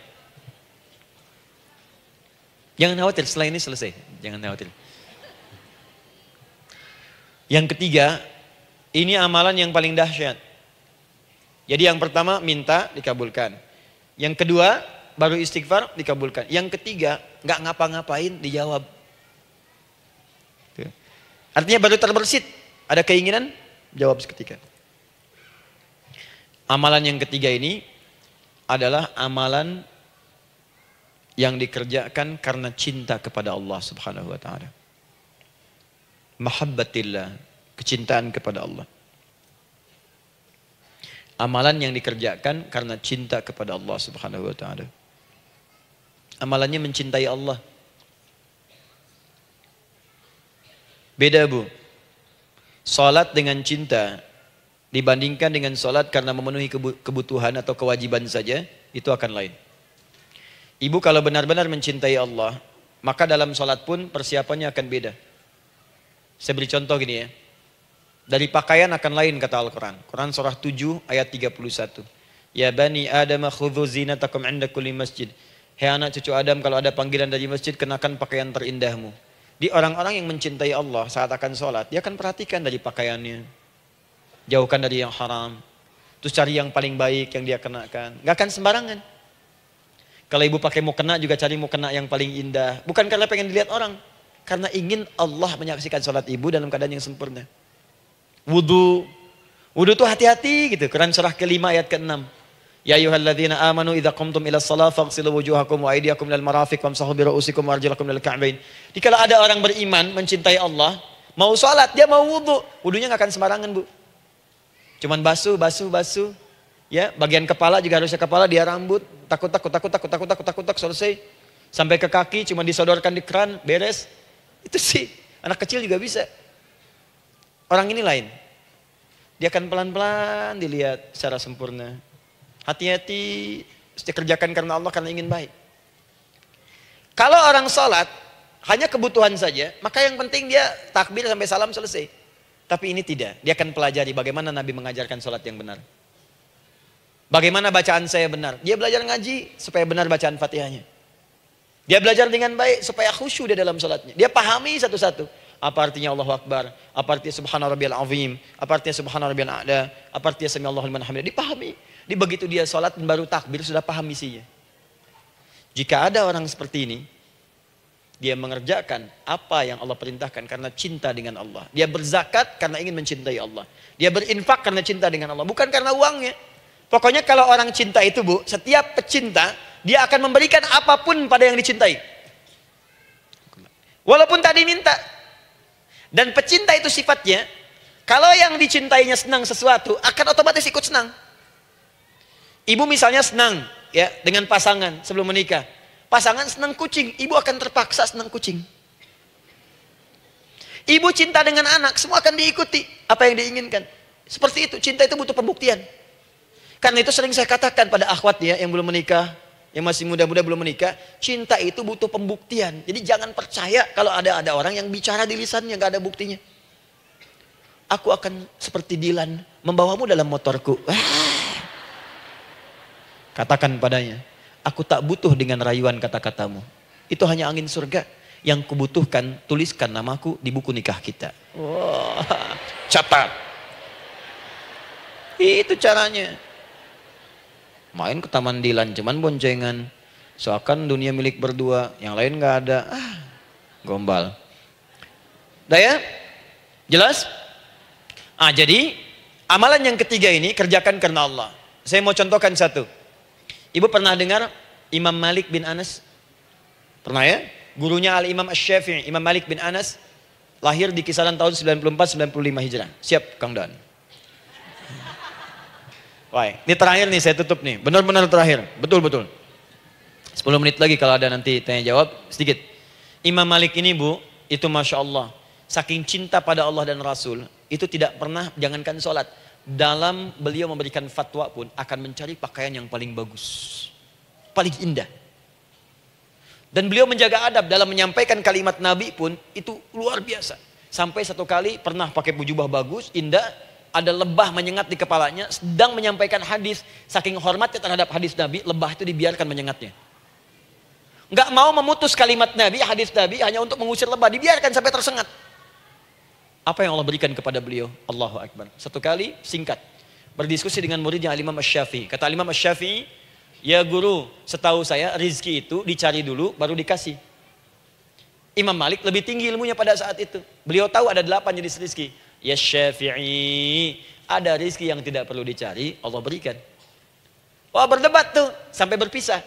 Jangan khawatir, setelah ini selesai. Jangan khawatir. Yang ketiga, ini amalan yang paling dahsyat. Jadi yang pertama minta dikabulkan. Yang kedua baru istighfar dikabulkan. Yang ketiga nggak ngapa-ngapain dijawab. Artinya baru terbersit, ada keinginan jawab seketika. Amalan yang ketiga ini adalah amalan yang dikerjakan karena cinta kepada Allah Subhanahu wa taala. Mahabbatillah, kecintaan kepada Allah. Amalan yang dikerjakan karena cinta kepada Allah Subhanahu wa taala. Amalannya mencintai Allah. Beda, Bu. Salat dengan cinta dibandingkan dengan salat karena memenuhi kebutuhan atau kewajiban saja, itu akan lain. Ibu kalau benar-benar mencintai Allah, maka dalam salat pun persiapannya akan beda. Saya beri contoh gini ya. Dari pakaian akan lain kata Al-Quran. Quran surah 7 ayat 31. Ya bani Adam khudhu zinatakum inda kulli masjid. Hei anak cucu Adam, kalau ada panggilan dari masjid, kenakan pakaian terindahmu. Di orang-orang yang mencintai Allah saat akan sholat, dia akan perhatikan dari pakaiannya. Jauhkan dari yang haram. Terus cari yang paling baik yang dia kenakan. Gak akan sembarangan. Kalau ibu pakai mukena juga cari mukena yang paling indah. Bukan karena pengen dilihat orang. Karena ingin Allah menyaksikan sholat ibu dalam keadaan yang sempurna. Wudu itu hati-hati gitu. Quran surah ke-5 ayat ke-6. Ya ayyuhalladzina amanu idza qumtum ila shalah faghsilu wujuhakum wa aydiyakum ilal marafiq wamsahu bi ru'usikum wa arjulakum ilal ka'bain. Dikala ada orang beriman mencintai Allah, mau salat dia mau wudu, wudunya enggak akan sembarangan, Bu. Cuman basuh. Ya, bagian kepala juga harusnya kepala, dia rambut, takut selesai. Sampai ke kaki cuma disodorkan di keran, beres. Itu sih anak kecil juga bisa. Orang ini lain. Dia akan pelan-pelan dilihat secara sempurna. Hati-hati, kerjakan karena Allah, karena ingin baik. Kalau orang sholat, hanya kebutuhan saja, maka yang penting dia takbir sampai salam selesai. Tapi ini tidak. Dia akan pelajari bagaimana Nabi mengajarkan sholat yang benar. Bagaimana bacaan saya benar. Dia belajar ngaji supaya benar bacaan Fatihahnya. Dia belajar dengan baik supaya khusyuk di dalam sholatnya. Dia pahami satu-satu. Apa artinya Allahu Akbar? Apa artinya Subhana Rabbiyal Azim? Apa artinya Subhana Rabbiyal A'la? Apa artinya Sami Allahu liman hamidah? Dipahami. Di begitu dia sholat dan baru takbir sudah paham isinya. Jika ada orang seperti ini, dia mengerjakan apa yang Allah perintahkan karena cinta dengan Allah. Dia berzakat karena ingin mencintai Allah. Dia berinfak karena cinta dengan Allah, bukan karena uangnya. Pokoknya kalau orang cinta itu, Bu, setiap pecinta dia akan memberikan apapun pada yang dicintai. Walaupun tadi minta. Dan pecinta itu sifatnya, kalau yang dicintainya senang sesuatu, akan otomatis ikut senang. Ibu misalnya senang ya dengan pasangan sebelum menikah. Pasangan senang kucing, ibu akan terpaksa senang kucing. Ibu cinta dengan anak, semua akan diikuti apa yang diinginkan. Seperti itu, cinta itu butuh pembuktian. Karena itu sering saya katakan pada akhwat ya yang belum menikah, yang masih muda-muda belum menikah, cinta itu butuh pembuktian. Jadi jangan percaya kalau ada orang yang bicara di lisannya nggak ada buktinya. Aku akan seperti Dilan membawamu dalam motorku. Katakan padanya, aku tak butuh dengan rayuan kata-katamu. Itu hanya angin surga. Yang kubutuhkan, tuliskan namaku di buku nikah kita. Wah, catat. Itu caranya. Main ke Taman Dilan, cuman boncengan. Seakan dunia milik berdua, yang lain nggak ada. Gombal. Udah ya? Jelas? Jadi amalan yang ketiga ini kerjakan karena Allah. Saya mau contohkan satu. Ibu pernah dengar Imam Malik bin Anas? Pernah ya? Gurunya Al-Imam Asy-Syafi'i, Imam Malik bin Anas, lahir di kisaran tahun 94-95 Hijrah. Siap, Kang Dan. Baik, ini terakhir nih saya tutup nih. Benar-benar terakhir. Betul-betul. 10 menit lagi kalau ada nanti tanya jawab sedikit. Imam Malik ini, Bu, itu Masya Allah. Saking cinta pada Allah dan Rasul, itu tidak pernah, jangankan sholat. Dalam beliau memberikan fatwa pun akan mencari pakaian yang paling bagus. Paling indah. Dan beliau menjaga adab dalam menyampaikan kalimat Nabi pun itu luar biasa. Sampai satu kali pernah pakai jubah bagus, indah, ada lebah menyengat di kepalanya, sedang menyampaikan hadis, saking hormatnya terhadap hadis Nabi, lebah itu dibiarkan menyengatnya. Nggak mau memutus kalimat Nabi, hadis Nabi hanya untuk mengusir lebah, dibiarkan sampai tersengat. Apa yang Allah berikan kepada beliau? Allahu Akbar. Satu kali singkat, berdiskusi dengan muridnya Al-Imam Asy-Syafi'i. Kata Al-Imam Asy-Syafi'i, ya guru, setahu saya rizki itu dicari dulu baru dikasih. Imam Malik lebih tinggi ilmunya pada saat itu. Beliau tahu ada 8 jenis rizki. Ya Syafi'i, ada rizki yang tidak perlu dicari, Allah berikan. Wah, berdebat tuh sampai berpisah.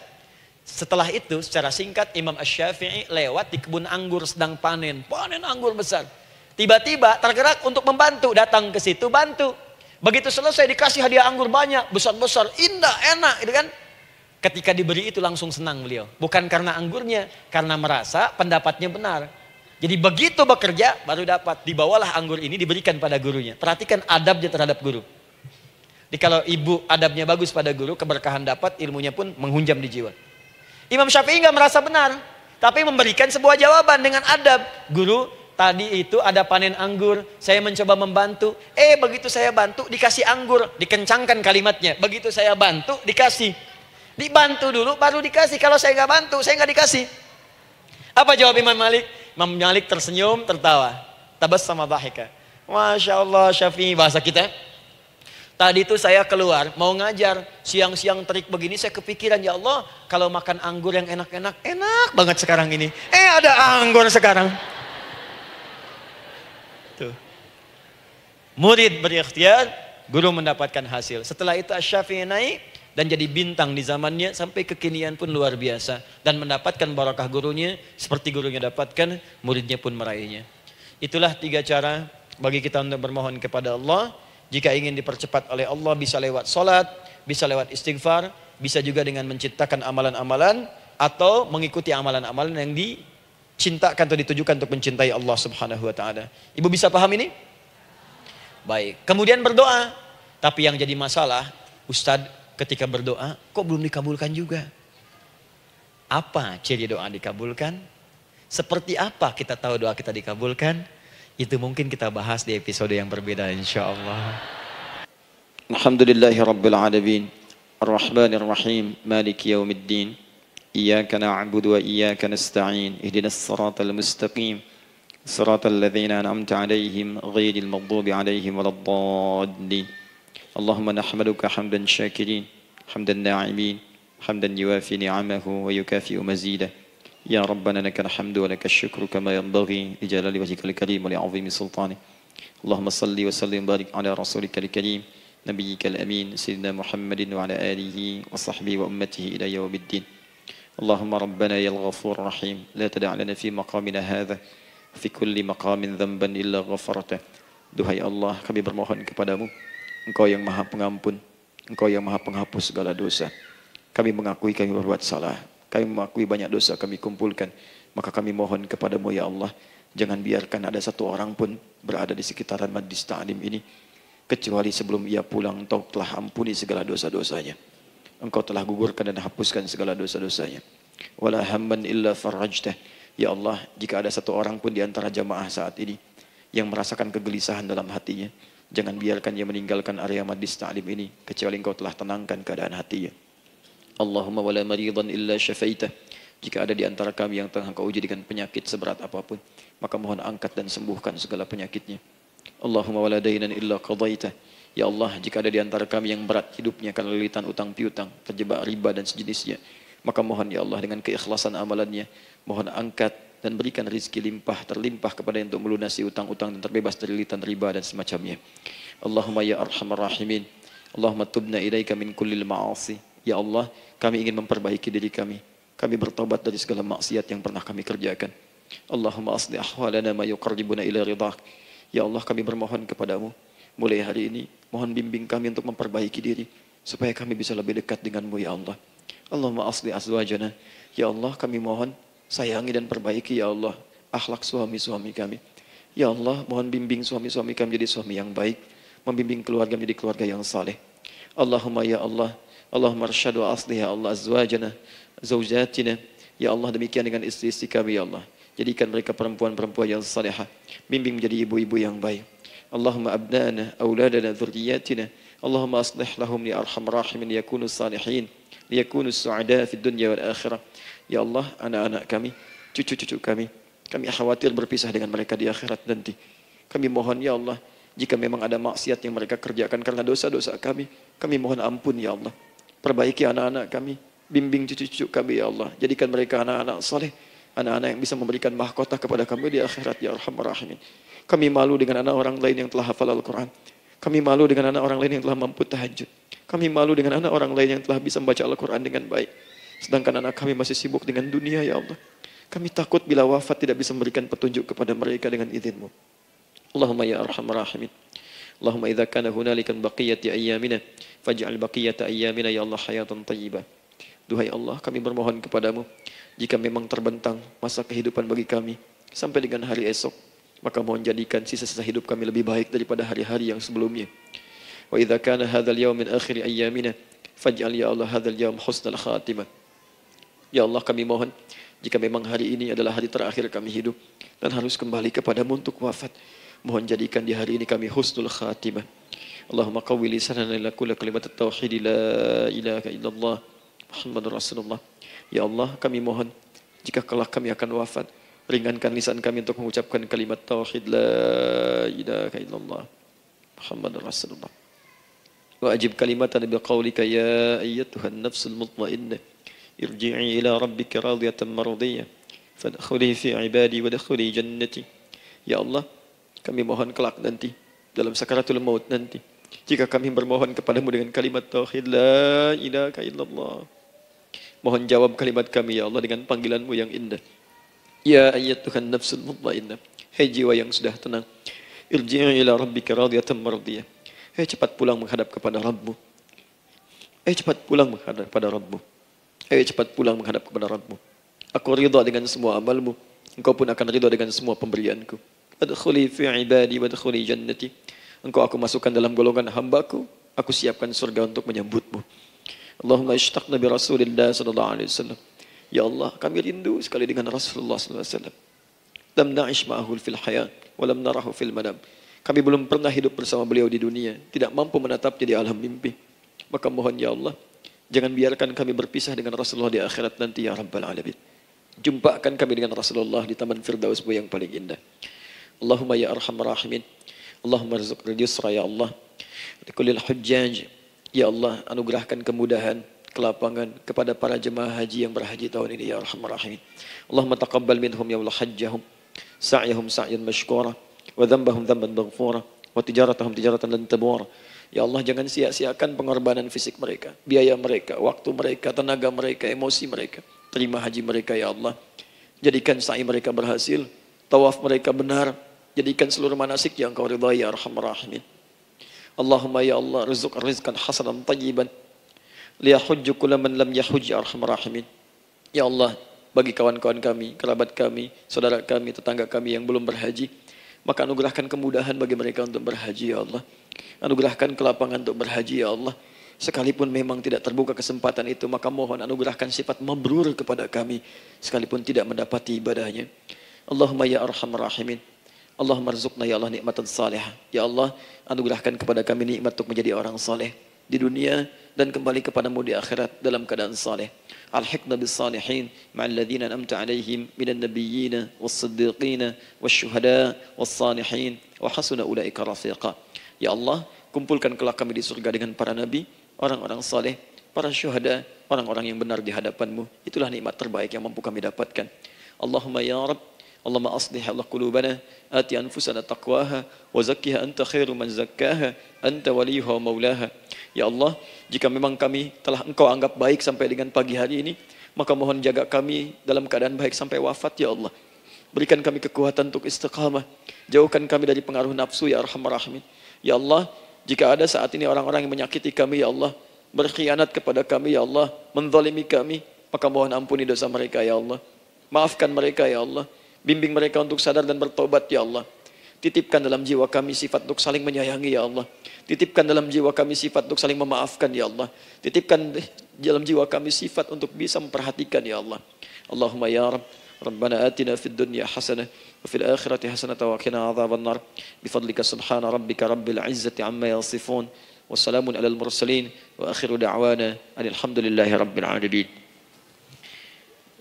Setelah itu secara singkat Imam Asy-Syafi'i lewat di kebun anggur sedang panen anggur besar. Tiba-tiba tergerak untuk membantu, datang ke situ bantu. Begitu selesai dikasih hadiah anggur banyak, besar-besar, indah, enak, gitu kan. Ketika diberi itu langsung senang beliau. Bukan karena anggurnya, karena merasa pendapatnya benar. Jadi begitu bekerja baru dapat. Dibawalah anggur ini diberikan pada gurunya. Perhatikan adabnya terhadap guru. Jadi kalau ibu adabnya bagus pada guru, keberkahan dapat, ilmunya pun menghunjam di jiwa. Imam Syafi'i nggak merasa benar, tapi memberikan sebuah jawaban dengan adab. Guru, tadi itu ada panen anggur, saya mencoba membantu. Begitu saya bantu dikasih anggur, dikencangkan kalimatnya. Begitu saya bantu dikasih. Dibantu dulu baru dikasih. Kalau saya nggak bantu, saya nggak dikasih. Apa jawab Imam Malik? Imam Malik tersenyum, tertawa. Tabassama dhahika. Masya Allah Syafi'i, bahasa kita. Tadi itu saya keluar, mau ngajar. Siang-siang terik begini saya kepikiran, ya Allah, kalau makan anggur yang enak-enak, enak banget sekarang ini. Ada anggur sekarang. Tuh. Murid berikhtiar, guru mendapatkan hasil. Setelah itu Asy-Syafi'i naik dan jadi bintang di zamannya, sampai kekinian pun luar biasa. Dan mendapatkan barakah gurunya, seperti gurunya dapatkan, muridnya pun meraihnya. Itulah 3 cara bagi kita untuk bermohon kepada Allah. Jika ingin dipercepat oleh Allah, bisa lewat salat, bisa lewat istighfar, bisa juga dengan menciptakan amalan-amalan, atau mengikuti amalan-amalan yang dicintakan atau ditujukan untuk mencintai Allah Subhanahu wa taala. Ibu bisa paham ini? Baik. Kemudian berdoa. Tapi yang jadi masalah, Ustadz ketika berdoa kok belum dikabulkan juga? Apa ciri doa dikabulkan? Seperti apa kita tahu doa kita dikabulkan? Itu mungkin kita bahas di episode yang berbeda insyaallah. Alhamdulillahi rabbil alamin. Ar-Rahmanir Rahim. Maliki yaumiddin. Iyyaka na'budu wa iyyaka nasta'in. Ihdinas siratal mustaqim. Siratal ladzina an'amta 'alaihim ghairil maghdubi 'alaihim waladdallin. Allahumma nahmaduka hamdan syakirin, hamdan na'imin, hamdan yuwafi ni'amahu wa yukafi'u mazidah. Ya Rabbana lakal hamdu wa lakal syukru kama yanbaghi li jalali wajhikal karim wa li 'azimi sultanik. Allahumma salli wa sallim barik ala rasulikal karim, nabiyyikal amin, sayyidina Muhammadin wa ala alihi wa sahbihi wa ummatihi ila yaumiddin. Allahumma rabbana yal ghafur rahim, la tada' lana fi maqamina hadha fi kulli maqamin dhanban illa ghafartah. Duhai Allah, kami bermohon kepadamu, Engkau yang maha pengampun, Engkau yang maha penghapus segala dosa. Kami mengakui kami berbuat salah, kami mengakui banyak dosa kami kumpulkan. Maka kami mohon kepadamu ya Allah, jangan biarkan ada satu orang pun berada di sekitaran majlis ta'lim ini, kecuali sebelum ia pulang Engkau telah ampuni segala dosa-dosanya. Engkau telah gugurkan dan hapuskan segala dosa-dosanya. Wala hamman illa farajtah. Ya Allah, jika ada satu orang pun di antara jamaah saat ini yang merasakan kegelisahan dalam hatinya, jangan biarkan dia meninggalkan area majlis ta'lim ini, kecuali Engkau telah tenangkan keadaan hatinya. Allahumma wala maridan illa syafaitah. Jika ada di antara kami yang tengah Engkau uji dengan penyakit seberat apapun, maka mohon angkat dan sembuhkan segala penyakitnya. Allahumma wala dainan illa qadaitah. Ya Allah, jika ada di antara kami yang berat hidupnya karena lilitan utang piutang, terjebak riba dan sejenisnya, maka mohon ya Allah dengan keikhlasan amalannya, mohon angkat dan berikan rizki limpah terlimpah kepada yang untuk melunasi utang-utang dan terbebas dari lilitan riba dan semacamnya. Allahumma ya arhamar rahimin. Allahumma tubna ilaika min kullil ma'asi. Ya Allah, kami ingin memperbaiki diri kami. Kami bertobat dari segala maksiat yang pernah kami kerjakan. Allahumma asli ahwalana ma yuqarribuna ila ridhak. Ya Allah, kami bermohon kepadamu, mulai hari ini mohon bimbing kami untuk memperbaiki diri supaya kami bisa lebih dekat denganmu ya Allah. Allahumma asli azwajana. Ya Allah, kami mohon sayangi dan perbaiki ya Allah akhlak suami-suami kami. Ya Allah, mohon bimbing suami-suami kami jadi suami yang baik, membimbing keluarga menjadi keluarga yang saleh. Allahumma ya Allah, Allahumma arsyad wa aslih ya Allah azwajana, zawjatina. Ya Allah, demikian dengan istri-istri kami ya Allah. Jadikan mereka perempuan-perempuan yang salihah, bimbing menjadi ibu-ibu yang baik. Allahumma abnana, auladana, dzurriyyatina. Allahumma aslih lahum ya arhamar rahimin yakunu salihin, liyakunu su'ada fid dunya wal akhirah. Ya Allah, anak-anak kami, cucu-cucu kami khawatir berpisah dengan mereka di akhirat nanti. Kami mohon ya Allah, jika memang ada maksiat yang mereka kerjakan karena dosa-dosa kami mohon ampun ya Allah. Perbaiki anak-anak kami, bimbing cucu-cucu kami ya Allah. Jadikan mereka anak-anak saleh, anak-anak yang bisa memberikan mahkota kepada kami di akhirat ya arhamar rahimin. Kami malu dengan anak orang lain yang telah hafal Al-Quran. Kami malu dengan anak orang lain yang telah mampu tahajud. Kami malu dengan anak orang lain yang telah bisa membaca Al-Quran dengan baik. Sedangkan anak kami masih sibuk dengan dunia ya Allah. Kami takut bila wafat tidak bisa memberikan petunjuk kepada mereka dengan izin-Mu. Allahumma ya arhamar rahimin. Allahumma idza kana hunalika baqiyati ayyamina faj'al baqiyata ayyamina ya Allah hayatan thayyibah. Duhai Allah, kami bermohon kepadamu, jika memang terbentang masa kehidupan bagi kami sampai dengan hari esok, maka mohon jadikan sisa-sisa hidup kami lebih baik daripada hari-hari yang sebelumnya. Wa idza kana hadzal yaum min akhir ayyamina faj'al ya Allah hadzal yaum husnal khatimah. Ya Allah, kami mohon, jika memang hari ini adalah hari terakhir kami hidup dan harus kembali kepadamu untuk wafat, mohon jadikan di hari ini kami husnul khatimah. Allahumma qawwi lisanana ila kulli kalimat at-tauhid la ilaha illallah Muhammadur Rasulullah. Ya Allah, kami mohon, jika kelak kami akan wafat, ringankan lisan kami untuk mengucapkan kalimat tauhid la ilaha illallah Muhammadur Rasulullah. Wa ajib kalimatan bi qawlika ya ayyatuhan nafsul mutmainnah irji'i ila rabbika radiyatan mardiyah fadkhuli fi ibadi wadkhuli jannati. Ya Allah, kami mohon kelak nanti dalam sakaratul maut nanti, jika kami bermohon kepadamu dengan kalimat tauhid la ilaha illallah, mohon jawab kalimat kami ya Allah dengan panggilanmu yang indah. Ya ayyatuhan nafsul mutmainnah, hai jiwa yang sudah tenang, irji'i ila rabbika radiyatan mardiyah, hai cepat pulang menghadap kepada Rabbmu. Hai cepat pulang menghadap kepada Rabbmu. Hai cepat pulang menghadap kepada Rabbmu. Aku ridha dengan semua amalmu, engkau pun akan ridha dengan semua pemberianku. Adkhuli fi ibadi wadkhuli jannati. Engkau aku masukkan dalam golongan hambaku, aku siapkan surga untuk menyambutmu. Allahumma ishtaqna bi Rasulillah sallallahu alaihi wasallam. Ya Allah, kami rindu sekali dengan Rasulullah sallallahu alaihi wasallam. Lam na'ish ma'ahu fil hayat wa lam narahu fil manam. Kami belum pernah hidup bersama beliau di dunia, tidak mampu menatapnya di alam mimpi. Maka mohon ya Allah, jangan biarkan kami berpisah dengan Rasulullah di akhirat nanti ya Rabbal Alamin. Jumpakan kami dengan Rasulullah di Taman Firdaus yang paling indah. Allahumma ya arhamar rahimin. Allahumma rizqna yusra ya Allah. Likullil hujjaj. Ya Allah, anugerahkan kemudahan, kelapangan kepada para jemaah haji yang berhaji tahun ini ya arhamar rahimin. Allahumma taqabbal minhum ya Allah hajjahum, sa'yahum sa'yan mashkura, wa dhanbahum dhanban maghfura, wa tijaratahum tijaratan lan tabur. Ya Allah, jangan sia-siakan pengorbanan fisik mereka, biaya mereka, waktu mereka, tenaga mereka, emosi mereka. Terima haji mereka ya Allah. Jadikan sa'i mereka berhasil, tawaf mereka benar. Jadikan seluruh manasik yang Engkau ridhai ya arhamar rahimin. Allahumma ya Allah, rizq rizqan hasanan tayyiban liyahujju kulla man lam yahujj ya arhamar rahimin. Ya Allah, bagi kawan-kawan kami, kerabat kami, saudara kami, tetangga kami yang belum berhaji, maka anugerahkan kemudahan bagi mereka untuk berhaji ya Allah. Anugerahkan kelapangan untuk berhaji ya Allah. Sekalipun memang tidak terbuka kesempatan itu, maka mohon anugerahkan sifat mabrur kepada kami, sekalipun tidak mendapati ibadahnya. Allahumma ya arhamar rahimin. Allahumma rizqna ya Allah nikmatan salihah. Ya Allah, anugerahkan kepada kami nikmat untuk menjadi orang saleh di dunia dan kembali kepadamu di akhirat dalam keadaan saleh. Alhiqna bis salihin ma'al ladzina an'amta 'alaihim minan nabiyyina was-siddiqina wasyuhada was-salihin wa hasuna ulaika rafiqa. Ya Allah, kumpulkan kelak kami di surga dengan para nabi, orang-orang saleh, para syuhada, orang-orang yang benar di hadapanmu. Itulah nikmat terbaik yang mampu kami dapatkan. Allahumma ya Rabb, Allahumma aslih Allah qulubana, ati anfusana taqwaha, wa zakkiha anta khairu man zakkaha, anta waliyuha wa maulaha. Ya Allah, jika memang kami telah Engkau anggap baik sampai dengan pagi hari ini, maka mohon jaga kami dalam keadaan baik sampai wafat ya Allah. Berikan kami kekuatan untuk istiqamah, jauhkan kami dari pengaruh nafsu ya arhamar rahimin. Ya Allah, jika ada saat ini orang-orang yang menyakiti kami ya Allah, berkhianat kepada kami ya Allah, menzalimi kami, maka mohon ampuni dosa mereka ya Allah. Maafkan mereka ya Allah. Bimbing mereka untuk sadar dan bertobat ya Allah. Titipkan dalam jiwa kami sifat untuk saling menyayangi ya Allah. Titipkan dalam jiwa kami sifat untuk saling memaafkan ya Allah. Titipkan dalam jiwa kami sifat untuk bisa memperhatikan ya Allah. Allahumma ya Rabb, Rabbana atina fid dunya hasanah wa fil akhirati hasanah wa qina adzabannar. Bifadlika subhana rabbika rabbil izzati amma yasifun. Wassalamun alal mursalin wa akhiru da'wana alhamdulillahi rabbil alamin.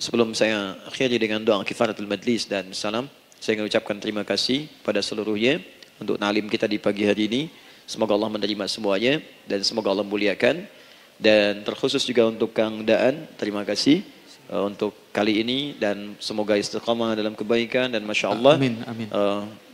Sebelum saya akhiri dengan doa kifaratul majlis dan salam, saya ingin ucapkan terima kasih pada seluruhnya untuk ta'lim kita di pagi hari ini. Semoga Allah menerima semuanya dan semoga Allah muliakan. Dan terkhusus juga untuk Kang Daan, terima kasih untuk kali ini dan semoga istiqamah dalam kebaikan dan Masya Allah amin, amin.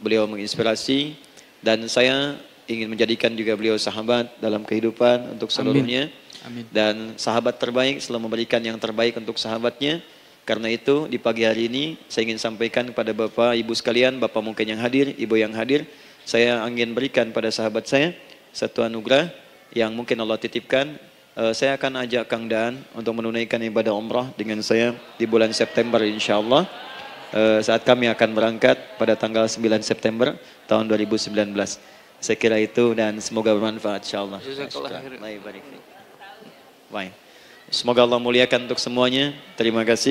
Beliau menginspirasi dan saya ingin menjadikan juga beliau sahabat dalam kehidupan untuk seluruhnya. Amin. Dan sahabat terbaik selalu memberikan yang terbaik untuk sahabatnya. Karena itu di pagi hari ini saya ingin sampaikan kepada Bapak Ibu sekalian, Bapak mungkin yang hadir, Ibu yang hadir, saya ingin berikan pada sahabat saya satu anugerah yang mungkin Allah titipkan. Saya akan ajak Kang Daan untuk menunaikan ibadah umrah dengan saya di bulan September insyaallah. Saat kami akan berangkat pada tanggal 9 September tahun 2019. Saya kira itu dan semoga bermanfaat insyaallah. Baik. Semoga Allah muliakan untuk semuanya. Terima kasih.